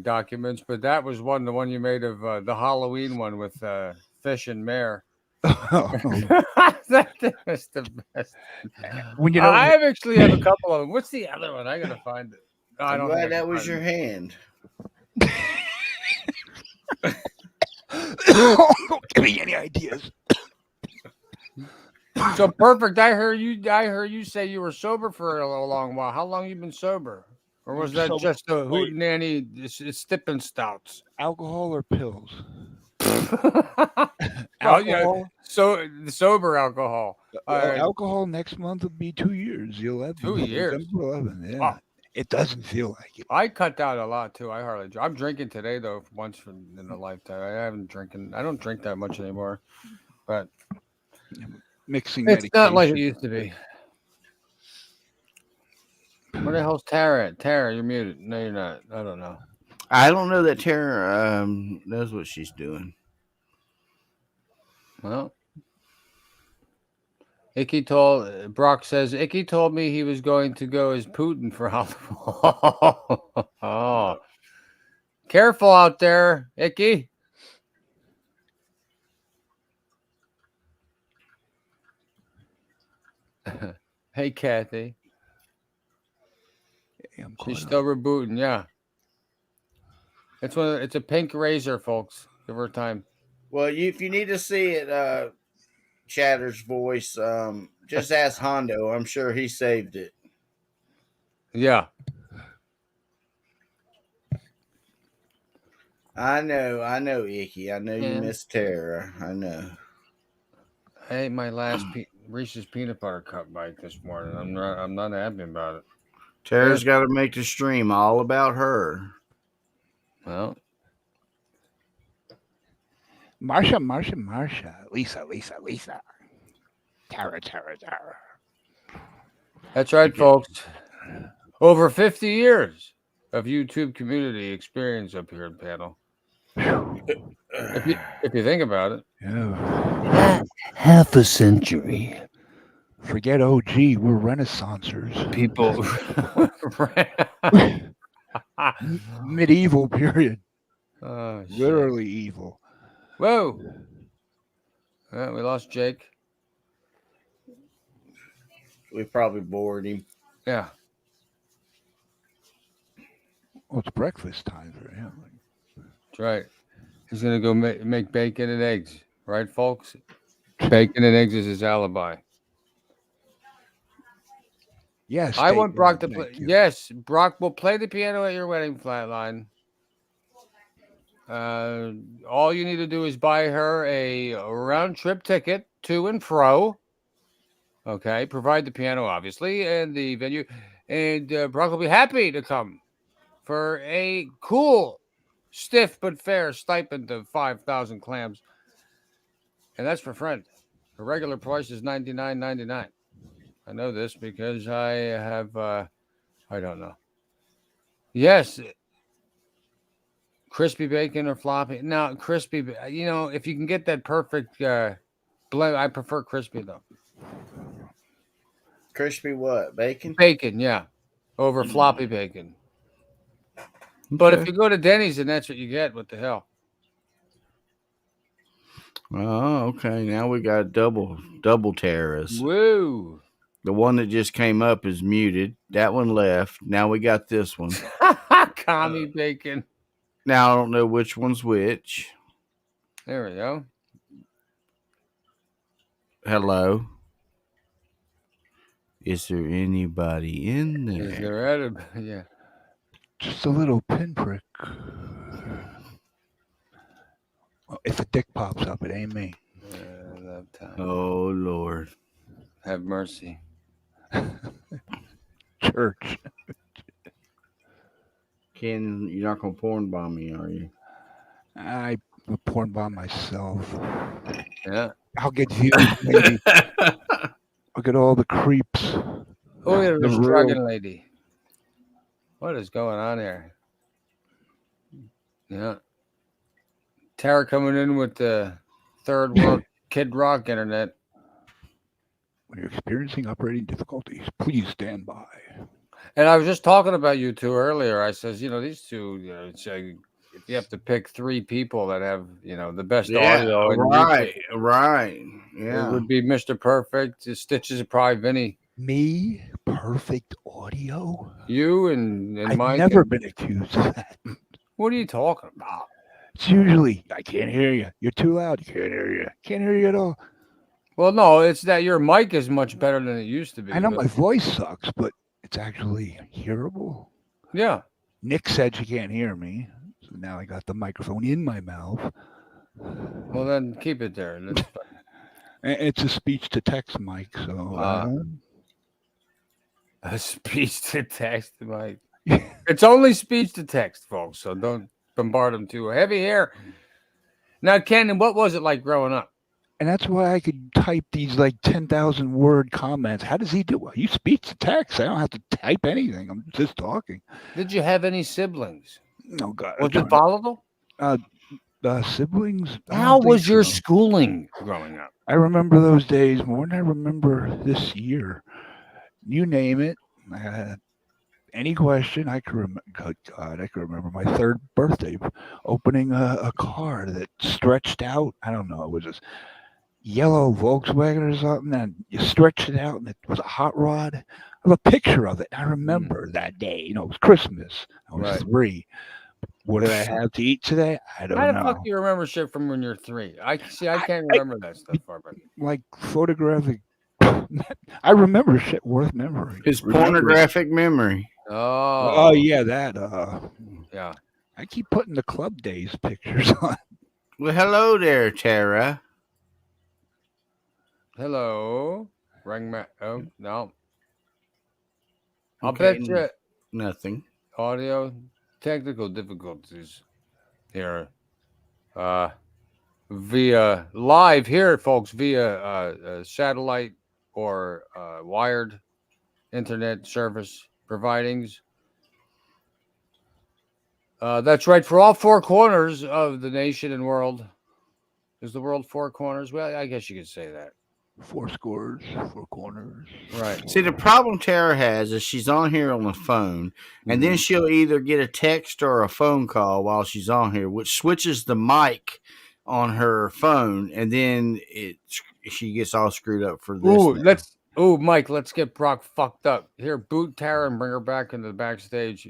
Speaker 5: documents, but that was the one you made of the Halloween one with Fish and Mare. That is the best. I actually have a couple of them. What's the other one? I gotta find it. No,
Speaker 4: I'm glad that was your hand.
Speaker 9: Don't give me any ideas.
Speaker 5: So Perfect. I heard you say you were sober for a long while. How long you been sober? Or was that just a hootenanny stipping stouts?
Speaker 9: Alcohol or pills?
Speaker 5: Alcohol. So the sober alcohol.
Speaker 9: Alcohol next month will be 2 years. You'll have
Speaker 5: 2 years.
Speaker 9: November 11. Yeah.
Speaker 5: Wow.
Speaker 9: It doesn't feel like it.
Speaker 5: I cut down a lot too. I'm drinking today though, once in a lifetime. I don't drink that much anymore. But
Speaker 9: Mixing
Speaker 5: it's
Speaker 9: medication.
Speaker 5: not like it used to be. Where the hell's Tara at? Tara, you're muted. No, you're not. I don't know.
Speaker 4: I don't know that Tara knows what she's doing.
Speaker 5: Well, Brock says Icky told me he was going to go as Putin for Halloween. Oh, careful out there, Icky. Hey, Kathy.
Speaker 9: Hey,
Speaker 5: She's still rebooting. Yeah, it's a pink razor, folks. Give her time.
Speaker 4: Well, if you need to see it, Chatter's voice, just ask Hondo. I'm sure he saved it.
Speaker 5: Yeah.
Speaker 4: I know, Icky. I know you miss Tara. I know.
Speaker 5: I ate my last Reese's peanut butter cup bite this morning. I'm not happy about it.
Speaker 4: Tara's got to make the stream all about her.
Speaker 5: Well,
Speaker 9: Marsha. Lisa. Tara.
Speaker 5: That's right, folks. Over 50 years of YouTube community experience up here at panel. If you think about it.
Speaker 9: Yeah.
Speaker 5: Half a century.
Speaker 9: Forget OG. We're Renaissancers.
Speaker 5: People.
Speaker 9: Medieval period.
Speaker 5: Oh,
Speaker 9: Literally evil.
Speaker 5: Whoa. We lost Jake.
Speaker 4: We probably bored him.
Speaker 5: Yeah.
Speaker 9: Well, it's breakfast time for him.
Speaker 5: That's right. He's going to go make bacon and eggs. Right, folks? Bacon and eggs is his alibi.
Speaker 9: Yes.
Speaker 5: I want Brock to play. Yes, Brock will play the piano at your wedding, Flatline. All you need to do is buy her a round trip ticket to and fro. Okay, provide the piano, obviously, and the venue, and Brock will be happy to come for a cool, stiff but fair stipend of 5,000 clams, and that's for friend. The regular price is $99.99. I know this because I have. I don't know. Yes, crispy bacon or floppy. Now, crispy. If you can get that perfect blend, I prefer crispy though.
Speaker 4: Crispy what? Bacon?
Speaker 5: Bacon, yeah, over floppy bacon. But if you go to Denny's and that's what you get, what the hell?
Speaker 4: Oh, okay. Now we got double terrorists.
Speaker 5: Woo!
Speaker 4: The one that just came up is muted. That one left. Now we got this one.
Speaker 5: Commie bacon.
Speaker 4: Now I don't know which one's which.
Speaker 5: There we go.
Speaker 4: Hello. Is there anybody in there?
Speaker 5: Is there yeah.
Speaker 9: Just a little pinprick. Well, if a dick pops up, it ain't me.
Speaker 5: That time.
Speaker 4: Oh Lord.
Speaker 5: Have mercy.
Speaker 9: Church.
Speaker 4: Ken, you're not gonna porn bomb me, are you?
Speaker 9: I porn by myself.
Speaker 5: Yeah.
Speaker 9: I'll get views, maybe. I'll get all the creeps.
Speaker 5: Oh, yeah,
Speaker 9: The
Speaker 5: this
Speaker 9: real-
Speaker 5: dragon lady. What is going on here? Yeah. Tara coming in with the third world Kid Rock internet.
Speaker 9: When you're experiencing operating difficulties, please stand by.
Speaker 5: And I was just talking about you two earlier. I says, these two, if you have to pick three people that have, the best audio, and
Speaker 4: right.
Speaker 5: it
Speaker 4: Yeah.
Speaker 5: would be Mr. Perfect, Stitches, and probably Vinny.
Speaker 9: Me? Perfect audio?
Speaker 5: You and
Speaker 9: I've
Speaker 5: Mike.
Speaker 9: never been accused of that.
Speaker 5: What are you talking about?
Speaker 9: It's usually, I can't hear you. You're too loud. Can't hear you. Can't hear you at all.
Speaker 5: Well, no, it's that your mic is much better than it used to be.
Speaker 9: I know
Speaker 5: but-
Speaker 9: my voice sucks, but it's actually hearable.
Speaker 5: Yeah.
Speaker 9: Nick said she can't hear me, so now I got the microphone in my mouth.
Speaker 5: Well, then keep it there. That's fine.
Speaker 9: It's a speech to text mic, so
Speaker 5: A speech to text, Mike. It's only speech to text, folks, so don't bombard them too heavy here. Now, Ken, what was it like growing up?
Speaker 9: and that's why I could type these like 10,000 word comments. How does he do it? You speech to text. I don't have to type anything. I'm just talking.
Speaker 5: Did you have any siblings?
Speaker 9: No, God.
Speaker 5: Was it volatile?
Speaker 9: Siblings? I
Speaker 5: How
Speaker 9: don't think
Speaker 5: was your
Speaker 9: so.
Speaker 5: schooling growing up?
Speaker 9: I remember those days more than I remember this year. You name it. Any question, I could remember. God, I could remember my third birthday opening a car that stretched out. I don't know. It was this yellow Volkswagen or something, and you stretched it out, and it was a hot rod. I have a picture of it. I remember that day. It was Christmas. I was
Speaker 5: Right.
Speaker 9: 3. What did I have to eat today? I don't
Speaker 5: How
Speaker 9: know.
Speaker 5: the fuck do you remember shit from when you're 3? I can't remember that stuff far back.
Speaker 9: Like photographic. I remember shit worth memory.
Speaker 4: His pornographic memory.
Speaker 9: Oh yeah, that.
Speaker 5: Yeah.
Speaker 9: I keep putting the club days pictures on.
Speaker 4: Well, hello there, Tara.
Speaker 5: Hello. Ring ma- Oh, no. I'll
Speaker 4: Okay,
Speaker 5: bet you
Speaker 4: nothing.
Speaker 5: audio technical difficulties here. Via live here, folks, via satellite or wired internet service providings. That's right. For all 4 corners of the nation and world. Is the world 4 corners? Well, I guess you could say that.
Speaker 9: 4 scores, 4 corners.
Speaker 5: Right.
Speaker 4: See, the problem Tara has is she's on here on the phone, and then she'll either get a text or a phone call while she's on here, which switches the mic on her phone, and then she gets all screwed up for this.
Speaker 5: Mike, let's get Brock fucked up. Here, boot Tara and bring her back into the backstage.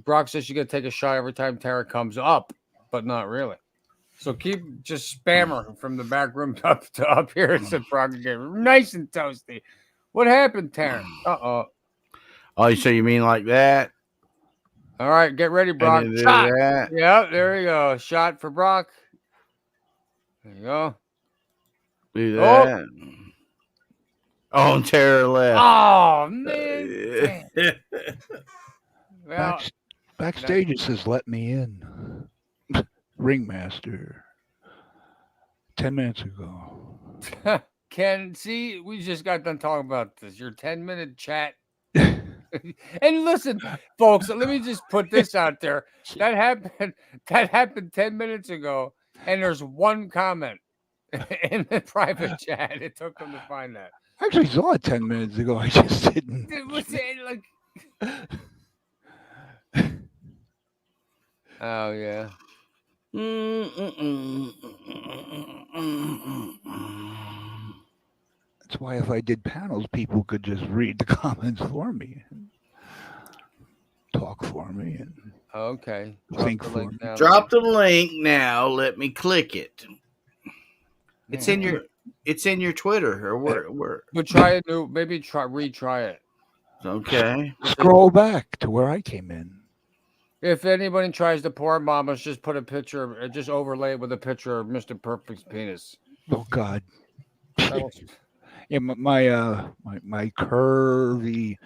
Speaker 5: Brock says she's gonna take a shot every time Tara comes up, but not really. So just spam her from the back room up to up here and sit Brock again. Nice and toasty. What happened, Tara?
Speaker 4: Oh, so you mean like that?
Speaker 5: All right, get ready,
Speaker 4: I
Speaker 5: Brock.
Speaker 4: didn't do
Speaker 5: Shot.
Speaker 4: that.
Speaker 5: Yep, there you go. Shot for Brock. There you go.
Speaker 4: Do
Speaker 5: Oh.
Speaker 4: that. Oh, and Tara left.
Speaker 5: Oh man. Damn. Well,
Speaker 9: Backstage it says let me in. Ringmaster. 10 minutes ago.
Speaker 5: Ken, see, we just got done talking about this. Your 10-minute chat. And listen, folks, let me just put this out there. That happened 10 minutes ago, and there's one comment in the private chat. It took them to find that.
Speaker 9: I actually saw it 10 minutes ago. I just didn't.
Speaker 5: It was like, oh yeah.
Speaker 9: That's why if I did panels, people could just read the comments for me, and talk for me, and
Speaker 5: Okay.
Speaker 9: think for me.
Speaker 4: Drop the link now. Let me click it. It's in your Twitter or where?
Speaker 5: But try it new. Maybe retry it.
Speaker 4: Okay.
Speaker 9: Scroll back to where I came in.
Speaker 5: If anybody tries to porn bomb us, just put a picture, just overlay it with a picture of Mr. Perfect's penis.
Speaker 9: Oh God. Yeah, my curvy.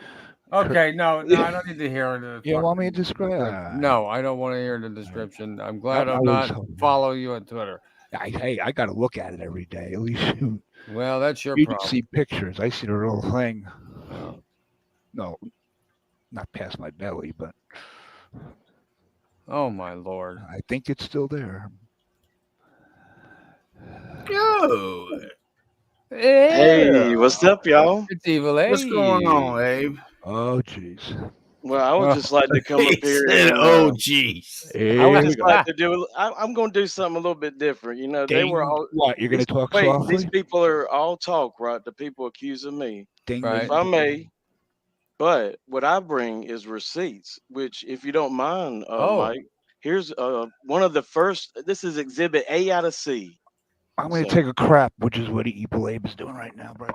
Speaker 5: Okay, no, I don't need to hear it.
Speaker 9: You want me to describe?
Speaker 5: No, I don't want to hear the description. I'm glad I'm not following you on Twitter.
Speaker 9: Hey, I got to look at it every day. At least
Speaker 5: well, that's your
Speaker 9: you
Speaker 5: problem.
Speaker 9: can see pictures. I see the real thing. No, not past my belly, but.
Speaker 5: Oh my Lord!
Speaker 9: I think it's still there.
Speaker 4: Go.
Speaker 10: Hey, what's up, y'all?
Speaker 5: It's Evil Abe.
Speaker 4: What's going on, Abe?
Speaker 9: Oh, jeez.
Speaker 10: Well, I would just like to come up here.
Speaker 4: Said,
Speaker 10: And,
Speaker 4: oh, jeez.
Speaker 10: I would just like to do. I'm going to do something a little bit different. You know, they were all.
Speaker 9: What? You're going to talk
Speaker 10: wait,
Speaker 9: softly?
Speaker 10: These people are all talk, right? The people accusing me.
Speaker 5: Right.
Speaker 10: If I may. But what I bring is receipts, which, if you don't mind, Mike, here's one of the first. This is Exhibit A out of C.
Speaker 9: I'm going to take a crap, which is what Evil Abe is doing right now, bro.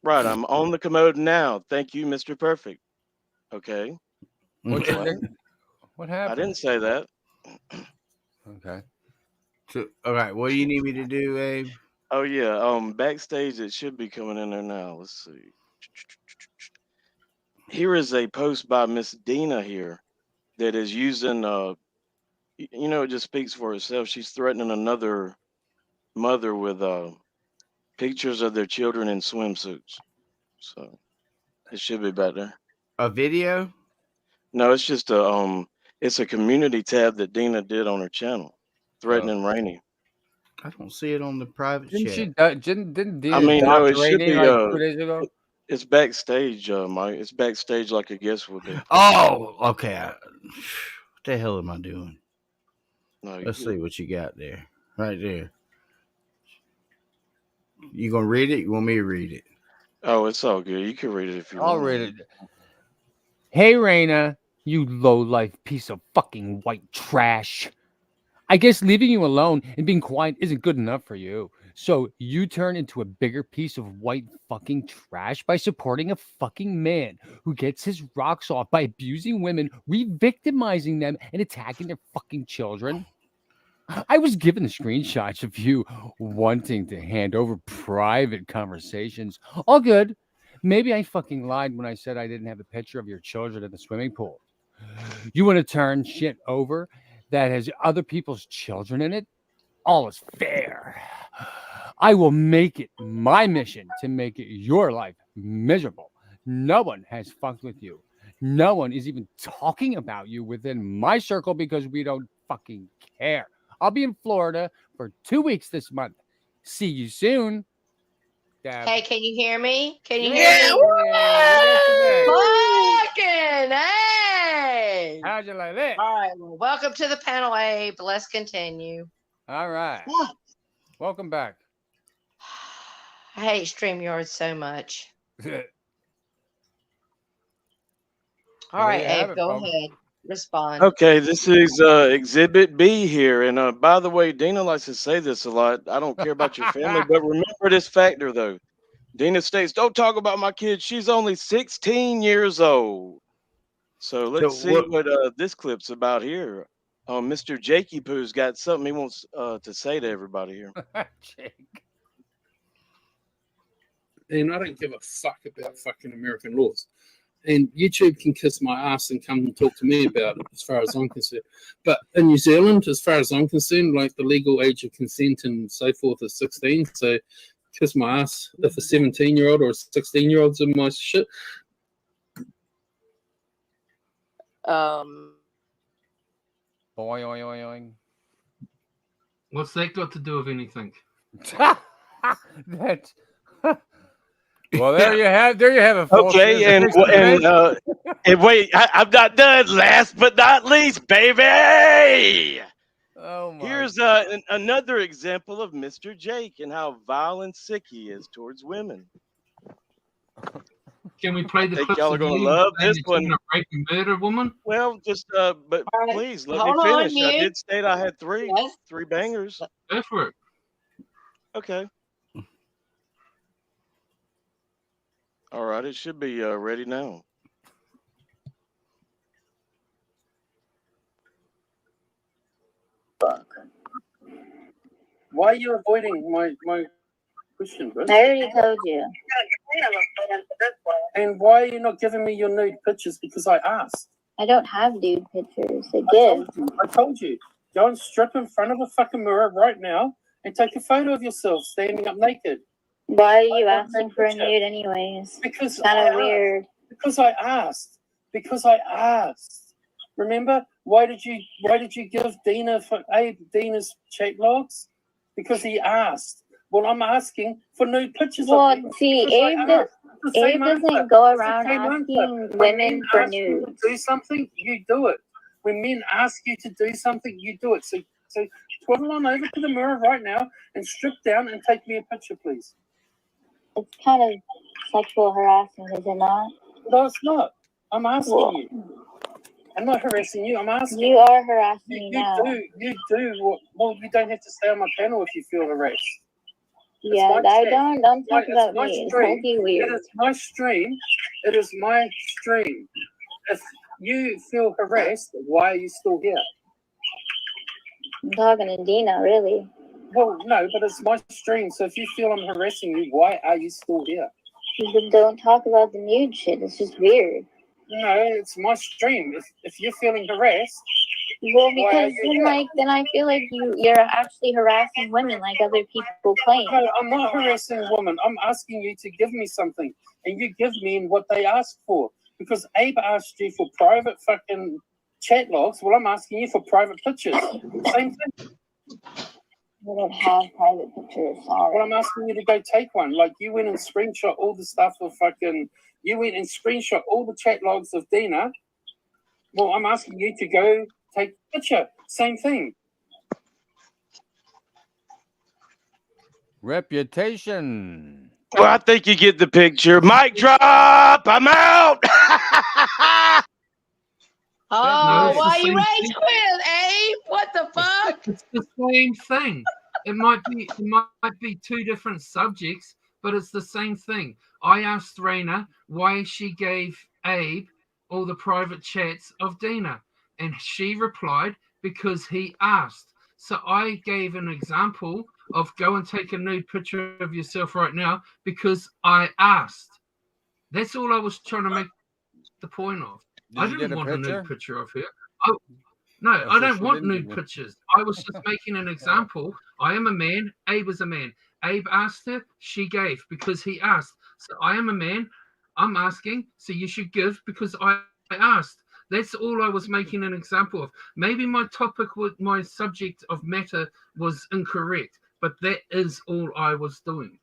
Speaker 10: Right, I'm on the commode now. Thank you, Mr. Perfect. Okay.
Speaker 5: What happened?
Speaker 10: I didn't say that.
Speaker 5: Okay.
Speaker 4: So, all right, what do you need me to do, Abe?
Speaker 10: Oh yeah, backstage it should be coming in there now. Let's see. Here is a post by Miss Dina here that is using you know, it just speaks for itself. She's threatening another mother with pictures of their children in swimsuits. So it should be back there.
Speaker 4: A video?
Speaker 10: No, it's just it's a community tab that Dina did on her channel, threatening Rainey.
Speaker 4: I don't see it on the private chat.
Speaker 5: Didn't Dina
Speaker 10: I mean, no, it should
Speaker 5: Rainey
Speaker 10: be.
Speaker 5: like 2 days ago?
Speaker 10: It's backstage, Mike. It's backstage like a guest would be.
Speaker 4: Oh, okay. What the hell am I doing?
Speaker 10: No,
Speaker 4: Let's see what you got there. Right there. You gonna read it? You want me to read it?
Speaker 10: Oh, it's all good. You can read it if you want.
Speaker 5: I'll read it. Hey, Raina, you low-life piece of fucking white trash. I guess leaving you alone and being quiet isn't good enough for you. So you turn into a bigger piece of white fucking trash by supporting a fucking man who gets his rocks off by abusing women, re-victimizing them, and attacking their fucking children. I was given the screenshots of you wanting to hand over private conversations. All good. Maybe I fucking lied when I said I didn't have a picture of your children in the swimming pool. You want to turn shit over that has other people's children in it? All is fair. I will make it my mission to make it your life miserable. No one has fucked with you. No one is even talking about you within my circle because we don't fucking care. I'll be in Florida for 2 weeks this month. See you soon. Dab.
Speaker 6: Hey, can you hear me? Can you
Speaker 5: Yeah,
Speaker 6: hear me? Fucking hey!
Speaker 5: How'd you like that?
Speaker 6: All right, well, welcome to the panel, Abe. Let's continue.
Speaker 5: All right. Welcome back.
Speaker 6: I hate StreamYard so much. All right, Abe, go ahead. Respond.
Speaker 10: Okay, this is Exhibit B here. And by the way, Dina likes to say this a lot. I don't care about your family, but remember this factor, though. Dina states, don't talk about my kid. She's only 16 years old. So let's see
Speaker 4: what-
Speaker 10: what this clip's about here. Mr. Jakey Poo's got something he wants to say to everybody here.
Speaker 5: Jake.
Speaker 8: And I don't give a fuck about fucking American laws. And YouTube can kiss my ass and come and talk to me about it, as far as I'm concerned. But in New Zealand, as far as I'm concerned, like the legal age of consent and so forth is 16. So kiss my ass if a 17-year-old or a 16-year-old's in my shit.
Speaker 5: Boing, oing, oing.
Speaker 8: What's that got to do with anything?
Speaker 5: That. Well, there you have it. Folks.
Speaker 10: Okay, and wait, I'm not done. Last but not least, baby.
Speaker 5: Oh my.
Speaker 10: Here's another example of Mr. Jake and how vile and sick he is towards women.
Speaker 8: Can we play
Speaker 10: I
Speaker 8: the
Speaker 10: think
Speaker 8: clips
Speaker 10: y'all are
Speaker 8: of
Speaker 10: gonna
Speaker 8: you
Speaker 10: love
Speaker 8: saying
Speaker 10: this
Speaker 8: that you're
Speaker 10: one.
Speaker 8: gonna rape and murder a woman?
Speaker 10: Well, just but
Speaker 6: All right,
Speaker 10: please let
Speaker 6: hold
Speaker 10: me
Speaker 6: on,
Speaker 10: finish. I
Speaker 6: mute.
Speaker 10: did state I had three
Speaker 6: Yes.
Speaker 10: bangers.
Speaker 8: Go for it.
Speaker 10: Okay. All right, it should be ready now.
Speaker 8: Why are you avoiding my question, bro?
Speaker 1: I already told you.
Speaker 8: And why are you not giving me your nude pictures? Because I asked.
Speaker 1: I don't have nude pictures to
Speaker 8: I
Speaker 1: give.
Speaker 8: told you. Go and strip in front of a fucking mirror right now and take a photo of yourself standing up naked.
Speaker 1: Why are you
Speaker 8: I want
Speaker 1: asking
Speaker 8: that
Speaker 1: for a
Speaker 8: picture.
Speaker 1: nude anyways?
Speaker 8: Because
Speaker 1: Kind
Speaker 8: I
Speaker 1: of
Speaker 8: asked.
Speaker 1: weird.
Speaker 8: Because I asked. Because I asked. Remember, why did you give Abe Dina's chat logs? Because he asked. Well, I'm asking for nude pictures
Speaker 1: Well,
Speaker 8: of you.
Speaker 1: see,
Speaker 8: because I
Speaker 1: Abe,
Speaker 8: asked. It's the
Speaker 1: Abe
Speaker 8: same
Speaker 1: doesn't
Speaker 8: answer.
Speaker 1: go
Speaker 8: It's the
Speaker 1: around
Speaker 8: same
Speaker 1: asking
Speaker 8: answer. When
Speaker 1: women
Speaker 8: men
Speaker 1: for
Speaker 8: ask you
Speaker 1: nudes.
Speaker 8: to do something, you do it. When men ask you to do something, you do it. So twaddle on over to the mirror right now and strip down and take me a picture, please.
Speaker 1: It's kind of sexual harassment, is it not?
Speaker 8: No, it's not. I'm asking
Speaker 1: Well,
Speaker 8: you. I'm not harassing you. I'm asking
Speaker 1: you are harassing me
Speaker 8: You
Speaker 1: now.
Speaker 8: do. Well, you don't have to stay on my panel if you feel harassed.
Speaker 1: Yeah,
Speaker 8: my
Speaker 1: I
Speaker 8: chat.
Speaker 1: don't talk
Speaker 8: It's
Speaker 1: about
Speaker 8: my
Speaker 1: me. It's
Speaker 8: stream.
Speaker 1: not be
Speaker 8: It
Speaker 1: weird.
Speaker 8: is my stream. It is my stream. If you feel harassed, why are you still here?
Speaker 1: I'm talking to Dina, really.
Speaker 8: Well, no, but it's my stream. So if you feel I'm harassing you, why are you still here?
Speaker 1: You don't talk about the nude shit. It's just weird.
Speaker 8: No, it's my stream. If you're feeling harassed,
Speaker 1: Well,
Speaker 8: why are
Speaker 1: because
Speaker 8: you here?
Speaker 1: then I feel like you're actually harassing women like other people claim.
Speaker 8: No, I'm not harassing a woman. I'm asking you to give me something, and you give me what they asked for. Because Abe asked you for private fucking chat logs. Well, I'm asking you for private pictures. Same thing.
Speaker 1: We don't have private pictures. Sorry.
Speaker 8: Well, I'm asking you to go take one. Like you went and screenshot all the stuff of fucking. You went and screenshot all the chat logs of Dina. Well, I'm asking you to go take a picture. Same thing.
Speaker 5: Reputation.
Speaker 10: Well, I think you get the picture. Mic drop. I'm out.
Speaker 6: Oh,
Speaker 8: it's
Speaker 6: why
Speaker 8: the
Speaker 6: you
Speaker 8: same
Speaker 6: rage
Speaker 8: thing.
Speaker 6: quit, Abe? What the fuck?
Speaker 8: It's the same thing. It might be two different subjects, but it's the same thing. I asked Raina why she gave Abe all the private chats of Dina, and she replied because he asked. So I gave an example of go and take a nude picture of yourself right now because I asked. That's all I was trying to make the point of. I
Speaker 5: Did you
Speaker 8: didn't
Speaker 5: get a
Speaker 8: want a
Speaker 5: picture?
Speaker 8: nude picture of her. No,
Speaker 5: Oh,
Speaker 8: I
Speaker 5: so
Speaker 8: don't
Speaker 5: she
Speaker 8: want
Speaker 5: didn't
Speaker 8: nude
Speaker 5: give you-
Speaker 8: pictures. I was just making an example. I am a man. Abe is a man. Abe asked her. She gave because he asked. So I am a man. I'm asking. So you should give because I asked. That's all I was making an example of. Maybe my my subject of matter was incorrect, but that is all I was doing.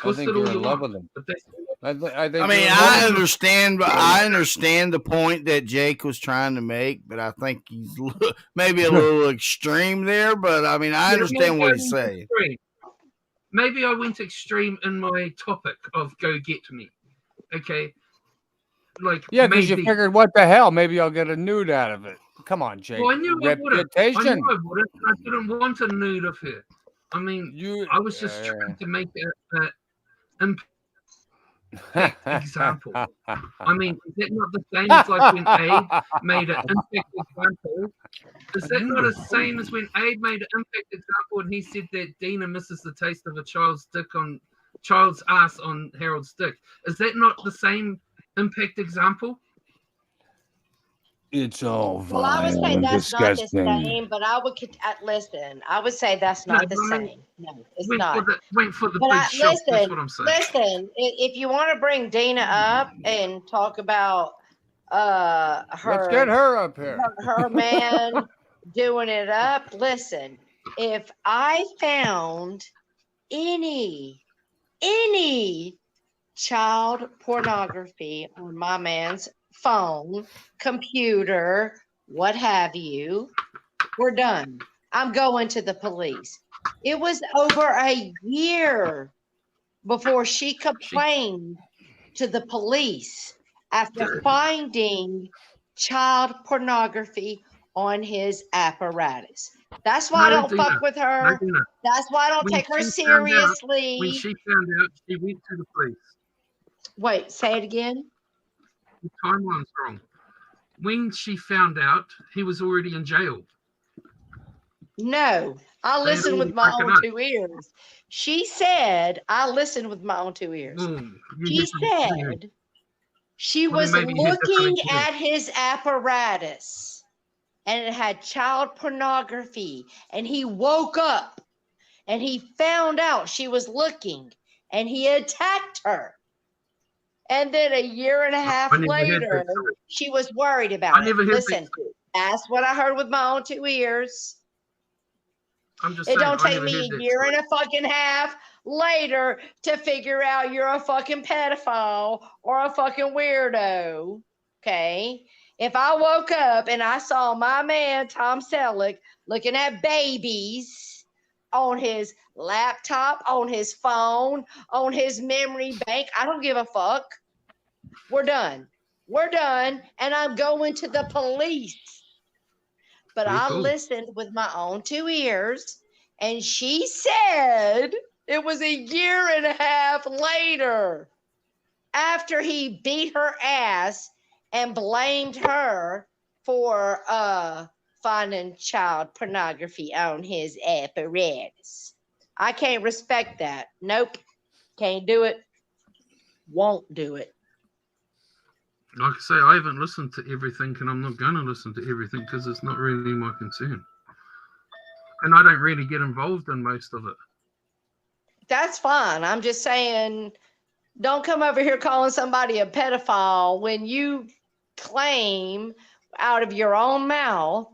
Speaker 5: I think you're in love with him.
Speaker 8: But that's
Speaker 5: I think
Speaker 4: I
Speaker 5: you're
Speaker 4: mean,
Speaker 5: in love
Speaker 4: I
Speaker 5: with him.
Speaker 4: understand, but I understand the point that Jake was trying to make, but I think he's maybe a little extreme there. But I mean, I understand what he's saying.
Speaker 8: Extreme. Maybe I went extreme in my topic of go get me. Okay. Like
Speaker 5: Yeah, because you
Speaker 8: maybe.
Speaker 5: figured, what the hell? Maybe I'll get a nude out of it. Come on, Jake.
Speaker 8: Well, I knew I wouldn't.
Speaker 5: Reputation.
Speaker 8: I didn't want a nude of her. I mean, I was just trying to make perfect example. I mean, is that not the same as like when Abe made an impact example? Is that not the same as when Abe made an impact example and he said that Dina misses the taste of a child's ass on Harold's dick? Is that not the same impact example?
Speaker 5: It's all
Speaker 6: Well, I would
Speaker 5: vile
Speaker 6: say
Speaker 5: and
Speaker 6: that's not the
Speaker 5: disgusting.
Speaker 6: same, but I would listen. I would say that's not the same. No, it's not.
Speaker 8: Went for the
Speaker 6: But
Speaker 8: big
Speaker 6: I
Speaker 8: shock. That's
Speaker 6: listen.
Speaker 8: what I'm saying.
Speaker 6: Listen. If you want to bring Dina up and talk about
Speaker 5: Let's get her up here.
Speaker 6: her man doing it up. Listen, if I found any child pornography on my man's phone, computer, what have you, we're done. I'm going to the police. It was over a year before she complained to the police after finding child pornography on his apparatus. That's why I don't fuck with her. That's why I don't take her seriously.
Speaker 8: When she found out, she went to the police.
Speaker 6: Wait, say it again.
Speaker 8: The timeline's wrong. When she found out, he was already in jail.
Speaker 6: No, I listened with my own two ears. She said, I listened with my own two ears. She said she was looking at his apparatus and it had child pornography, and he woke up and he found out she was looking and he attacked her. And then a year and a half later, she was worried about it. Listen, that's what I heard with my own two ears. It don't take me a year and a fucking half later to figure out you're a fucking pedophile or a fucking weirdo. Okay? If I woke up and I saw my man, Tom Selleck, looking at babies on his laptop, on his phone, on his memory bank, I don't give a fuck. We're done. We're done. And I'm going to the police. But I listened with my own two ears, and she said it was a year and a half later after he beat her ass and blamed her for finding child pornography on his apparatus. I can't respect that. Nope. Can't do it. Won't do it.
Speaker 8: Like I say, I haven't listened to everything, and I'm not going to listen to everything because it's not really my concern. And I don't really get involved in most of it.
Speaker 6: That's fine. I'm just saying, don't come over here calling somebody a pedophile when you claim out of your own mouth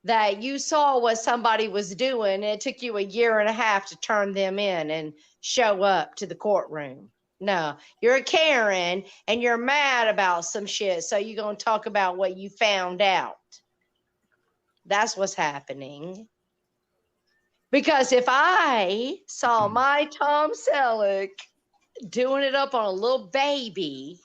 Speaker 6: that you saw what somebody was doing. And it took you a year and a half to turn them in and show up to the courtroom. No, you're a Karen and you're mad about some shit. So you're going to talk about what you found out. That's what's happening. Because if I saw my Tom Selleck doing it up on a little baby,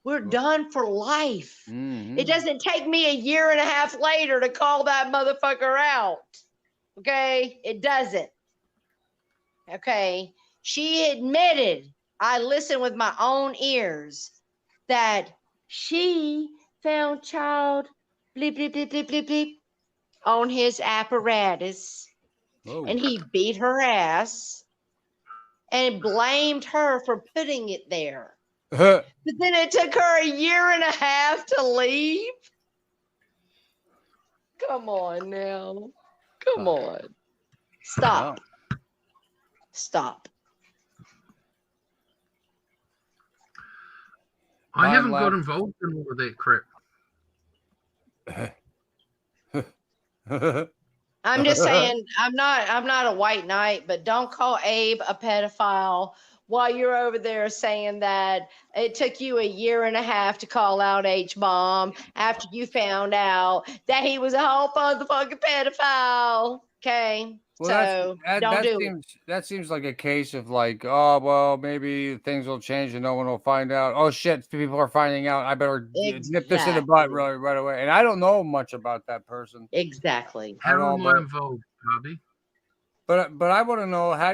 Speaker 6: we're done for life. Mm-hmm. It doesn't take me a year and a half later to call that motherfucker out. Okay? It doesn't. Okay? She admitted, I listened with my own ears, that she found child bleep, bleep, bleep, bleep, bleep, bleep on his apparatus. Oh. And he beat her ass and blamed her for putting it there. But then it took her a year and a half to leave. Come on now. Come on. Stop. Stop.
Speaker 8: I haven't got involved in all of that crap.
Speaker 6: I'm just saying, I'm not a white knight, but don't call Abe a pedophile while you're over there saying that it took you a year and a half to call out H-bomb after you found out that he was a whole motherfucking pedophile. Okay.
Speaker 5: Well,
Speaker 6: so don't do it.
Speaker 5: That seems like a case of like, oh, well, maybe things will change and no one will find out. Oh, shit, people are finding out. I better nip this in the butt right away. And I don't know much about that person.
Speaker 6: Exactly.
Speaker 8: How am I involved, Bobby?
Speaker 5: But I want to know how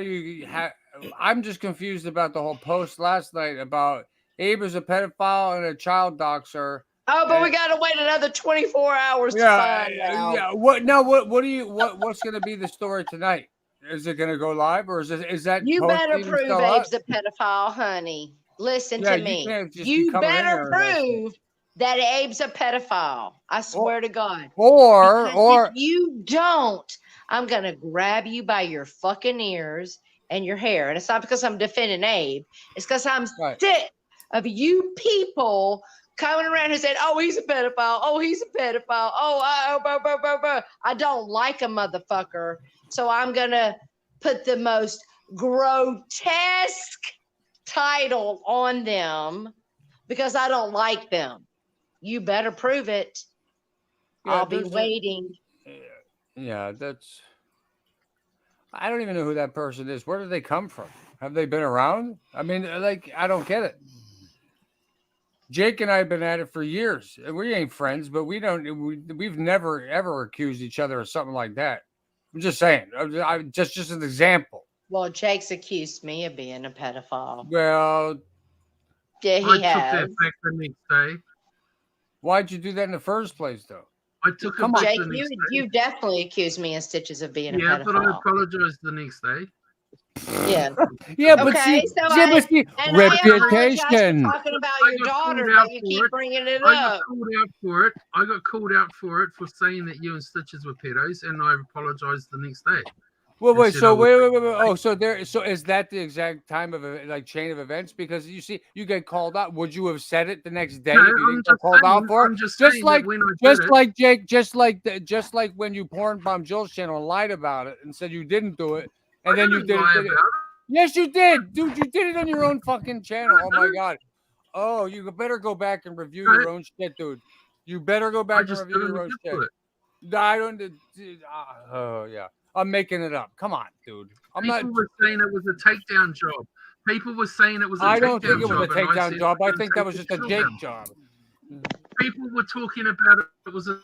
Speaker 5: I'm just confused about the whole post last night about Abe is a pedophile and a child doxer.
Speaker 6: Oh, but we gotta wait another 24 hours to
Speaker 5: Yeah,
Speaker 6: find out.
Speaker 5: yeah. What now? What's going to be the story tonight? Is it going to go live, or is that
Speaker 6: You
Speaker 5: post
Speaker 6: better
Speaker 5: even
Speaker 6: prove
Speaker 5: still up?
Speaker 6: Abe's a pedophile, honey. Listen
Speaker 5: Yeah,
Speaker 6: to
Speaker 5: you
Speaker 6: me.
Speaker 5: can't just be
Speaker 6: You
Speaker 5: coming in
Speaker 6: better
Speaker 5: here and that shit.
Speaker 6: prove that Abe's a pedophile. I swear to God.
Speaker 5: Or
Speaker 6: Because if you don't, I'm gonna grab you by your fucking ears and your hair. And it's not because I'm defending Abe. It's because I'm sick of you people coming around and saying, "Oh, he's a pedophile. Oh, he's a pedophile. Oh, I don't like a motherfucker." So I'm gonna put the most grotesque title on them because I don't like them. You better prove it.
Speaker 5: Yeah,
Speaker 6: I'll be
Speaker 5: there's a-
Speaker 6: waiting.
Speaker 5: Yeah, that's. I don't even know who that person is. Where did they come from? Have they been around? I mean, like, I don't get it. Jake and I have been at it for years. We ain't friends, but we've never ever accused each other of something like that. I'm just saying. Just an example.
Speaker 6: Well, Jake's accused me of being a pedophile.
Speaker 5: Well,
Speaker 6: yeah,
Speaker 8: I
Speaker 6: he
Speaker 8: took
Speaker 6: has.
Speaker 8: that back the next day.
Speaker 5: Why'd you do that in the first place, though?
Speaker 8: I took
Speaker 6: Come
Speaker 8: it back
Speaker 6: Jake,
Speaker 8: the next day.
Speaker 6: you definitely accused me in Stitches of being a
Speaker 8: Yeah, but I
Speaker 6: pedophile.
Speaker 8: apologized the next day.
Speaker 6: Yeah.
Speaker 5: Yeah, but
Speaker 6: Okay,
Speaker 5: see,
Speaker 6: so
Speaker 5: yeah, but see,
Speaker 6: I apologize for
Speaker 5: reputation.
Speaker 6: talking about
Speaker 8: I
Speaker 6: your
Speaker 8: got
Speaker 6: daughter,
Speaker 8: called out
Speaker 6: but you
Speaker 8: for
Speaker 6: keep
Speaker 8: it.
Speaker 6: bringing it
Speaker 8: I got
Speaker 6: up.
Speaker 8: called out for it. I got called out for it for saying that you and Stitches were pedos, and I apologized the next day.
Speaker 5: Well, wait.
Speaker 8: said I
Speaker 5: So
Speaker 8: was-
Speaker 5: wait. Oh, so there. So is that the exact time of like chain of events? Because you see, you get called out. Would you have said it the next day
Speaker 8: No,
Speaker 5: if you
Speaker 8: I'm
Speaker 5: didn't get
Speaker 8: just
Speaker 5: called out
Speaker 8: saying-
Speaker 5: for
Speaker 8: I'm
Speaker 5: it?
Speaker 8: just
Speaker 5: Just
Speaker 8: saying
Speaker 5: like,
Speaker 8: that when I did it-
Speaker 5: like Jake, just like when you porn bombed Jill's channel and lied about it and said you didn't do it, and
Speaker 8: I
Speaker 5: then you
Speaker 8: didn't
Speaker 5: did
Speaker 8: lie
Speaker 5: it.
Speaker 8: about it.
Speaker 5: Yes, you did, dude. You did it on your own fucking channel. Oh my god. Oh, you better go back and review your own shit, dude. You better go back and
Speaker 8: just
Speaker 5: review
Speaker 8: didn't
Speaker 5: your own
Speaker 8: get
Speaker 5: shit.
Speaker 8: to it.
Speaker 5: No, I don't. Oh yeah, I'm making it up. Come on, dude. I'm
Speaker 8: People
Speaker 5: not.
Speaker 8: were saying it was a takedown job. People were saying it was a
Speaker 5: I
Speaker 8: takedown
Speaker 5: don't think it was a
Speaker 8: job, and I
Speaker 5: takedown
Speaker 8: said,
Speaker 5: job. I
Speaker 8: "Didn't
Speaker 5: think that
Speaker 8: take
Speaker 5: was
Speaker 8: the
Speaker 5: just a
Speaker 8: channel
Speaker 5: Jake
Speaker 8: down."
Speaker 5: job.
Speaker 8: People were talking about it was a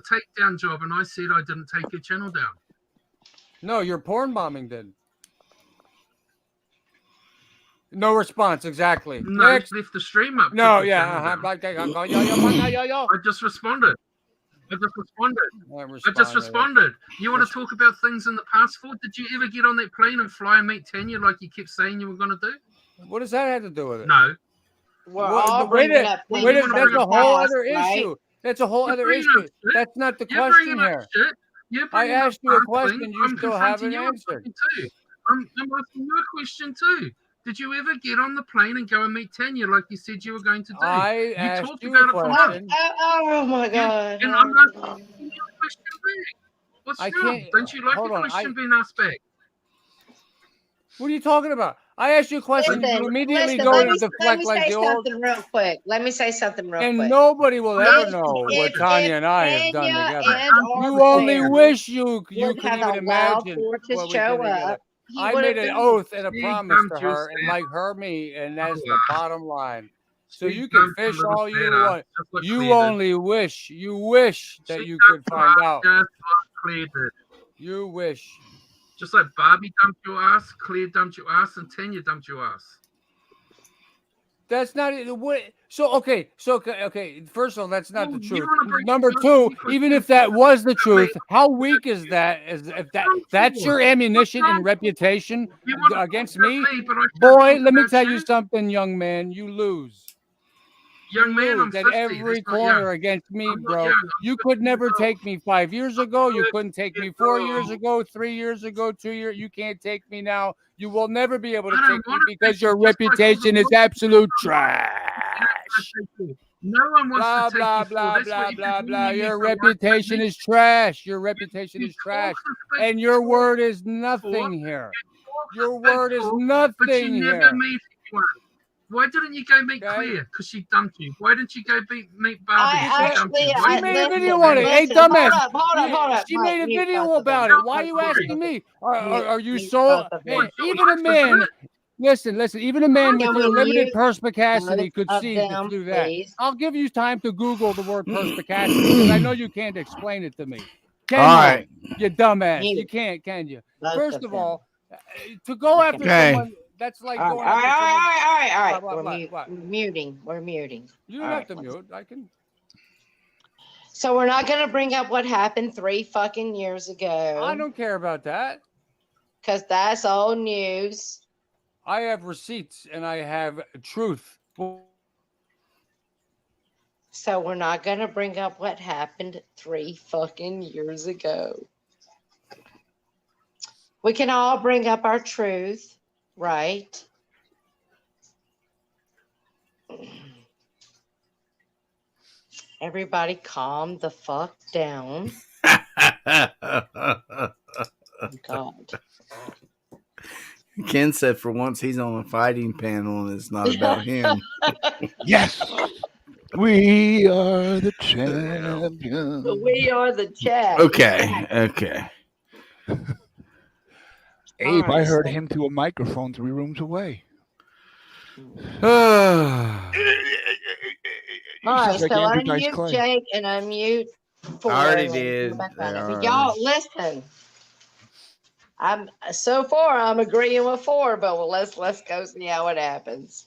Speaker 8: takedown job, and I said I didn't take your channel down.
Speaker 5: No, your porn bombing did. No response. Exactly.
Speaker 8: No,
Speaker 5: Next.
Speaker 8: left the stream up.
Speaker 5: No,
Speaker 8: took the
Speaker 5: yeah.
Speaker 8: channel down.
Speaker 5: Like yo.
Speaker 8: I just responded. I just responded. You want to talk about things in the past? Did you ever get on that plane and fly and meet Tanya like you kept saying you were going to do?
Speaker 5: What does that have to do with it?
Speaker 8: No.
Speaker 6: We're all bringing up things
Speaker 5: Wait,
Speaker 6: from
Speaker 5: that's
Speaker 6: the
Speaker 5: a whole
Speaker 6: past,
Speaker 5: other
Speaker 6: right?
Speaker 5: issue. That's a whole
Speaker 8: You're
Speaker 5: other
Speaker 8: bringing
Speaker 5: issue.
Speaker 8: up shit.
Speaker 5: That's not the
Speaker 8: You're
Speaker 5: question
Speaker 8: bringing up
Speaker 5: here.
Speaker 8: shit. You're
Speaker 5: I
Speaker 8: bringing up
Speaker 5: asked you a
Speaker 8: past
Speaker 5: question.
Speaker 8: things.
Speaker 5: You
Speaker 8: I'm
Speaker 5: still
Speaker 8: confronting
Speaker 5: haven't
Speaker 8: you on
Speaker 5: answered.
Speaker 8: something too. I'm asking you a question too. Did you ever get on the plane and go and meet Tanya like you said you were going to do?
Speaker 5: I asked
Speaker 8: talked
Speaker 5: you
Speaker 8: about
Speaker 5: a
Speaker 8: it for
Speaker 5: question.
Speaker 8: months.
Speaker 6: Oh my God.
Speaker 8: And I'm asking you a question back. What's
Speaker 5: I
Speaker 8: wrong?
Speaker 5: can't-
Speaker 8: Don't you like
Speaker 5: hold
Speaker 8: a
Speaker 5: on,
Speaker 8: question being asked back?
Speaker 5: What are you talking about? I asked you a question.
Speaker 6: Listen,
Speaker 5: You immediately
Speaker 6: listen,
Speaker 5: go
Speaker 6: let
Speaker 5: to
Speaker 6: me
Speaker 5: deflect like
Speaker 6: say
Speaker 5: the old.
Speaker 6: something real quick. Let me say something real
Speaker 5: And
Speaker 6: quick.
Speaker 5: nobody will ever know what
Speaker 6: If
Speaker 5: Tanya and I have done
Speaker 6: Tanya
Speaker 5: together.
Speaker 6: and
Speaker 5: You only
Speaker 6: Arthur
Speaker 5: wish you
Speaker 6: would
Speaker 5: could
Speaker 6: have
Speaker 5: even
Speaker 6: allowed
Speaker 5: imagine
Speaker 6: for to
Speaker 5: what we
Speaker 6: show
Speaker 5: did together.
Speaker 6: up, he
Speaker 5: I
Speaker 6: would
Speaker 5: made
Speaker 6: have
Speaker 5: an
Speaker 6: done
Speaker 5: oath and a
Speaker 8: She
Speaker 5: promise
Speaker 8: dumped
Speaker 5: to
Speaker 8: your
Speaker 5: her, and
Speaker 8: stamp.
Speaker 5: like her, me, and that's the bottom line. So
Speaker 8: She
Speaker 5: you can
Speaker 8: dumped your
Speaker 5: fish
Speaker 8: little
Speaker 5: all you
Speaker 8: fat ass,
Speaker 5: want.
Speaker 8: just like
Speaker 5: You
Speaker 8: Claire did.
Speaker 5: only wish. You wish that
Speaker 8: She
Speaker 5: you
Speaker 8: dumped
Speaker 5: could
Speaker 8: your
Speaker 5: find
Speaker 8: ass
Speaker 5: out.
Speaker 8: just like Claire did.
Speaker 5: You wish.
Speaker 8: Just like Barbie dumped your ass, Claire dumped your ass, and Tanya dumped your ass.
Speaker 5: That's not it. What? So okay. First of all, that's not
Speaker 8: Well,
Speaker 5: the
Speaker 8: you
Speaker 5: truth.
Speaker 8: wanna bring
Speaker 5: Number
Speaker 8: up
Speaker 5: two,
Speaker 8: because
Speaker 5: even
Speaker 8: you
Speaker 5: if that was the
Speaker 8: I
Speaker 5: truth,
Speaker 8: mean,
Speaker 5: how weak is that? That's your ammunition and reputation
Speaker 8: You want to
Speaker 5: against
Speaker 8: talk about
Speaker 5: me,
Speaker 8: but I can't
Speaker 5: boy.
Speaker 8: talk
Speaker 5: Let me
Speaker 8: about
Speaker 5: tell you something, young man. You lose.
Speaker 8: Young man, I'm
Speaker 5: lose at
Speaker 8: 50.
Speaker 5: every
Speaker 8: That's not
Speaker 5: corner
Speaker 8: young.
Speaker 5: against me,
Speaker 8: I'm not
Speaker 5: bro.
Speaker 8: young. I'm
Speaker 5: You
Speaker 8: 50
Speaker 5: could never
Speaker 8: years
Speaker 5: take
Speaker 8: old.
Speaker 5: me 5 years ago. You couldn't take me 4 years
Speaker 8: old.
Speaker 5: ago, 3 years ago, 2 years. You can't take me now. You will never be able to
Speaker 8: I don't
Speaker 5: take me
Speaker 8: wanna
Speaker 5: because
Speaker 8: take
Speaker 5: your
Speaker 8: you, just like all the
Speaker 5: reputation is
Speaker 8: women
Speaker 5: absolute
Speaker 8: You know,
Speaker 5: trash.
Speaker 8: No one wants
Speaker 5: Blah,
Speaker 8: to take
Speaker 5: blah,
Speaker 8: you
Speaker 5: blah,
Speaker 8: for. That's
Speaker 5: blah,
Speaker 8: what
Speaker 5: blah,
Speaker 8: you've
Speaker 5: blah.
Speaker 8: been
Speaker 5: Your
Speaker 8: for life,
Speaker 5: reputation
Speaker 8: baby.
Speaker 5: is trash. Your reputation
Speaker 8: You
Speaker 5: is trash.
Speaker 8: talk a big
Speaker 5: And your
Speaker 8: talk,
Speaker 5: word is nothing here. Your
Speaker 8: a big
Speaker 5: word is
Speaker 8: talk, but you
Speaker 5: nothing
Speaker 8: never
Speaker 5: here.
Speaker 8: meet anyone. Why didn't you go meet
Speaker 5: Okay.
Speaker 8: Claire? Because she dumped you. Why didn't you go meet Barbie? She dumped you. Why
Speaker 5: She
Speaker 8: didn't
Speaker 5: made
Speaker 8: you
Speaker 5: a
Speaker 8: go
Speaker 5: video
Speaker 8: meet
Speaker 5: on it.
Speaker 8: me?
Speaker 5: Hey, dumbass.
Speaker 6: Hold up.
Speaker 5: She
Speaker 6: Mike,
Speaker 5: made a
Speaker 6: mute
Speaker 5: video
Speaker 6: both of
Speaker 5: about
Speaker 6: them.
Speaker 5: it. Why are you
Speaker 8: Mute
Speaker 5: asking me? Are you
Speaker 6: mute
Speaker 5: so?
Speaker 6: both of
Speaker 5: Hey,
Speaker 6: them.
Speaker 5: even a man. Listen. Even a man with
Speaker 6: Can
Speaker 5: your
Speaker 6: we
Speaker 5: limited
Speaker 6: mute
Speaker 5: perspicacity could
Speaker 6: both
Speaker 5: see
Speaker 6: of them,
Speaker 5: through that.
Speaker 6: please?
Speaker 5: I'll give you time to Google the word perspicacity because I know you can't explain it to me. Can
Speaker 4: All
Speaker 5: you?
Speaker 4: right.
Speaker 5: You dumbass.
Speaker 6: Mute.
Speaker 5: You can't, can you?
Speaker 6: Both
Speaker 5: First
Speaker 6: of
Speaker 5: of
Speaker 6: them.
Speaker 5: all, to go after
Speaker 4: Okay.
Speaker 5: someone that's like
Speaker 6: All
Speaker 5: going after someone.
Speaker 6: right,
Speaker 5: What?
Speaker 6: we're muting. We're muting.
Speaker 5: You don't
Speaker 6: All
Speaker 5: have to
Speaker 6: right.
Speaker 5: mute. I can.
Speaker 6: So we're not going to bring up what happened 3 fucking years ago.
Speaker 5: I don't care about that.
Speaker 6: Because that's old news.
Speaker 5: I have receipts and I have truth.
Speaker 6: So we're not going to bring up what happened 3 fucking years ago. We can all bring up our truth, right? Everybody calm the fuck down. God.
Speaker 4: Ken said for once he's on a fighting panel and it's not about him.
Speaker 9: Yes. We are the champions.
Speaker 6: We are the chat.
Speaker 4: Okay.
Speaker 9: Abe, I
Speaker 6: Alright,
Speaker 9: heard
Speaker 6: so-
Speaker 9: him through a microphone 3 rooms away.
Speaker 6: All right,
Speaker 9: Sounds like
Speaker 6: so
Speaker 9: Andrew Dice
Speaker 6: unmute
Speaker 9: Clay.
Speaker 6: Jake and unmute Four.
Speaker 4: I already
Speaker 6: and
Speaker 4: did.
Speaker 6: come back
Speaker 4: They
Speaker 6: on it.
Speaker 4: are.
Speaker 6: But y'all listen. I'm agreeing with 4, but let's go see how it happens.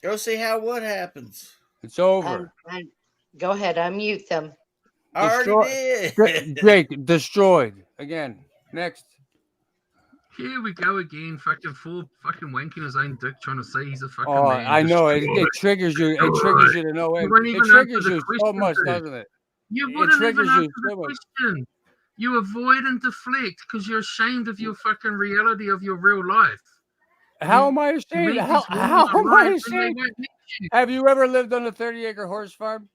Speaker 4: Go see what happens.
Speaker 5: It's over.
Speaker 6: Go ahead, unmute them.
Speaker 4: I already did.
Speaker 5: Jake, destroyed. Again. Next.
Speaker 8: Here we go again, fucking full fucking wanking his own dick, trying to say he's a fucking
Speaker 5: Oh,
Speaker 8: man.
Speaker 5: I know. It
Speaker 8: Destroyed.
Speaker 5: triggers you. It triggers you to no end.
Speaker 8: won't
Speaker 5: It
Speaker 8: even
Speaker 5: triggers
Speaker 8: answer the
Speaker 5: you so
Speaker 8: question,
Speaker 5: much,
Speaker 8: dude.
Speaker 5: doesn't it?
Speaker 8: You
Speaker 5: It
Speaker 8: wouldn't
Speaker 5: triggers
Speaker 8: even
Speaker 5: you
Speaker 8: answer the
Speaker 5: so much.
Speaker 8: question. You avoid and deflect because you're ashamed of your fucking reality of your real life.
Speaker 5: How am I
Speaker 8: You
Speaker 5: ashamed?
Speaker 8: meet
Speaker 5: How
Speaker 8: these women
Speaker 5: am I
Speaker 8: online and they
Speaker 5: ashamed?
Speaker 8: won't meet you.
Speaker 5: Have you ever lived on a 30-acre horse farm?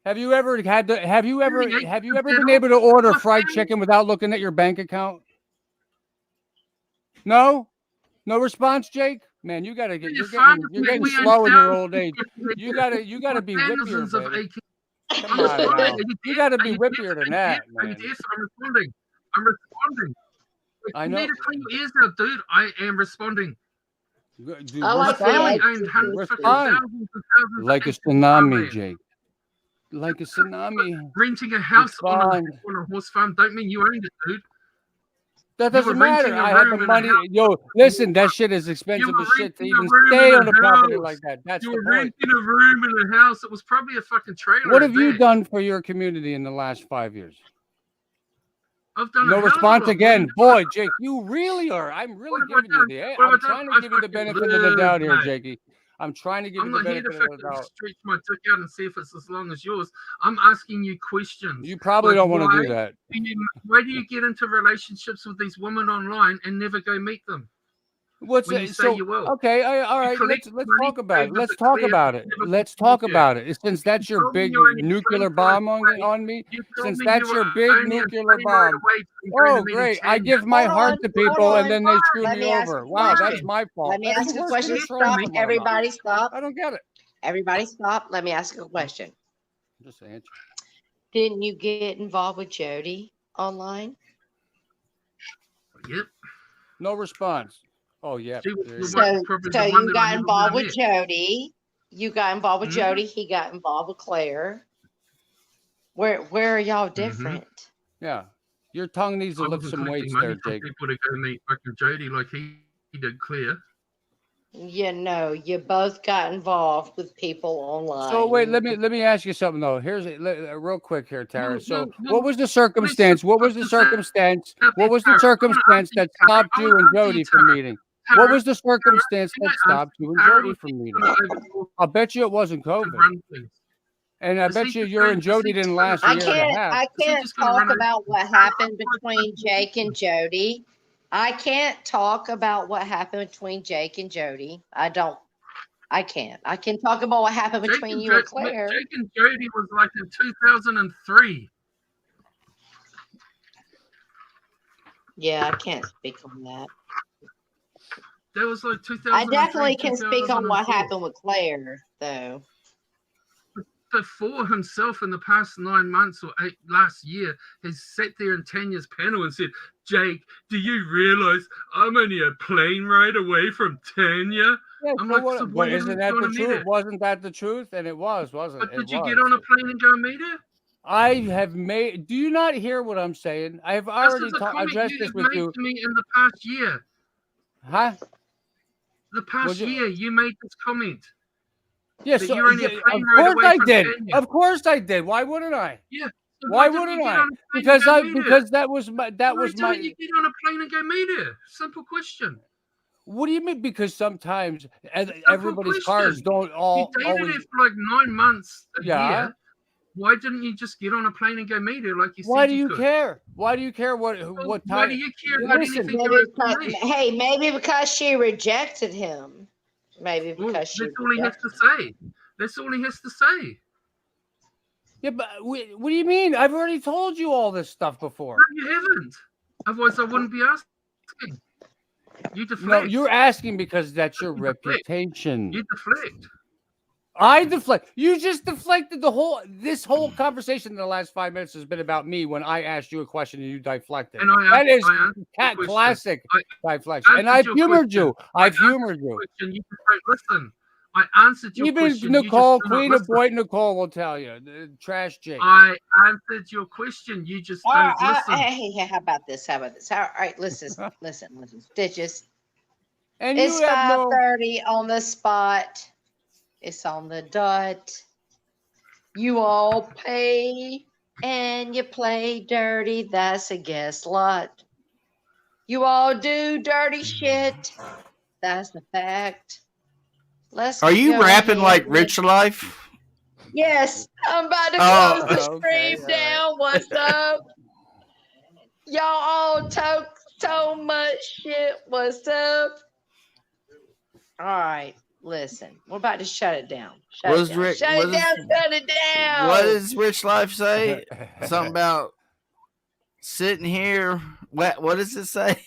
Speaker 5: Have you ever been able to order fried chicken without looking at your bank account? No? No response, Jake? Man, you're getting slow in your old age. You gotta be whippier, baby. Come on now. You gotta be whippier than that, man.
Speaker 8: I'm responding.
Speaker 5: I
Speaker 8: You
Speaker 5: know.
Speaker 8: need to clean your ears out, dude. I am responding.
Speaker 5: Dude,
Speaker 6: I like
Speaker 8: Family
Speaker 6: that.
Speaker 8: owned hundreds, fucking
Speaker 5: Respond.
Speaker 8: thousands and thousands
Speaker 5: Like a
Speaker 8: of
Speaker 5: tsunami,
Speaker 8: farmland.
Speaker 5: Jake. Like a tsunami.
Speaker 8: Renting a house on
Speaker 5: Respond.
Speaker 8: a horse farm don't mean you owned it, dude.
Speaker 5: That
Speaker 8: You
Speaker 5: doesn't
Speaker 8: were renting
Speaker 5: matter.
Speaker 8: a
Speaker 5: I had the
Speaker 8: room in a
Speaker 5: money.
Speaker 8: house.
Speaker 5: Yo, listen, that shit is expensive
Speaker 8: were
Speaker 5: as shit to
Speaker 8: renting a
Speaker 5: even
Speaker 8: room
Speaker 5: stay
Speaker 8: in
Speaker 5: on
Speaker 8: a
Speaker 5: a property
Speaker 8: house.
Speaker 5: like that. That's
Speaker 8: You
Speaker 5: the
Speaker 8: were
Speaker 5: point.
Speaker 8: renting a room in a house. It was probably a fucking trailer.
Speaker 5: What
Speaker 8: at
Speaker 5: have you
Speaker 8: that.
Speaker 5: done for your community in the last 5 years?
Speaker 8: I've done a
Speaker 5: No
Speaker 8: hell of a
Speaker 5: response
Speaker 8: lot.
Speaker 5: again. Boy, Jake, you really are. I'm really
Speaker 8: What have I
Speaker 5: giving you
Speaker 8: done?
Speaker 5: the.
Speaker 8: What have I
Speaker 5: I'm
Speaker 8: done?
Speaker 5: trying to
Speaker 8: I
Speaker 5: give you the
Speaker 8: fucking
Speaker 5: benefit of the doubt here,
Speaker 8: lived, mate.
Speaker 5: Jakey. I'm trying to give
Speaker 8: I'm
Speaker 5: you the
Speaker 8: not here to
Speaker 5: benefit of the
Speaker 8: fucking
Speaker 5: doubt.
Speaker 8: stretch my dick out and see if it's as long as yours. I'm asking you questions.
Speaker 5: You probably don't want to do that.
Speaker 8: Why do you get into relationships with these women online and never go meet them?
Speaker 5: What's
Speaker 8: When you
Speaker 5: it?
Speaker 8: say
Speaker 5: So
Speaker 8: you will.
Speaker 5: okay, all right.
Speaker 8: collect
Speaker 5: Let's
Speaker 8: money,
Speaker 5: talk about it.
Speaker 8: pay
Speaker 5: Let's
Speaker 8: the
Speaker 5: talk
Speaker 8: clear,
Speaker 5: about it.
Speaker 8: never
Speaker 5: Let's talk
Speaker 8: forget.
Speaker 5: about it. Since that's
Speaker 8: You
Speaker 5: your
Speaker 8: told me
Speaker 5: big
Speaker 8: you're only
Speaker 5: nuclear
Speaker 8: 25
Speaker 5: bomb
Speaker 8: away.
Speaker 5: on me,
Speaker 8: You told
Speaker 5: since
Speaker 8: me
Speaker 5: that's
Speaker 8: you
Speaker 5: your
Speaker 8: were
Speaker 5: big
Speaker 8: only a
Speaker 5: nuclear
Speaker 8: plane ride
Speaker 5: bomb.
Speaker 8: away from going
Speaker 5: Oh,
Speaker 8: to meeting
Speaker 5: great! I
Speaker 8: Tanya.
Speaker 5: give my
Speaker 6: Hold
Speaker 5: heart
Speaker 6: on,
Speaker 5: to
Speaker 6: hold
Speaker 5: people,
Speaker 6: on.
Speaker 5: and then they screw
Speaker 6: Let
Speaker 5: me
Speaker 6: me ask
Speaker 5: over.
Speaker 6: a
Speaker 5: Wow, that's
Speaker 6: question.
Speaker 5: my fault.
Speaker 6: Let me
Speaker 5: That's
Speaker 6: ask
Speaker 5: the
Speaker 6: a
Speaker 5: worst
Speaker 6: question.
Speaker 5: thing to throw
Speaker 6: Stop.
Speaker 5: them on.
Speaker 6: Everybody stop.
Speaker 5: I don't get it.
Speaker 6: Everybody stop. Let me ask a question.
Speaker 5: Just answer.
Speaker 6: Didn't you get involved with Jody online?
Speaker 8: Yep.
Speaker 5: No response. Oh yeah.
Speaker 8: She was
Speaker 5: there
Speaker 8: the
Speaker 5: you
Speaker 6: So,
Speaker 5: go.
Speaker 8: one, probably
Speaker 6: so
Speaker 8: the one
Speaker 6: you
Speaker 8: that I
Speaker 6: got
Speaker 8: never
Speaker 6: involved
Speaker 8: would
Speaker 6: with
Speaker 8: have met.
Speaker 6: Jody. You got involved with
Speaker 8: Mhm.
Speaker 6: Jody. He got involved with Claire. Where are y'all different?
Speaker 5: Yeah. Your tongue needs to
Speaker 8: I
Speaker 5: lift
Speaker 8: wasn't
Speaker 5: some
Speaker 8: collecting
Speaker 5: weights
Speaker 8: money
Speaker 5: there,
Speaker 8: from
Speaker 5: Jake.
Speaker 8: people to go meet fucking Jody like he did Claire.
Speaker 6: You know, you both got involved with people online.
Speaker 5: So wait, let me ask you something though. Here's real quick here, Tara.
Speaker 8: Well,
Speaker 5: So
Speaker 8: well,
Speaker 5: what was the circumstance? What was the circumstance? What was the circumstance that stopped you and Jody from meeting? What was the circumstance that stopped you and Jody from meeting? I'll bet you it wasn't COVID. And I bet you and Jody didn't last a year and a half.
Speaker 6: I can't talk about what happened between Jake and Jody. I can't talk about what happened between Jake and Jody. I can't. I can talk about what happened between you and Claire.
Speaker 8: Jake and Jody was like in 2003.
Speaker 6: Yeah, I can't speak on that.
Speaker 8: That was like 2003.
Speaker 6: I definitely can speak on what
Speaker 8: 2004.
Speaker 6: happened with Claire, though.
Speaker 8: Before himself in the past 9 months or last year has sat there in Tanya's panel and said, Jake, do you realize I'm only a plane ride away from Tanya?
Speaker 5: Yeah,
Speaker 8: I'm
Speaker 5: so
Speaker 8: like,
Speaker 5: what,
Speaker 8: so
Speaker 5: but
Speaker 8: why
Speaker 5: isn't
Speaker 8: didn't
Speaker 5: that
Speaker 8: you
Speaker 5: the
Speaker 8: want to meet
Speaker 5: truth?
Speaker 8: her?
Speaker 5: Wasn't that the truth? And it was, wasn't
Speaker 8: But
Speaker 5: it?
Speaker 8: did
Speaker 5: It
Speaker 8: you get
Speaker 5: was.
Speaker 8: on a plane and go meet her?
Speaker 5: I have made. Do you not hear what I'm saying? I have
Speaker 8: This
Speaker 5: already
Speaker 8: is a comment
Speaker 5: addressed
Speaker 8: you
Speaker 5: this
Speaker 8: have
Speaker 5: with
Speaker 8: made
Speaker 5: you.
Speaker 8: to me in the past year.
Speaker 5: Huh?
Speaker 8: The past year, you made this comment.
Speaker 5: Yes,
Speaker 8: that you're only a
Speaker 5: of
Speaker 8: plane ride
Speaker 5: course
Speaker 8: away
Speaker 5: I
Speaker 8: from
Speaker 5: did.
Speaker 8: Kenya.
Speaker 5: Of course I did. Why wouldn't I?
Speaker 8: Yeah. So
Speaker 5: Why
Speaker 8: didn't you
Speaker 5: wouldn't
Speaker 8: get
Speaker 5: I?
Speaker 8: on a plane and go meet her?
Speaker 5: Because that was my
Speaker 8: Why didn't you get on a plane and go meet her? Simple question.
Speaker 5: What do you mean? Because sometimes
Speaker 8: Simple
Speaker 5: everybody's cars
Speaker 8: question.
Speaker 5: don't all
Speaker 8: You dated
Speaker 5: always.
Speaker 8: her for like 9 months a
Speaker 5: Yeah.
Speaker 8: year. Why didn't you just get on a plane and go meet her like you
Speaker 5: Why
Speaker 8: said
Speaker 5: do
Speaker 8: you
Speaker 5: you
Speaker 8: could?
Speaker 5: care? Why do you care what
Speaker 8: Why
Speaker 5: time?
Speaker 8: do you care about
Speaker 5: Listen,
Speaker 8: anything
Speaker 6: Maybe
Speaker 8: you
Speaker 6: because,
Speaker 8: for me?
Speaker 6: hey, maybe because she rejected him. Maybe
Speaker 8: Well,
Speaker 6: because she
Speaker 8: that's all he has
Speaker 6: rejected
Speaker 8: to say. That's all he has to say.
Speaker 5: Yeah, but what do you mean? I've already told you all this stuff before.
Speaker 8: No, you haven't. Otherwise, I wouldn't be asking. You deflect.
Speaker 5: No, you're asking because that's your
Speaker 8: You deflect.
Speaker 5: reputation.
Speaker 8: You deflect.
Speaker 5: I deflect. You just deflected this whole conversation in the last 5 minutes has been about me when I asked you a question and you deflected.
Speaker 8: And
Speaker 5: That is
Speaker 8: I answered
Speaker 5: cat
Speaker 8: your
Speaker 5: classic
Speaker 8: question.
Speaker 5: deflection. And I've
Speaker 8: answered your
Speaker 5: humored
Speaker 8: question.
Speaker 5: you. I've
Speaker 8: I
Speaker 5: humored
Speaker 8: answered your
Speaker 5: you.
Speaker 8: question. You just don't listen. I answered your
Speaker 5: Even
Speaker 8: question.
Speaker 5: Nicole,
Speaker 8: you just do not
Speaker 5: Queen of
Speaker 8: listen.
Speaker 5: Boyd Nicole will tell you. Trash Jake.
Speaker 8: I answered your question. You just don't listen.
Speaker 6: Hey, how about this? How about this? All right, listen. Stitches.
Speaker 5: And
Speaker 6: It's
Speaker 5: you have no
Speaker 6: 5:30 on the spot. It's on the dot. You all pay and you play dirty. That's a guess lot. You all do dirty shit. That's a fact.
Speaker 4: Are you
Speaker 6: go
Speaker 4: rapping
Speaker 6: ahead
Speaker 4: like
Speaker 6: and-
Speaker 4: Rich Life?
Speaker 6: Yes, I'm about to
Speaker 4: Oh,
Speaker 6: close the
Speaker 5: okay,
Speaker 6: stream
Speaker 5: all right.
Speaker 6: down. What's up? Y'all all talk so much shit. What's up? All right, listen. We're about to shut it down. Shut
Speaker 4: What
Speaker 6: it
Speaker 4: is
Speaker 6: down.
Speaker 4: Rick-
Speaker 6: Shut
Speaker 4: what
Speaker 6: it
Speaker 4: is-
Speaker 6: down. Shut it down.
Speaker 4: What does Rich Life say? Something about sitting here. What does it say?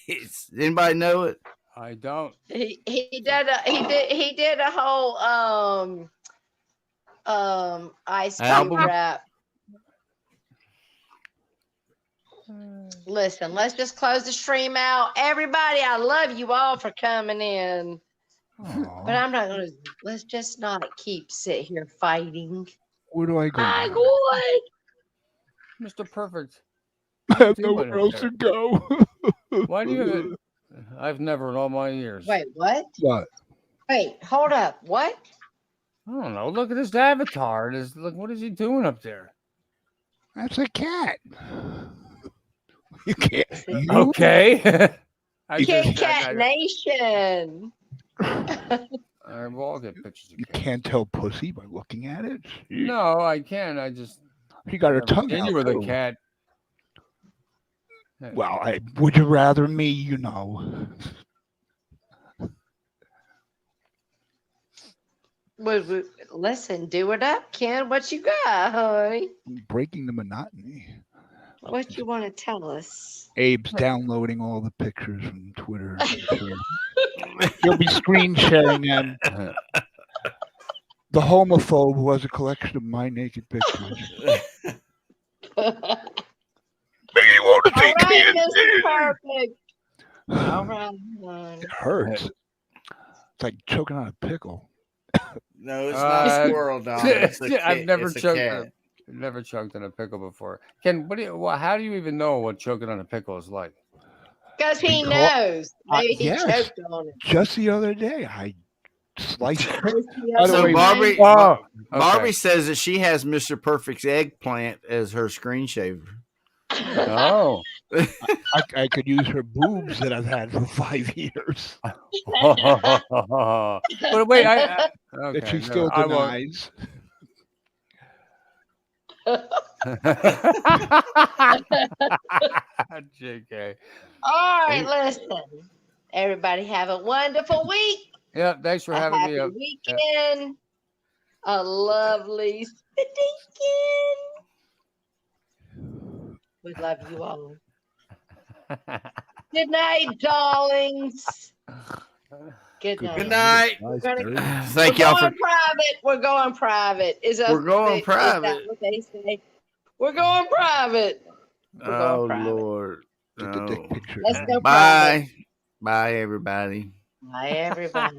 Speaker 4: Anybody know it?
Speaker 5: I don't.
Speaker 6: He did a whole Ice Cube
Speaker 4: Album?
Speaker 6: rap. Listen, let's just close the stream out. Everybody, I love you all for coming in. But I'm not gonna. Let's just not sit here fighting.
Speaker 9: Where do I go?
Speaker 6: My
Speaker 9: now?
Speaker 6: God.
Speaker 5: Mr. Perfect.
Speaker 9: I have
Speaker 5: doing
Speaker 9: nowhere
Speaker 5: up
Speaker 9: else
Speaker 5: there?
Speaker 9: to go.
Speaker 5: Why do you I've never in all my years.
Speaker 6: Wait, what?
Speaker 9: What?
Speaker 6: Wait, hold up. What?
Speaker 5: I don't know. Look at this avatar. Look, what is he doing up there?
Speaker 9: That's a cat. You can't. You
Speaker 5: Okay.
Speaker 6: Kit Kat Nation.
Speaker 5: All right, well, I'll get pictures of
Speaker 9: You
Speaker 5: cats.
Speaker 9: can't tell pussy by looking at it.
Speaker 5: No, I can. I just
Speaker 9: She got her
Speaker 5: never
Speaker 9: tongue
Speaker 5: seen
Speaker 9: out.
Speaker 5: you with a
Speaker 9: too.
Speaker 5: cat.
Speaker 9: Well, would you rather me? You know.
Speaker 6: Listen, do it up, Ken. What you got, honey?
Speaker 9: Breaking the monotony.
Speaker 6: What you want to tell us?
Speaker 9: Abe's downloading all the pictures from Twitter. I'm sure. He'll be screen sharing them. The homophobe who has a collection of my naked pictures. Maybe you want to
Speaker 6: All
Speaker 9: take me
Speaker 6: right,
Speaker 9: in
Speaker 6: Mr.
Speaker 9: there.
Speaker 6: Perfect. All right, hon.
Speaker 9: It hurts. It's like choking on a pickle.
Speaker 4: No, it's not a squirrel, Don. It's a
Speaker 5: I've
Speaker 4: cat.
Speaker 5: never
Speaker 4: It's a
Speaker 5: choked.
Speaker 4: cat.
Speaker 5: Never choked on a pickle before. Ken, how do you even know what choking on a pickle is like?
Speaker 6: Because he
Speaker 9: Because-
Speaker 6: knows. Maybe he
Speaker 9: yes.
Speaker 6: choked on it.
Speaker 9: Just the other day, I sliced.
Speaker 6: By
Speaker 9: the
Speaker 4: So
Speaker 9: way,
Speaker 4: Barbie,
Speaker 5: Oh,
Speaker 4: Barbie
Speaker 5: okay.
Speaker 4: says that she has Mr. Perfect's eggplant as her screen shaver.
Speaker 5: Oh.
Speaker 9: I could use her boobs that I've had for 5 years.
Speaker 5: But wait,
Speaker 9: That
Speaker 5: okay,
Speaker 9: she
Speaker 5: no,
Speaker 9: still
Speaker 5: I won't.
Speaker 9: denies.
Speaker 5: JK.
Speaker 6: All right, listen. Everybody have a wonderful week.
Speaker 5: Yeah, thanks for
Speaker 6: A
Speaker 5: having
Speaker 6: happy
Speaker 5: me up.
Speaker 6: weekend. A lovely weekend. We love you all. Good night, darlings. Good night.
Speaker 4: Good night.
Speaker 6: We're gonna-
Speaker 4: Thank
Speaker 6: we're
Speaker 4: y'all for.
Speaker 6: going private. We're going private.
Speaker 4: We're going
Speaker 6: Is
Speaker 4: private.
Speaker 6: that what they say? We're going private. We're
Speaker 4: Oh
Speaker 6: going private.
Speaker 4: Lord.
Speaker 9: Get the dick
Speaker 4: No.
Speaker 9: picture.
Speaker 6: Let's go private.
Speaker 4: Bye. Bye, everybody.
Speaker 6: Bye, everybody.